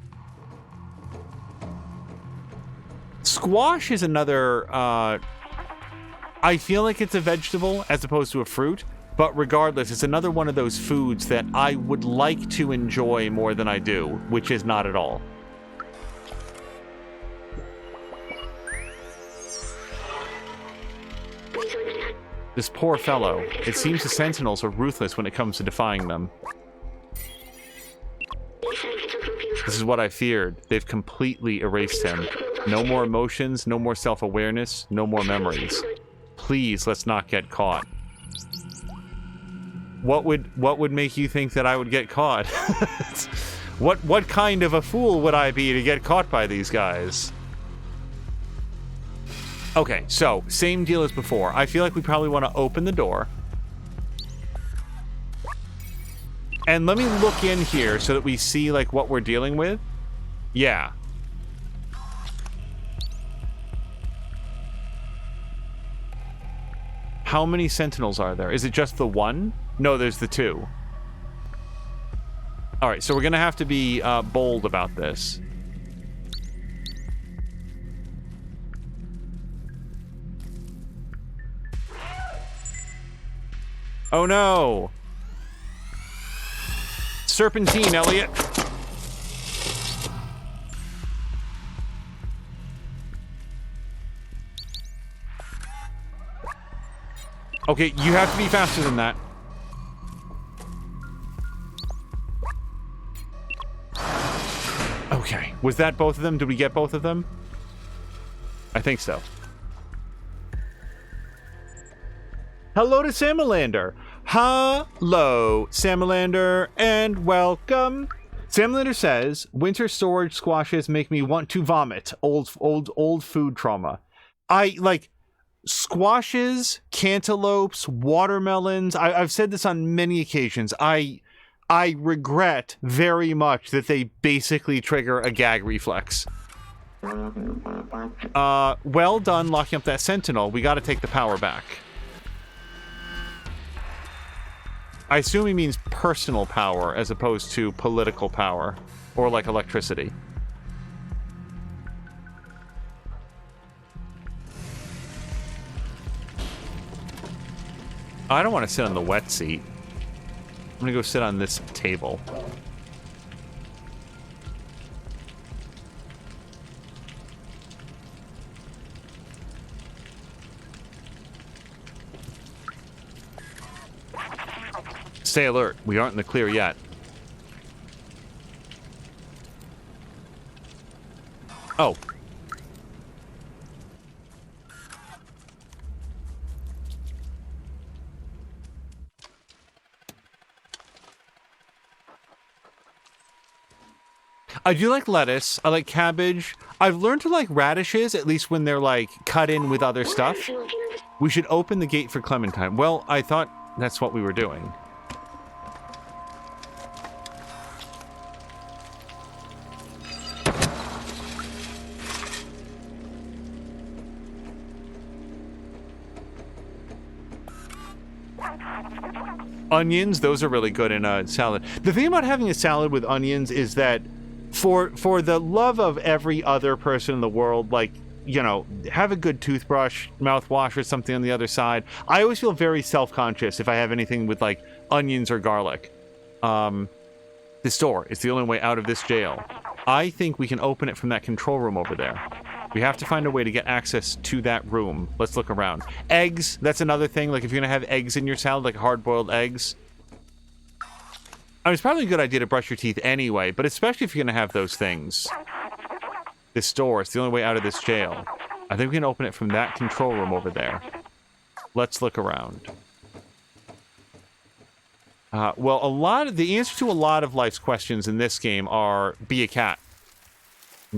Squash is another, I feel like it's a vegetable as opposed to a fruit, but regardless, it's another one of those foods that I would like to enjoy more than I do, which is not at all. This poor fellow. It seems the Sentinels are ruthless when it comes to defying them. This is what I feared. They've completely erased him. No more emotions, no more self-awareness, no more memories. Please, let's not get caught. What would make you think that I would get caught? What kind of a fool would I be to get caught by these guys? Okay, so, same deal as before. I feel like we probably want to open the door. And let me look in here so that we see, like, what we're dealing with. Yeah. How many Sentinels are there? Is it just the one? No, there's the two. Alright, so we're gonna have to be bold about this. Oh no! Serpentine, Elliot! Okay, you have to be faster than that. Okay, was that both of them? Did we get both of them? I think so. Hello to Samalander. Hello, Samalander, and welcome. Samalander says, winter storage squashes make me want to vomit. Old food trauma. I, like, squashes, cantaloupes, watermelons. I've said this on many occasions. I regret very much that they basically trigger a gag reflex. Well done locking up that Sentinel. We gotta take the power back. I assume he means personal power as opposed to political power. Or like electricity. I don't want to sit on the wet seat. I'm gonna go sit on this table. Stay alert. We aren't in the clear yet. Oh. I do like lettuce. I like cabbage. I've learned to like radishes, at least when they're like cut in with other stuff. We should open the gate for Clementine. Well, I thought that's what we were doing. Onions, those are really good in a salad. The thing about having a salad with onions is that for the love of every other person in the world, like, you know, have a good toothbrush, mouthwash, or something on the other side. I always feel very self-conscious if I have anything with, like, onions or garlic. This door is the only way out of this jail. I think we can open it from that control room over there. We have to find a way to get access to that room. Let's look around. Eggs, that's another thing. Like, if you're gonna have eggs in your salad, like hard-boiled eggs. I mean, it's probably a good idea to brush your teeth anyway, but especially if you're gonna have those things. This door is the only way out of this jail. I think we can open it from that control room over there. Let's look around. Well, the answer to a lot of life's questions in this game are be a cat.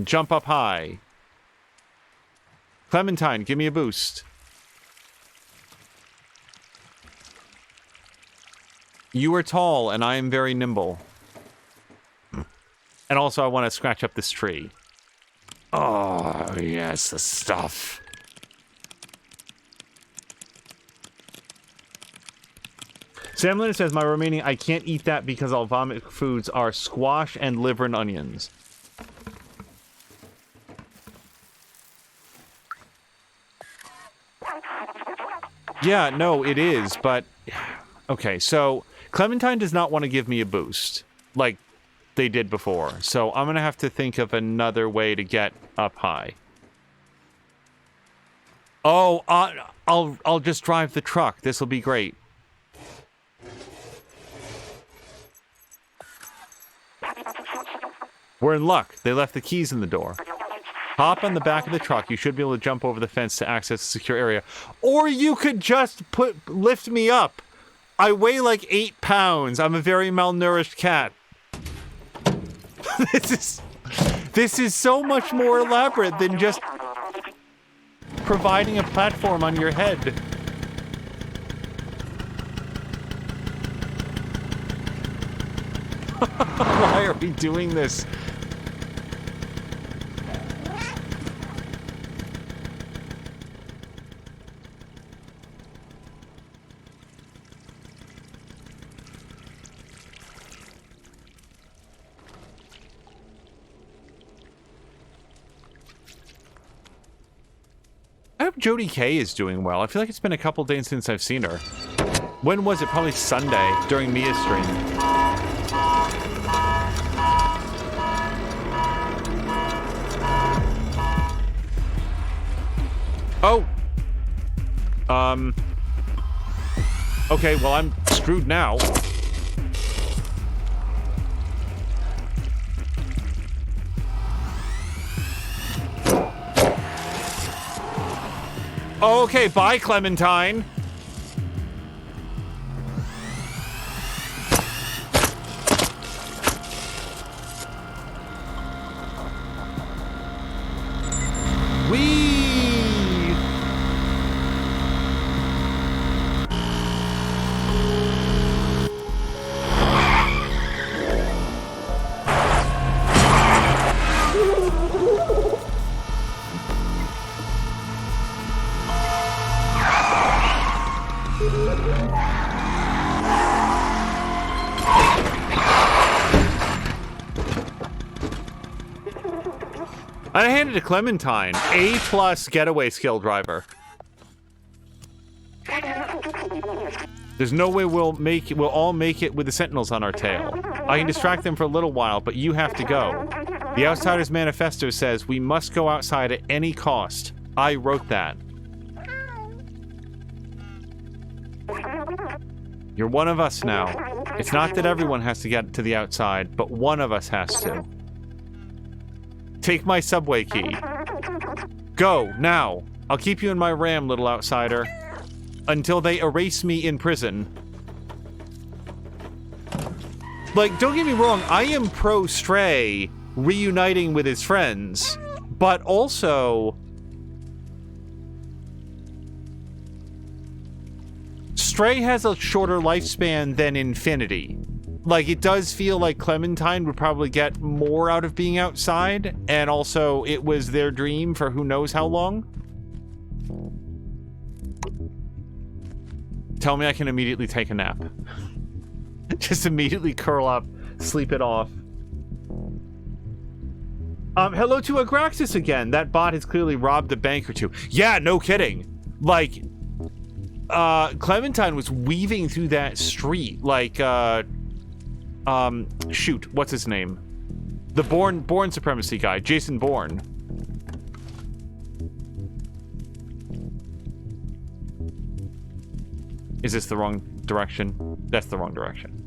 Jump up high. Clementine, give me a boost. You are tall, and I am very nimble. And also, I want to scratch up this tree. Oh, yes, the stuff. Sam Leonard says, my remaining I can't eat that because I'll vomit foods are squash and liver and onions. Yeah, no, it is, but... Okay, so Clementine does not want to give me a boost, like they did before. So I'm going to have to think of another way to get up high. Oh, I'll just drive the truck. This will be great. We're in luck. They left the keys in the door. Hop on the back of the truck. You should be able to jump over the fence to access a secure area. Or you could just lift me up. I weigh like 8 pounds. I'm a very malnourished cat. This is so much more elaborate than just providing a platform on your head. Why are we doing this? I hope Jodie K is doing well. I feel like it's been a couple days since I've seen her. When was it? Probably Sunday during Mia's stream. Oh! Okay, well, I'm screwed now. Okay, bye, Clementine. I handed to Clementine, A+ getaway skill driver. There's no way we'll all make it with the Sentinels on our tail. I can distract them for a little while, but you have to go. The Outsider's Manifesto says we must go outside at any cost. I wrote that. You're one of us now. It's not that everyone has to get to the outside, but one of us has to. Take my subway key. Go, now. I'll keep you in my RAM, little outsider. Until they erase me in prison. Like, don't get me wrong, I am pro Stray reuniting with his friends. But also... Stray has a shorter lifespan than Infinity. Like, it does feel like Clementine would probably get more out of being outside, and also it was their dream for who knows how long. Tell me I can immediately take a nap. Just immediately curl up, sleep it off. Hello to Agraxis again. That bot has clearly robbed a bank or two. Yeah, no kidding. Like, Clementine was weaving through that street, like, shoot, what's his name? The Bourne Supremacy guy, Jason Bourne. Is this the wrong direction? That's the wrong direction.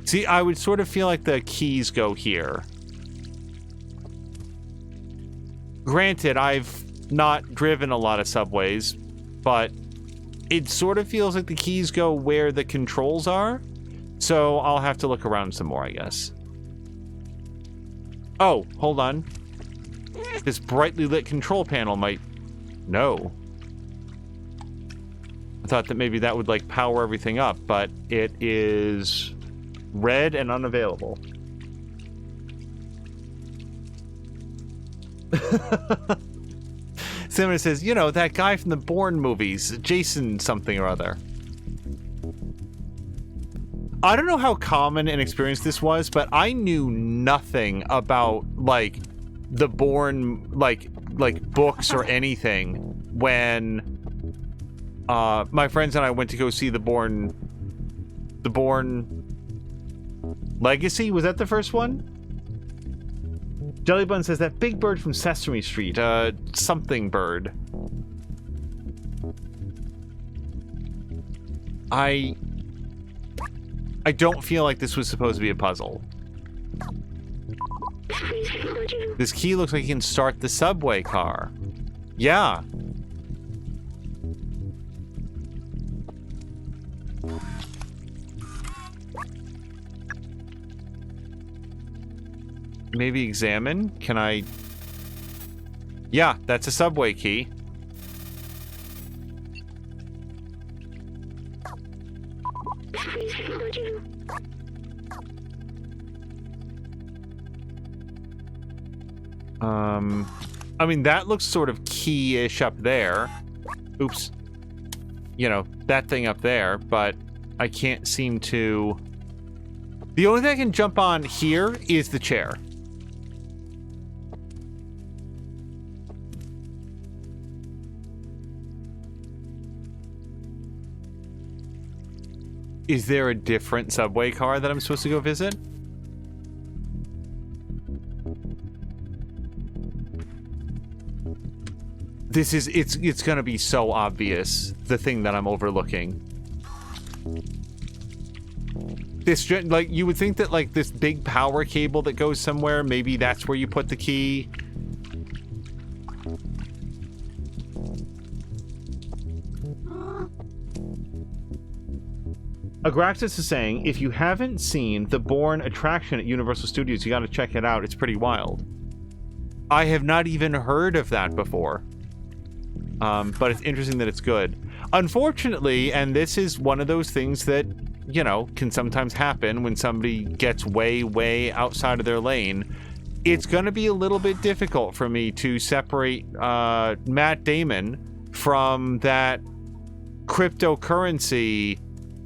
See, I would sort of feel like the keys go here. Granted, I've not driven a lot of subways, but it sort of feels like the keys go where the controls are. So I'll have to look around some more, I guess. Oh, hold on. This brightly lit control panel might... No. I thought that maybe that would, like, power everything up, but it is red and unavailable. Simon says, you know, that guy from the Bourne movies, Jason something or other. I don't know how common an experience this was, but I knew nothing about, like, the Bourne, like books or anything when my friends and I went to go see the Bourne Legacy. Was that the first one? Jellybun says that big bird from Sesame Street, something bird. I don't feel like this was supposed to be a puzzle. This key looks like you can start the subway car. Yeah. Maybe examine? Can I... Yeah, that's a subway key. I mean, that looks sort of key-ish up there. Oops. You know, that thing up there, but I can't seem to... The only thing I can jump on here is the chair. Is there a different subway car that I'm supposed to go visit? This is, it's gonna be so obvious, the thing that I'm overlooking. This, like, you would think that, like, this big power cable that goes somewhere, maybe that's where you put the key. Agraxis is saying, if you haven't seen the Bourne attraction at Universal Studios, you gotta check it out. It's pretty wild. I have not even heard of that before. But it's interesting that it's good. Unfortunately, and this is one of those things that, you know, can sometimes happen when somebody gets way, way outside of their lane, it's gonna be a little bit difficult for me to separate Matt Damon from that cryptocurrency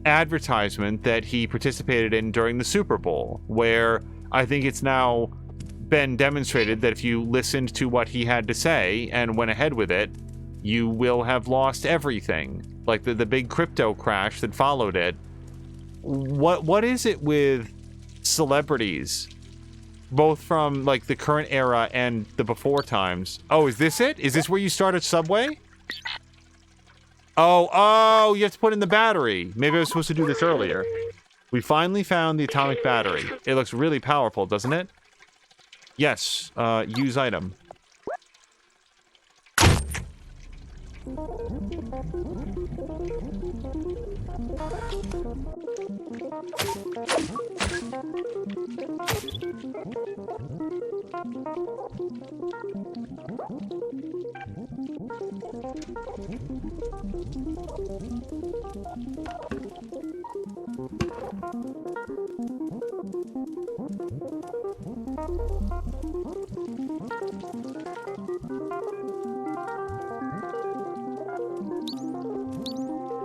advertisement that he participated in during the Super Bowl, where I think it's now been demonstrated that if you listened to what he had to say and went ahead with it, you will have lost everything. Like the big crypto crash that followed it. What is it with celebrities, both from like the current era and the before times? Oh, is this it? Is this where you start at Subway? Oh, you have to put in the battery. Maybe I was supposed to do this earlier. We finally found the atomic battery. It looks really powerful, doesn't it? Yes, use item.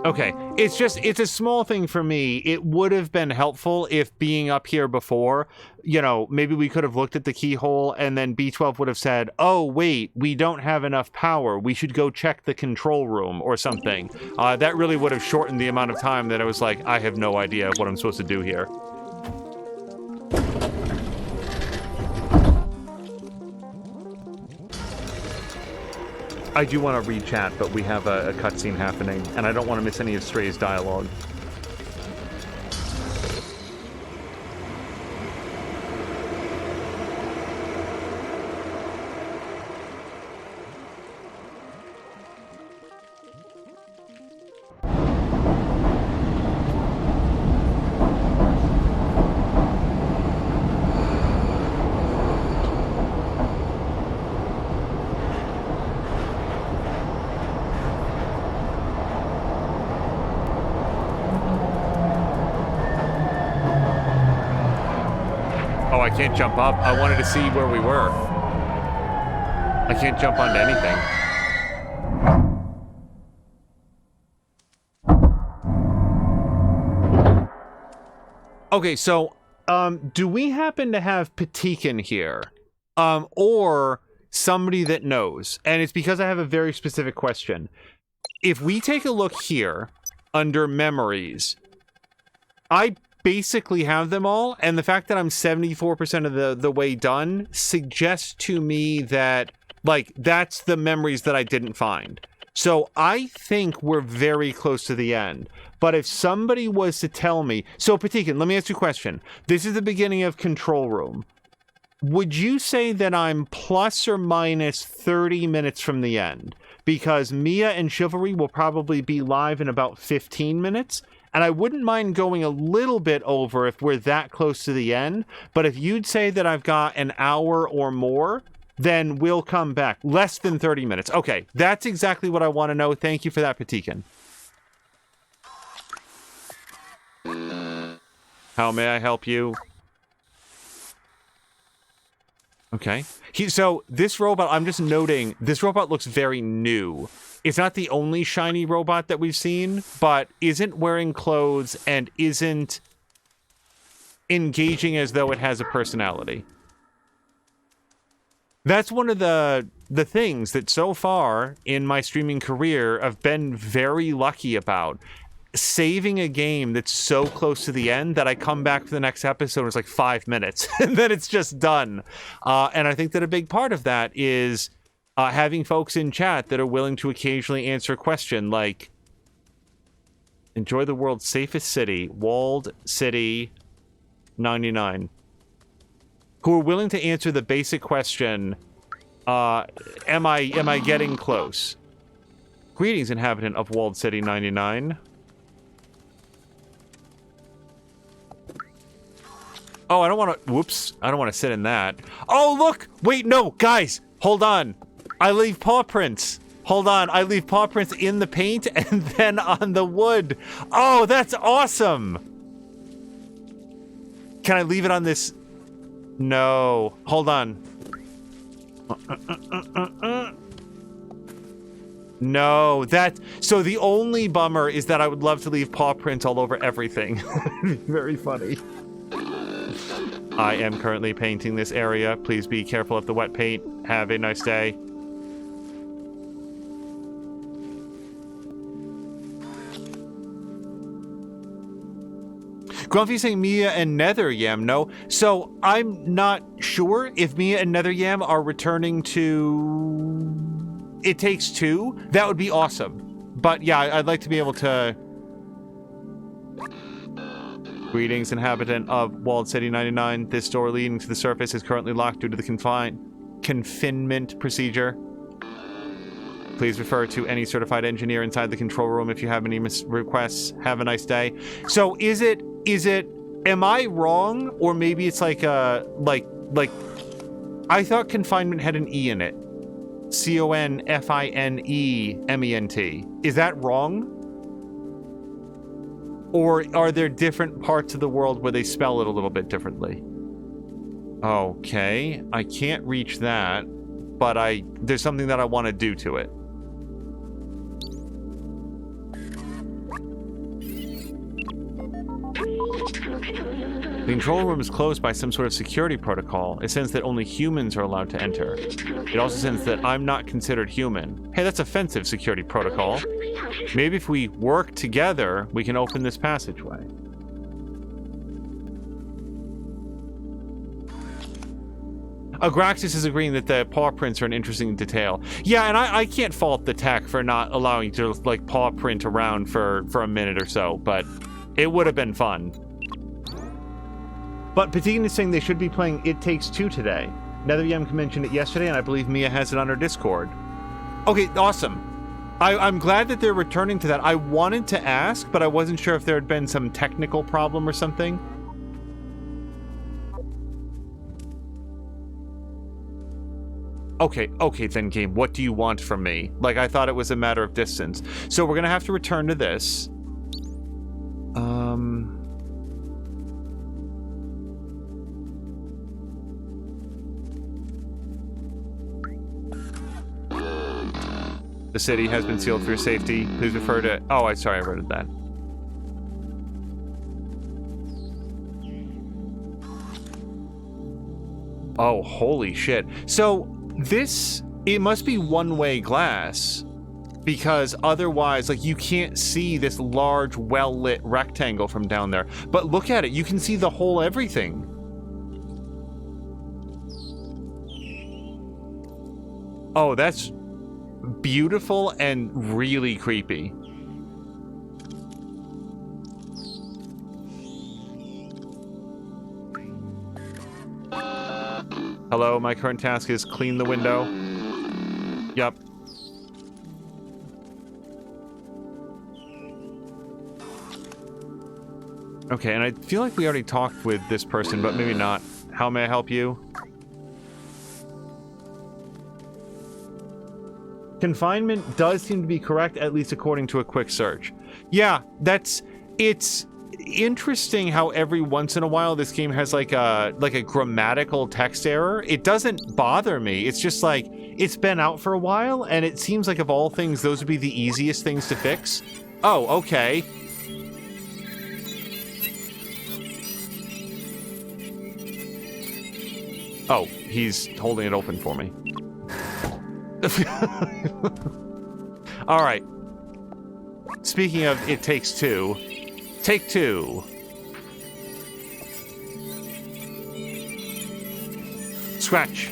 Okay, it's a small thing for me. It would have been helpful if being up here before, you know, maybe we could have looked at the keyhole and then B12 would have said, oh, wait, we don't have enough power. We should go check the control room or something. That really would have shortened the amount of time that I was like, I have no idea what I'm supposed to do here. I do want to read chat, but we have a cutscene happening, and I don't want to miss any of Stray's dialogue. Oh, I can't jump up. I wanted to see where we were. I can't jump onto anything. Okay, so, do we happen to have Patikin here? Or somebody that knows? And it's because I have a very specific question. If we take a look here, under memories, I basically have them all, and the fact that I'm 74% of the way done suggests to me that, like, that's the memories that I didn't find. So I think we're very close to the end. But if somebody was to tell me... So, Patikin, let me ask you a question. This is the beginning of Control Room. Would you say that I'm plus or minus 30 minutes from the end? Because Mia and Chivalry will probably be live in about 15 minutes, and I wouldn't mind going a little bit over if we're that close to the end, but if you'd say that I've got an hour or more, then we'll come back. Less than 30 minutes. Okay, that's exactly what I want to know. Thank you for that, Patikin. How may I help you? Okay. So this robot, I'm just noting, this robot looks very new. It's not the only shiny robot that we've seen, but isn't wearing clothes and isn't engaging as though it has a personality. That's one of the things that so far in my streaming career I've been very lucky about. Saving a game that's so close to the end that I come back for the next episode and it's like 5 minutes and then it's just done. And I think that a big part of that is having folks in chat that are willing to occasionally answer a question like, enjoy the world's safest city, walled city 99. Who are willing to answer the basic question, am I getting close? Greetings, inhabitant of walled city 99. Oh, I don't want to... Whoops. I don't want to sit in that. Oh, look! Wait, no! Guys! Hold on. I leave paw prints. Hold on. I leave paw prints in the paint and then on the wood. Oh, that's awesome! Can I leave it on this... No. Hold on. No, that... So the only bummer is that I would love to leave paw prints all over everything. Very funny. I am currently painting this area. Please be careful of the wet paint. Have a nice day. Grumpy saying Mia and Netheryam, no. So I'm not sure if Mia and Netheryam are returning to It Takes Two. That would be awesome. But yeah, I'd like to be able to... Greetings, inhabitant of Walled City 99. This door leading to the surface is currently locked due to the confinement procedure. Please refer to any certified engineer inside the control room if you have any requests. Have a nice day. So is it, am I wrong? Or maybe it's like I thought confinement had an E in it. C-O-N-F-I-N-E-M-E-N-T. Is that wrong? Or are there different parts of the world where they spell it a little bit differently? Okay, I can't reach that, but there's something that I want to do to it. The control room is closed by some sort of security protocol. It says that only humans are allowed to enter. It also says that I'm not considered human. Hey, that's offensive, security protocol. Maybe if we work together, we can open this passageway. Agraxis is agreeing that the paw prints are an interesting detail. Yeah, and I can't fault the tech for not allowing you to, like, paw print around for a minute or so, but it would have been fun. But Patikin is saying they should be playing It Takes Two today. Netheryam mentioned it yesterday, and I believe Mia has it on her Discord. Okay, awesome. I'm glad that they're returning to that. I wanted to ask, but I wasn't sure if there had been some technical problem or something. Okay then, game. What do you want from me? Like, I thought it was a matter of distance. So we're gonna have to return to this. The city has been sealed for your safety. Please refer to... Oh, sorry, I wrote that. Oh, holy shit. So, this... It must be one-way glass. Because otherwise, like, you can't see this large, well-lit rectangle from down there. But look at it. You can see the whole everything. Oh, that's beautiful and really creepy. Hello, my current task is clean the window. Yep. Okay, and I feel like we already talked with this person, but maybe not. How may I help you? Confinement does seem to be correct, at least according to a quick search. Yeah, it's interesting how every once in a while this game has like a grammatical text error. It doesn't bother me. It's just like, it's been out for a while, and it seems like of all things, those would be the easiest things to fix. Oh, okay. Oh, he's holding it open for me. Alright. Speaking of It Takes Two, take two. Scratch.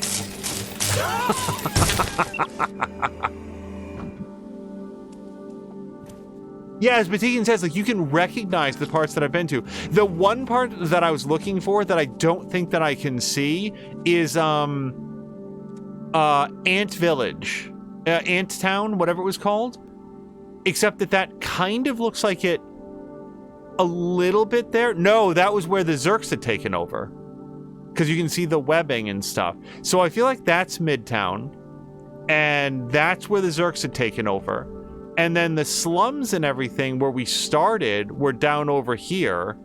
Yeah, as Batikian says, like, you can recognize the parts that I've been to. The one part that I was looking for that I don't think that I can see is, Ant Village. Ant Town, whatever it was called. Except that kind of looks like it a little bit there. No, that was where the Zerks had taken over. Because you can see the webbing and stuff. So I feel like that's Midtown. And that's where the Zerks had taken over. And then the slums and everything where we started were down over here.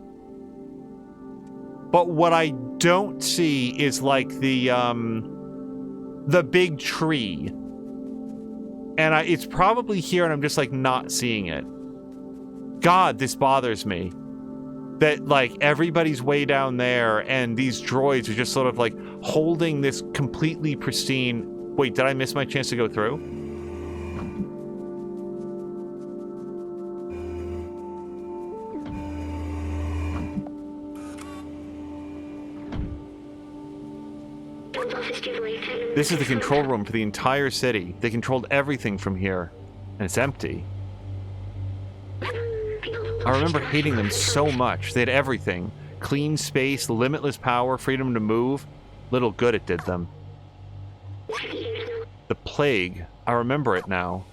But what I don't see is like the big tree. And it's probably here and I'm just like not seeing it. God, this bothers me. That like everybody's way down there and these droids are just sort of like holding this completely pristine... Wait, did I miss my chance to go through? This is the control room for the entire city. They controlled everything from here, and it's empty. I remember hating them so much. They had everything. Clean space, limitless power, freedom to move. Little good it did them. The plague. I remember it now.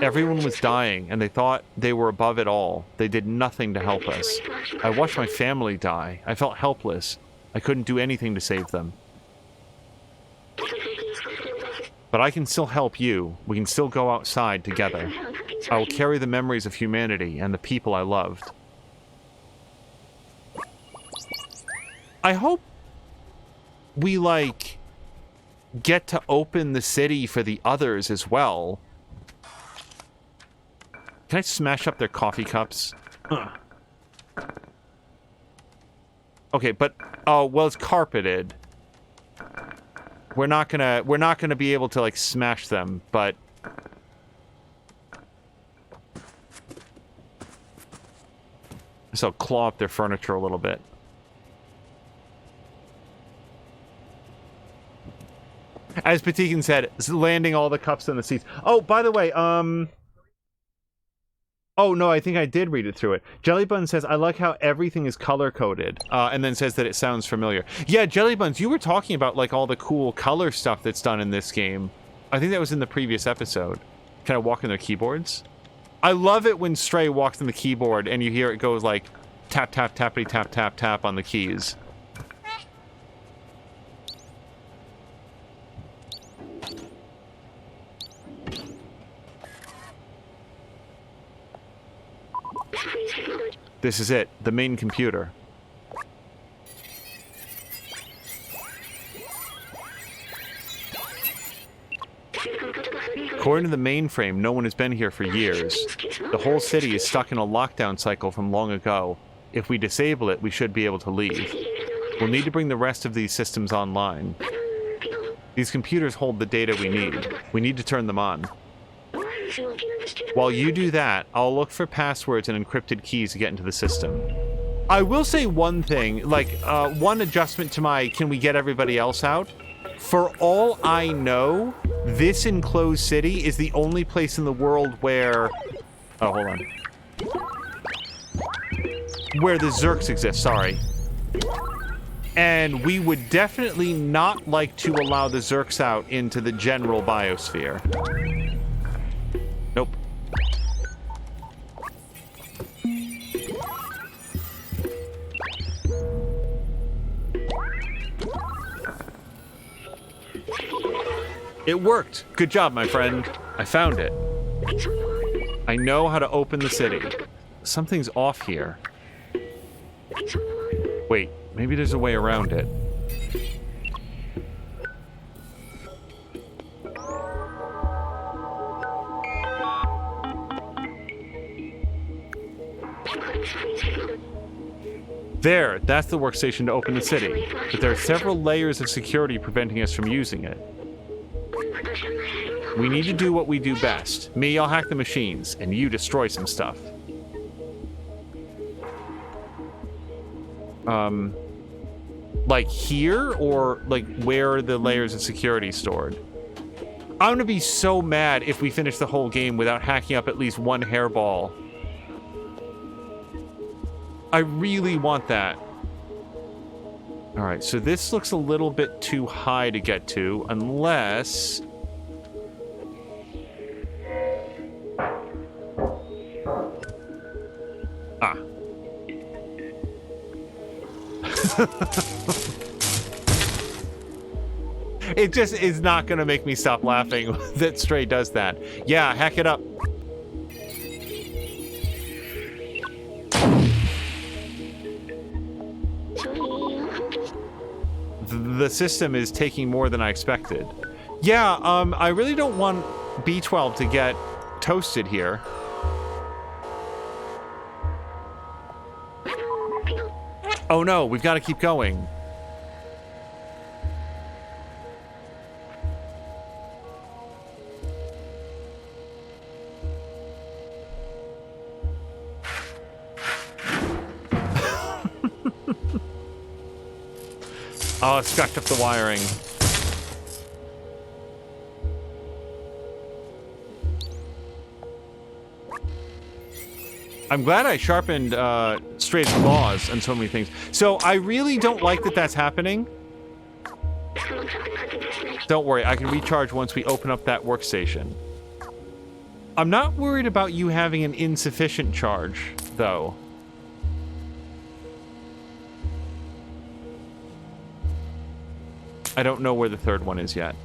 Everyone was dying, and they thought they were above it all. They did nothing to help us. I watched my family die. I felt helpless. I couldn't do anything to save them. But I can still help you. We can still go outside together. I will carry the memories of humanity and the people I loved. I hope we, like, get to open the city for the others as well. Can I smash up their coffee cups? Ugh. Okay, but... Oh, well, it's carpeted. We're not gonna be able to, like, smash them, but... So claw up their furniture a little bit. As Patikin said, landing all the cups in the seats. Oh, by the way, Oh, no, I think I did read it through it. Jellybun says, I like how everything is color-coded, and then says that it sounds familiar. Yeah, Jellybuns, you were talking about, like, all the cool color stuff that's done in this game. I think that was in the previous episode. Can I walk in their keyboards? I love it when Stray walks in the keyboard and you hear it goes, like, tap, tap, tappity, tap, tap, tap on the keys. This is it, the main computer. According to the mainframe, no one has been here for years. The whole city is stuck in a lockdown cycle from long ago. If we disable it, we should be able to leave. We'll need to bring the rest of these systems online. These computers hold the data we need. We need to turn them on. While you do that, I'll look for passwords and encrypted keys to get into the system. I will say one thing, like, one adjustment to my can we get everybody else out? For all I know, this enclosed city is the only place in the world where... Oh, hold on. Where the Zerks exist, sorry. And we would definitely not like to allow the Zerks out into the general biosphere. Nope. It worked! Good job, my friend. I found it. I know how to open the city. Something's off here. Wait, maybe there's a way around it. There, that's the workstation to open the city. But there are several layers of security preventing us from using it. We need to do what we do best. Me, I'll hack the machines, and you destroy some stuff. Like here, or like where are the layers of security stored? I'm gonna be so mad if we finish the whole game without hacking up at least one hairball. I really want that. Alright, so this looks a little bit too high to get to, unless... Ah. It just is not going to make me stop laughing that Stray does that. Yeah, hack it up. The system is taking more than I expected. Yeah, I really don't want B12 to get toasted here. Oh no, we've got to keep going. Oh, it scratched up the wiring. I'm glad I sharpened Stray's claws on so many things. So I really don't like that that's happening. Don't worry, I can recharge once we open up that workstation. I'm not worried about you having an insufficient charge, though. I don't know where the third one is yet.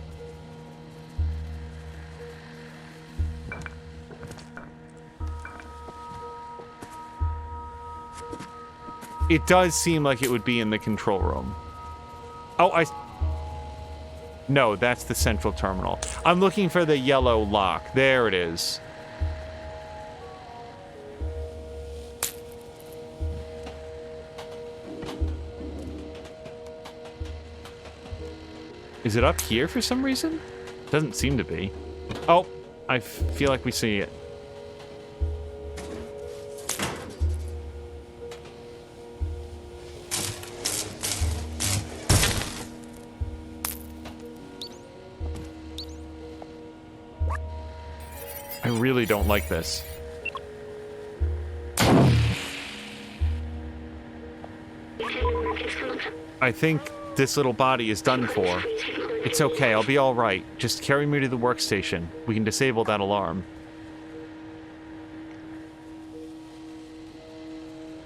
It does seem like it would be in the control room. Oh, No, that's the central terminal. I'm looking for the yellow lock. There it is. Is it up here for some reason? Doesn't seem to be. Oh, I feel like we see it. I really don't like this. I think this little body is done for. It's okay, I'll be alright. Just carry me to the workstation. We can disable that alarm.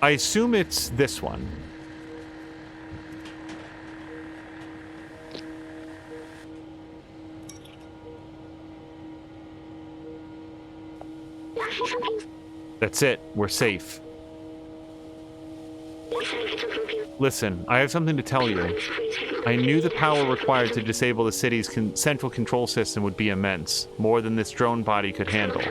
I assume it's this one. That's it. We're safe. Listen, I have something to tell you. I knew the power required to disable the city's central control system would be immense, more than this drone body could handle.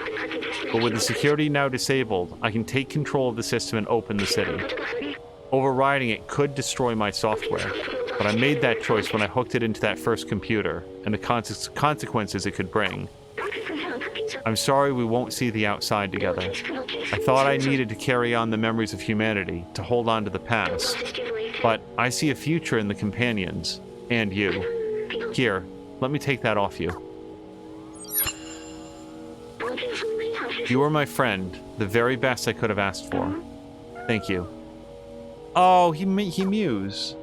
But with the security now disabled, I can take control of the system and open the city. Overriding it could destroy my software, but I made that choice when I hooked it into that first computer, and the consequences it could bring. I'm sorry we won't see the outside together. I thought I needed to carry on the memories of humanity, to hold on to the past. But I see a future in the companions, and you. Here, let me take that off you. You are my friend, the very best I could have asked for. Thank you. Oh, he mews.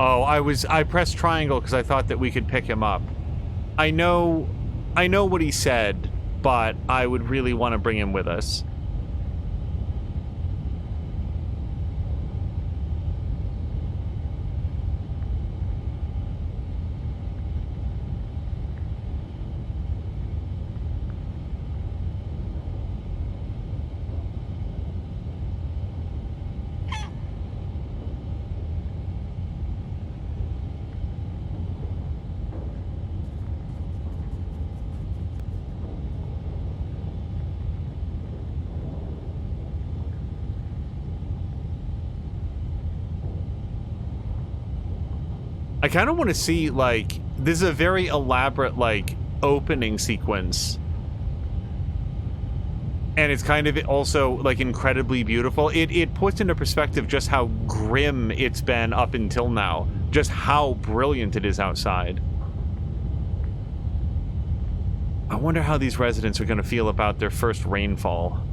Oh, I pressed triangle because I thought that we could pick him up. I know what he said, but I would really want to bring him with us. I kind of want to see, like, this is a very elaborate, like, opening sequence. And it's kind of also, like, incredibly beautiful. It puts into perspective just how grim it's been up until now. Just how brilliant it is outside. I wonder how these residents are going to feel about their first rainfall.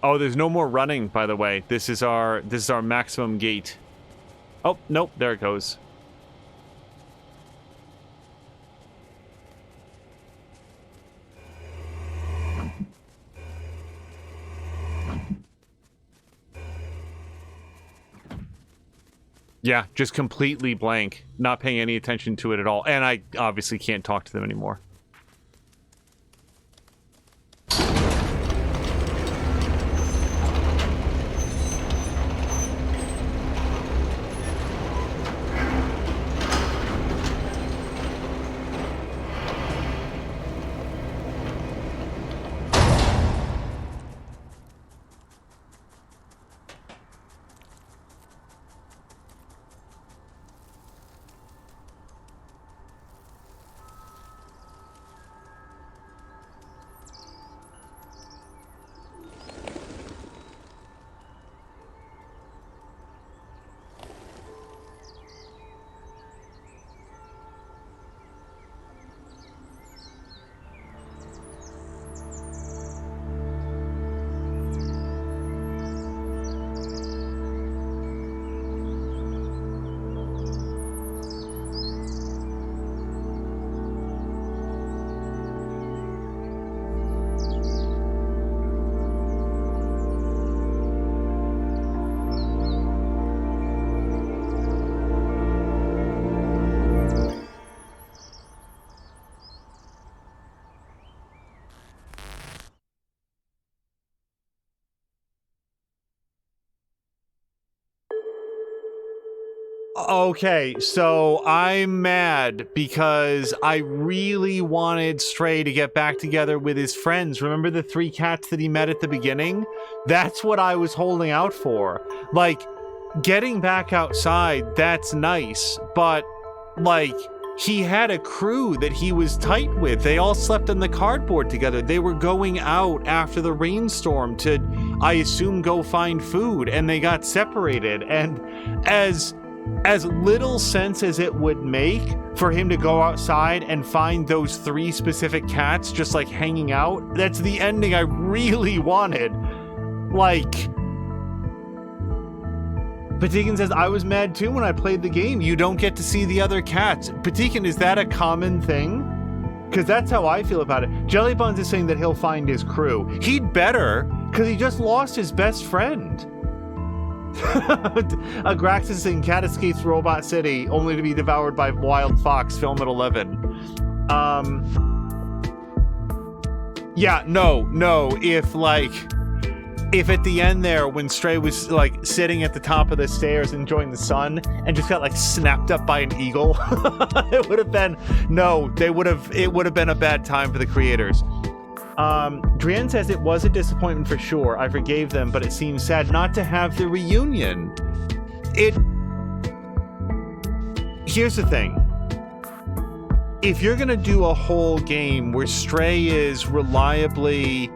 Oh, there's no more running, by the way. This is our maximum gait. Oh, nope, there it goes. Yeah, just completely blank, not paying any attention to it at all. And I obviously can't talk to them anymore. Okay, so I'm mad because I really wanted Stray to get back together with his friends. Remember the 3 cats that he met at the beginning? That's what I was holding out for. Like, getting back outside, that's nice, but, like, he had a crew that he was tight with. They all slept on the cardboard together. They were going out after the rainstorm to, I assume, go find food, and they got separated. And as little sense as it would make for him to go outside and find those 3 specific cats just like hanging out, that's the ending I really wanted. Like, Patikin says, I was mad too when I played the game. You don't get to see the other cats. Patikin, is that a common thing? Because that's how I feel about it. Jellybuns is saying that he'll find his crew. He'd better, because he just lost his best friend. Agraxis in Cat Escapes Robot City, only to be devoured by Wild Fox, film at 11. Yeah, no, if at the end there, when Stray was like sitting at the top of the stairs enjoying the sun and just got like snapped up by an eagle, it would have been, it would have been a bad time for the creators. Drian says it was a disappointment for sure. I forgave them, but it seems sad not to have the reunion. Here's the thing. If you're gonna do a whole game where Stray is reliably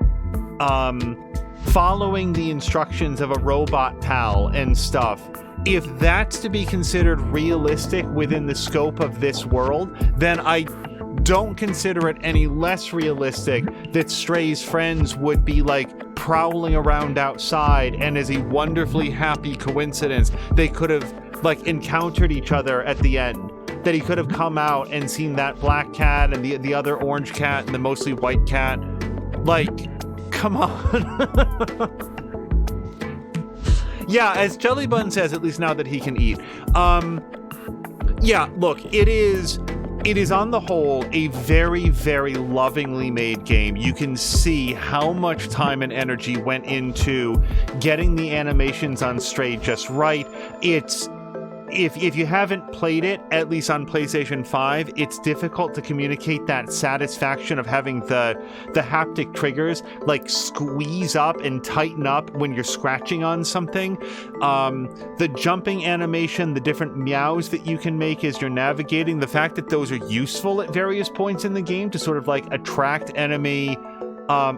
following the instructions of a robot pal and stuff, if that's to be considered realistic within the scope of this world, then I don't consider it any less realistic that Stray's friends would be like prowling around outside, and as a wonderfully happy coincidence they could have like encountered each other at the end, that he could have come out and seen that black cat and the other orange cat and the mostly white cat. Like, come on. Yeah, as Jellybun says, at least now that he can eat. Yeah, look, it is on the whole a very, very lovingly made game. You can see how much time and energy went into getting the animations on Stray just right. If you haven't played it, at least on PlayStation 5, it's difficult to communicate that satisfaction of having the haptic triggers like squeeze up and tighten up when you're scratching on something. The jumping animation, the different meows that you can make as you're navigating, the fact that those are useful at various points in the game to sort of like attract enemy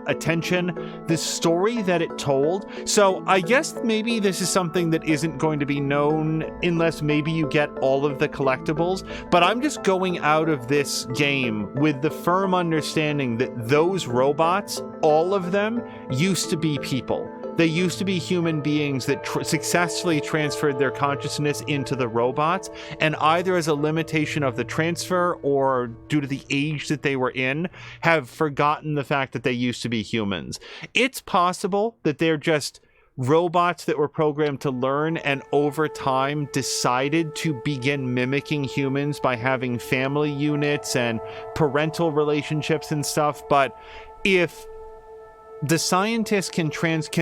attention, the story that it told. So I guess maybe this is something that isn't going to be known unless maybe you get all of the collectibles, but I'm just going out of this game with the firm understanding that those robots, all of them, used to be people. They used to be human beings that successfully transferred their consciousness into the robots, and either as a limitation of the transfer or due to the age that they were in, have forgotten the fact that they used to be humans. It's possible that they're just robots that were programmed to learn and over time decided to begin mimicking humans by having family units and parental relationships and stuff, but if the scientist can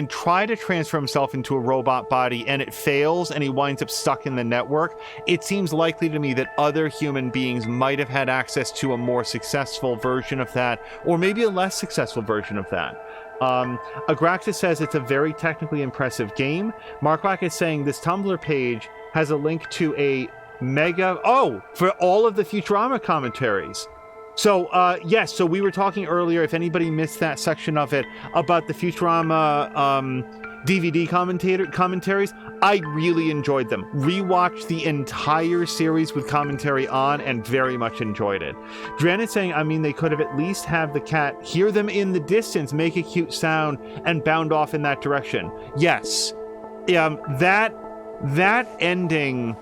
try to transfer himself into a robot body and it fails and he winds up stuck in the network, it seems likely to me that other human beings might have had access to a more successful version of that, or maybe a less successful version of that. Agraxis says it's a very technically impressive game. Markwak is saying this Tumblr page has a link to a for all of the Futurama commentaries. So, yes, so we were talking earlier, if anybody missed that section of it, about the Futurama DVD commentaries. I really enjoyed them. Rewatched the entire series with commentary on and very much enjoyed it. Dran is saying, I mean, they could have at least have the cat hear them in the distance, make a cute sound, and bound off in that direction. Yes. That ending...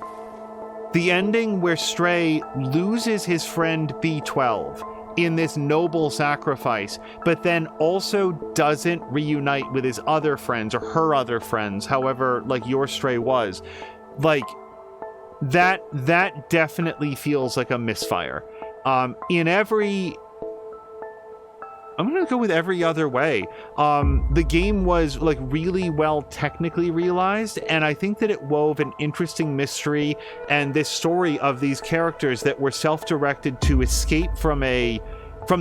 The ending where Stray loses his friend B12 in this noble sacrifice, but then also doesn't reunite with his other friends or her other friends, however, like your Stray was, like that definitely feels like a misfire. In every I'm gonna go with every other way. The game was like really well technically realized, and I think that it wove an interesting mystery and this story of these characters that were self-directed to escape from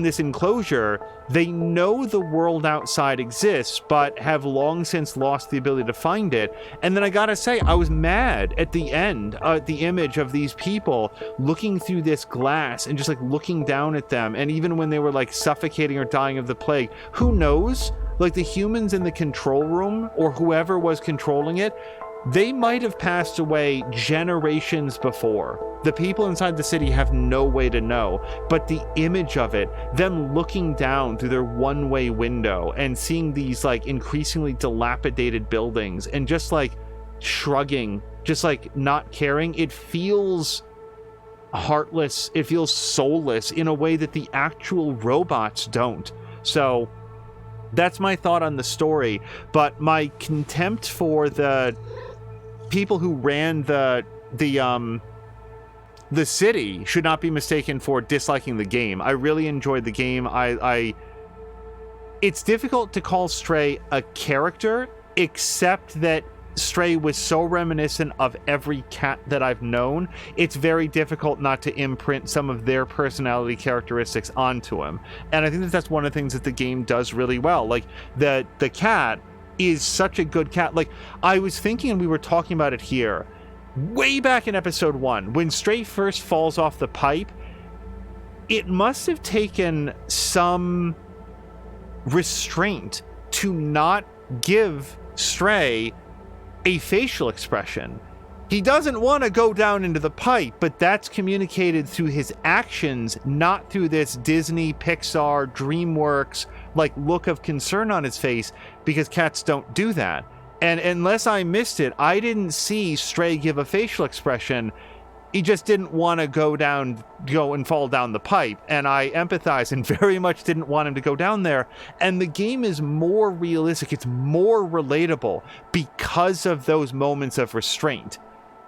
this enclosure. They know the world outside exists, but have long since lost the ability to find it. And then I gotta say, I was mad at the end, the image of these people looking through this glass and just like looking down at them. And even when they were like suffocating or dying of the plague, who knows? Like the humans in the control room or whoever was controlling it, they might have passed away generations before. The people inside the city have no way to know, but the image of it, them looking down through their one-way window and seeing these like increasingly dilapidated buildings and just like shrugging, just like not caring, it feels heartless, it feels soulless in a way that the actual robots don't. So that's my thought on the story, but my contempt for the people who ran the city should not be mistaken for disliking the game. I really enjoyed the game. It's difficult to call Stray a character, except that Stray was so reminiscent of every cat that I've known. It's very difficult not to imprint some of their personality characteristics onto him. And I think that that's one of the things that the game does really well. Like the cat is such a good cat. Like I was thinking, and we were talking about it here way back in episode 1 when Stray first falls off the pipe. It must have taken some restraint to not give Stray a facial expression. He doesn't want to go down into the pipe, but that's communicated through his actions, not through this Disney, Pixar, DreamWorks like look of concern on his face, because cats don't do that. And unless I missed it, I didn't see Stray give a facial expression. He just didn't want to go and fall down the pipe. And I empathize and very much didn't want him to go down there. And the game is more realistic. It's more relatable because of those moments of restraint.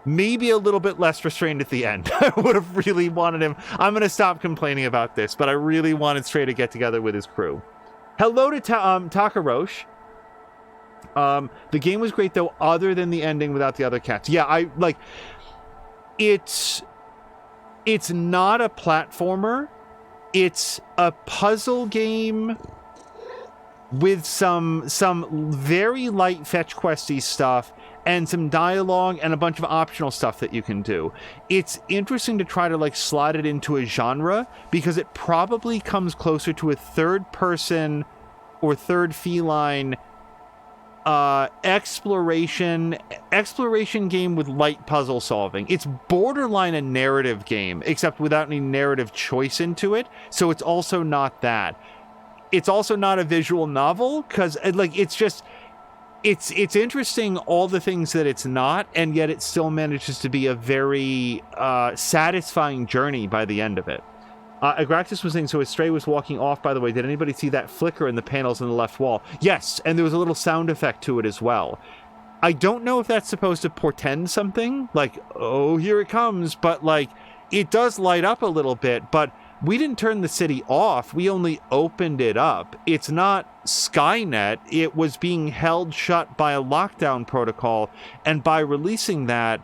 Maybe a little bit less restrained at the end. I would have really wanted him. I'm going to stop complaining about this, but I really wanted Stray to get together with his crew. Hello to Takarosh. The game was great though, other than the ending without the other cats. Yeah, it's not a platformer. It's a puzzle game with some very light fetch questy stuff and some dialogue and a bunch of optional stuff that you can do. It's interesting to try to like slide it into a genre because it probably comes closer to a third person or third feline exploration game with light puzzle solving. It's borderline a narrative game, except without any narrative choice into it. So it's also not that. It's also not a visual novel because like it's interesting all the things that it's not, and yet it still manages to be a very satisfying journey by the end of it. Agractus was saying, so as Stray was walking off, by the way, did anybody see that flicker in the panels on the left wall? Yes, and there was a little sound effect to it as well. I don't know if that's supposed to portend something, like, oh, here it comes, but, like, it does light up a little bit, but we didn't turn the city off, we only opened it up. It's not Skynet, it was being held shut by a lockdown protocol, and by releasing that,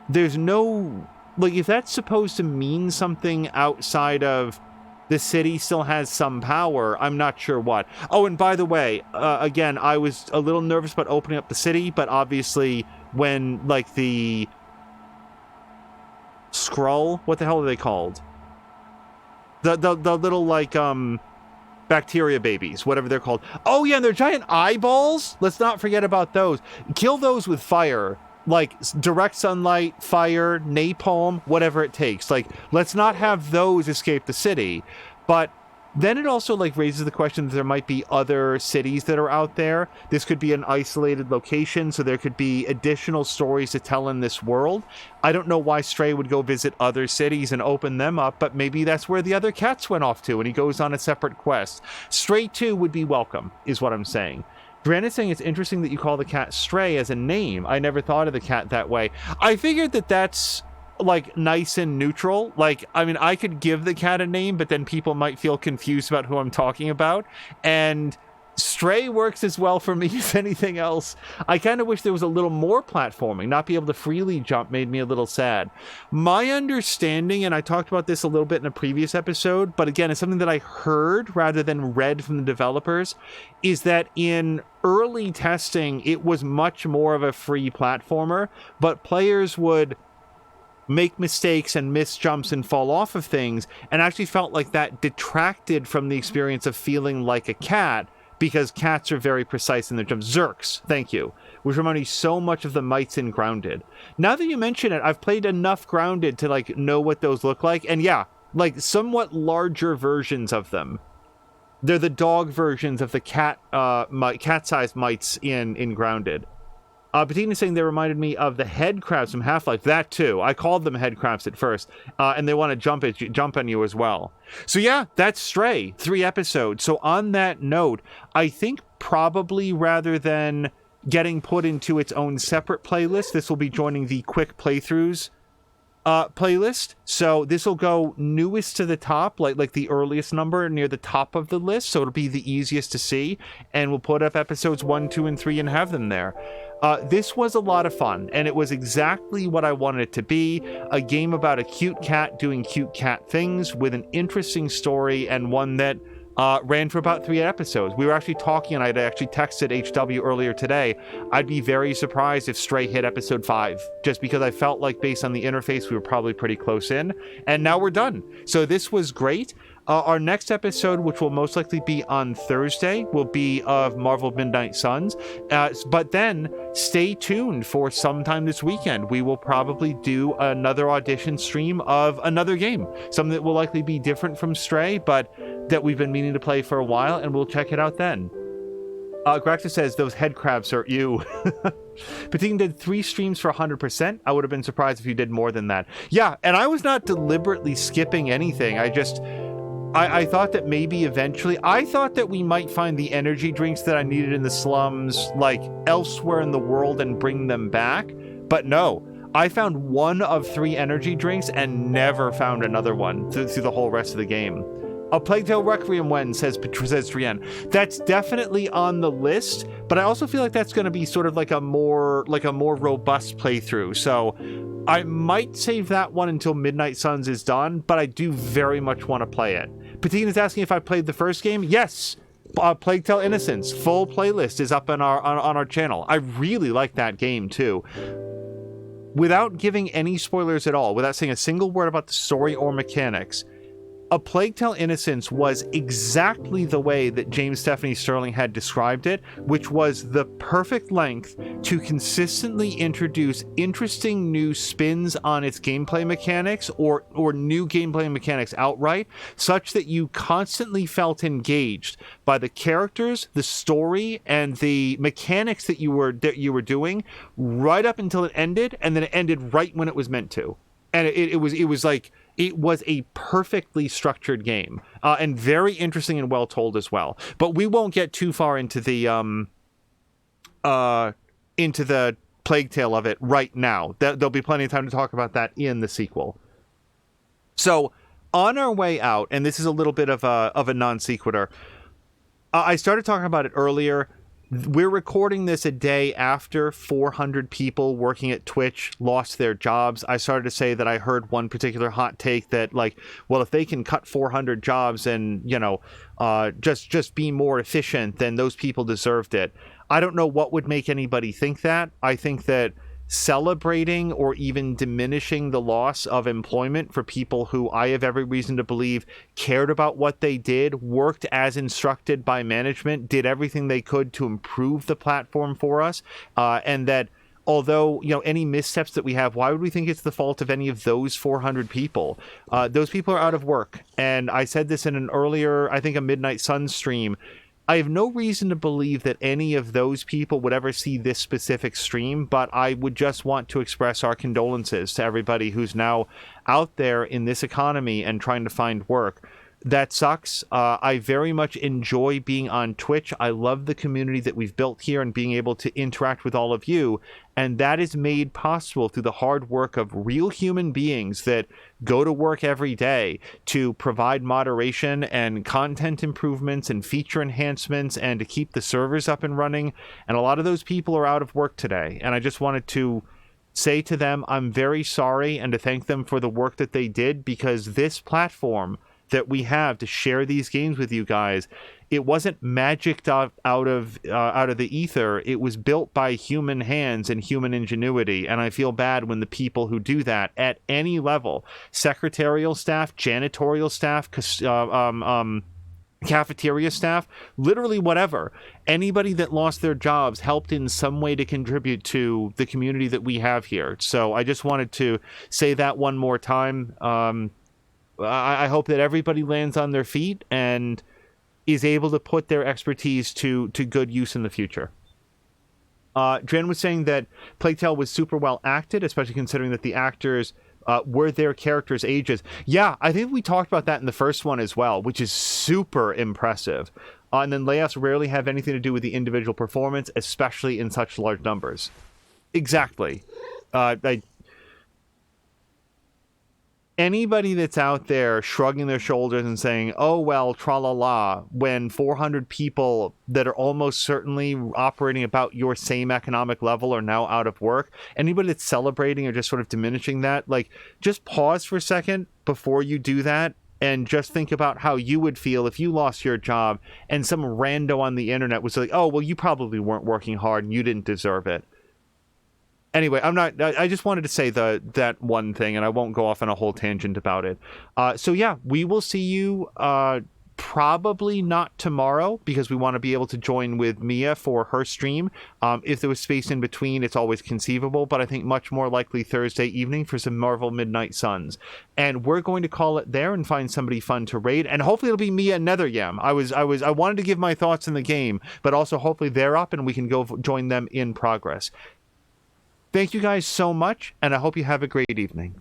there's no... Like, if that's supposed to mean something outside of the city still has some power, I'm not sure what. Oh, and by the way, again, I was a little nervous about opening up the city, but obviously when, like, the Skrull, what the hell are they called? The little, like, bacteria babies, whatever they're called. Oh, yeah, and they're giant eyeballs? Let's not forget about those. Kill those with fire. Like, direct sunlight, fire, napalm, whatever it takes. Like, let's not have those escape the city. But then it also, like, raises the question that there might be other cities that are out there. This could be an isolated location, so there could be additional stories to tell in this world. I don't know why Stray would go visit other cities and open them up, but maybe that's where the other cats went off to, and he goes on a separate quest. Stray 2 would be welcome, is what I'm saying. Brandon's saying it's interesting that you call the cat Stray as a name. I never thought of the cat that way. I figured that that's like nice and neutral. Like, I mean, I could give the cat a name, but then people might feel confused about who I'm talking about. And Stray works as well for me as anything else. I kind of wish there was a little more platforming. Not be able to freely jump made me a little sad. My understanding, and I talked about this a little bit in a previous episode, but again, it's something that I heard rather than read from the developers, is that in early testing, it was much more of a free platformer, but players would make mistakes and miss jumps and fall off of things, and actually felt like that detracted from the experience of feeling like a cat, because cats are very precise in their jumps. Zerks, thank you, which remind me so much of the mites in Grounded. Now that you mention it, I've played enough Grounded to like know what those look like, and yeah, like somewhat larger versions of them. They're the dog versions of the cat-sized mites in Grounded. Bettina saying they reminded me of the head crabs from Half-Life. That too. I called them head crabs at first, and they want to jump on you as well. So yeah, that's Stray, 3 episodes. So on that note, I think probably rather than getting put into its own separate playlist, this will be joining the quick playthroughs playlist. So this will go newest to the top, like the earliest number near the top of the list. So it'll be the easiest to see, and we'll put up episodes 1, 2, and 3 and have them there. This was a lot of fun, and it was exactly what I wanted it to be, a game about a cute cat doing cute cat things with an interesting story, and one that ran for about 3 episodes. We were actually talking, and I'd actually texted HW earlier today. I'd be very surprised if Stray hit episode 5, just because I felt like based on the interface, we were probably pretty close in, and now we're done. So this was great. Our next episode, which will most likely be on Thursday, will be of Marvel Midnight Suns. But then stay tuned for sometime this weekend. We will probably do another audition stream of another game. Something that will likely be different from Stray, but that we've been meaning to play for a while, and we'll check it out then. Graxa says, those head crabs hurt you. Patin did 3 streams for 100%. I would have been surprised if you did more than that. Yeah, and I was not deliberately skipping anything. I thought that maybe eventually, I thought that we might find the energy drinks that I needed in the slums, like, elsewhere in the world and bring them back. But no, I found 1 of 3 energy drinks and never found another one through the whole rest of the game. A Plague Tale Requiem when, says Trian. That's definitely on the list, but I also feel like that's going to be sort of like a more robust playthrough. So I might save that one until Midnight Suns is done, but I do very much want to play it. Patine is asking if I played the first game. Yes, Plague Tale Innocence full playlist is up on our channel. I really like that game too. Without giving any spoilers at all, without saying a single word about the story or mechanics, A Plague Tale Innocence was exactly the way that James Stephanie Sterling had described it, which was the perfect length to consistently introduce interesting new spins on its gameplay mechanics or new gameplay mechanics outright, such that you constantly felt engaged by the characters, the story, and the mechanics that you were doing right up until it ended, and then it ended right when it was meant to. And it was a perfectly structured game, and very interesting and well told as well. But we won't get too far into the Plague Tale of it right now. There'll be plenty of time to talk about that in the sequel. So on our way out, and this is a little bit of a non sequitur. I started talking about it earlier. We're recording this a day after 400 people working at Twitch lost their jobs. I started to say that I heard one particular hot take that, like, well, if they can cut 400 jobs and, just be more efficient, then those people deserved it. I don't know what would make anybody think that. I think that celebrating or even diminishing the loss of employment for people who I have every reason to believe cared about what they did, worked as instructed by management, did everything they could to improve the platform for us, and that although, any missteps that we have, why would we think it's the fault of any of those 400 people? Those people are out of work. And I said this in an earlier, I think a Midnight Sun stream. I have no reason to believe that any of those people would ever see this specific stream, but I would just want to express our condolences to everybody who's now out there in this economy and trying to find work. that sucks. I very much enjoy being on Twitch. I love the community that we've built here and being able to interact with all of you. And that is made possible through the hard work of real human beings that go to work every day to provide moderation and content improvements and feature enhancements and to keep the servers up and running. And a lot of those people are out of work today. And I just wanted to say to them, I'm very sorry, and to thank them for the work that they did, because this platform that we have to share these games with you guys, it wasn't magicked out of the ether. It was built by human hands and human ingenuity, and I feel bad when the people who do that at any level, secretarial staff, janitorial staff, cafeteria staff, literally whatever, anybody that lost their jobs helped in some way to contribute to the community that we have here. So I just wanted to say that one more time. I hope that everybody lands on their feet and is able to put their expertise to good use in the future. Dren was saying that Plague Tale was super well acted, especially considering that the actors were their characters' ages. Yeah, I think we talked about that in the first one as well, which is super impressive. And then layoffs rarely have anything to do with the individual performance, especially in such large numbers. Exactly. Anybody that's out there shrugging their shoulders and saying, oh, well, tra-la-la, when 400 people that are almost certainly operating about your same economic level are now out of work, anybody that's celebrating or just sort of diminishing that, like, just pause for a second before you do that and just think about how you would feel if you lost your job and some rando on the internet was like, oh, well, you probably weren't working hard and you didn't deserve it. Anyway, I just wanted to say that one thing, and I won't go off on a whole tangent about it. So yeah, we will see you probably not tomorrow, because we want to be able to join with Mia for her stream. If there was space in between, it's always conceivable, but I think much more likely Thursday evening for some Marvel Midnight Suns. And we're going to call it there and find somebody fun to raid, and hopefully it'll be Mia and Netheryam. I wanted to give my thoughts in the game, but also hopefully they're up and we can go join them in progress. Thank you guys so much, and I hope you have a great evening.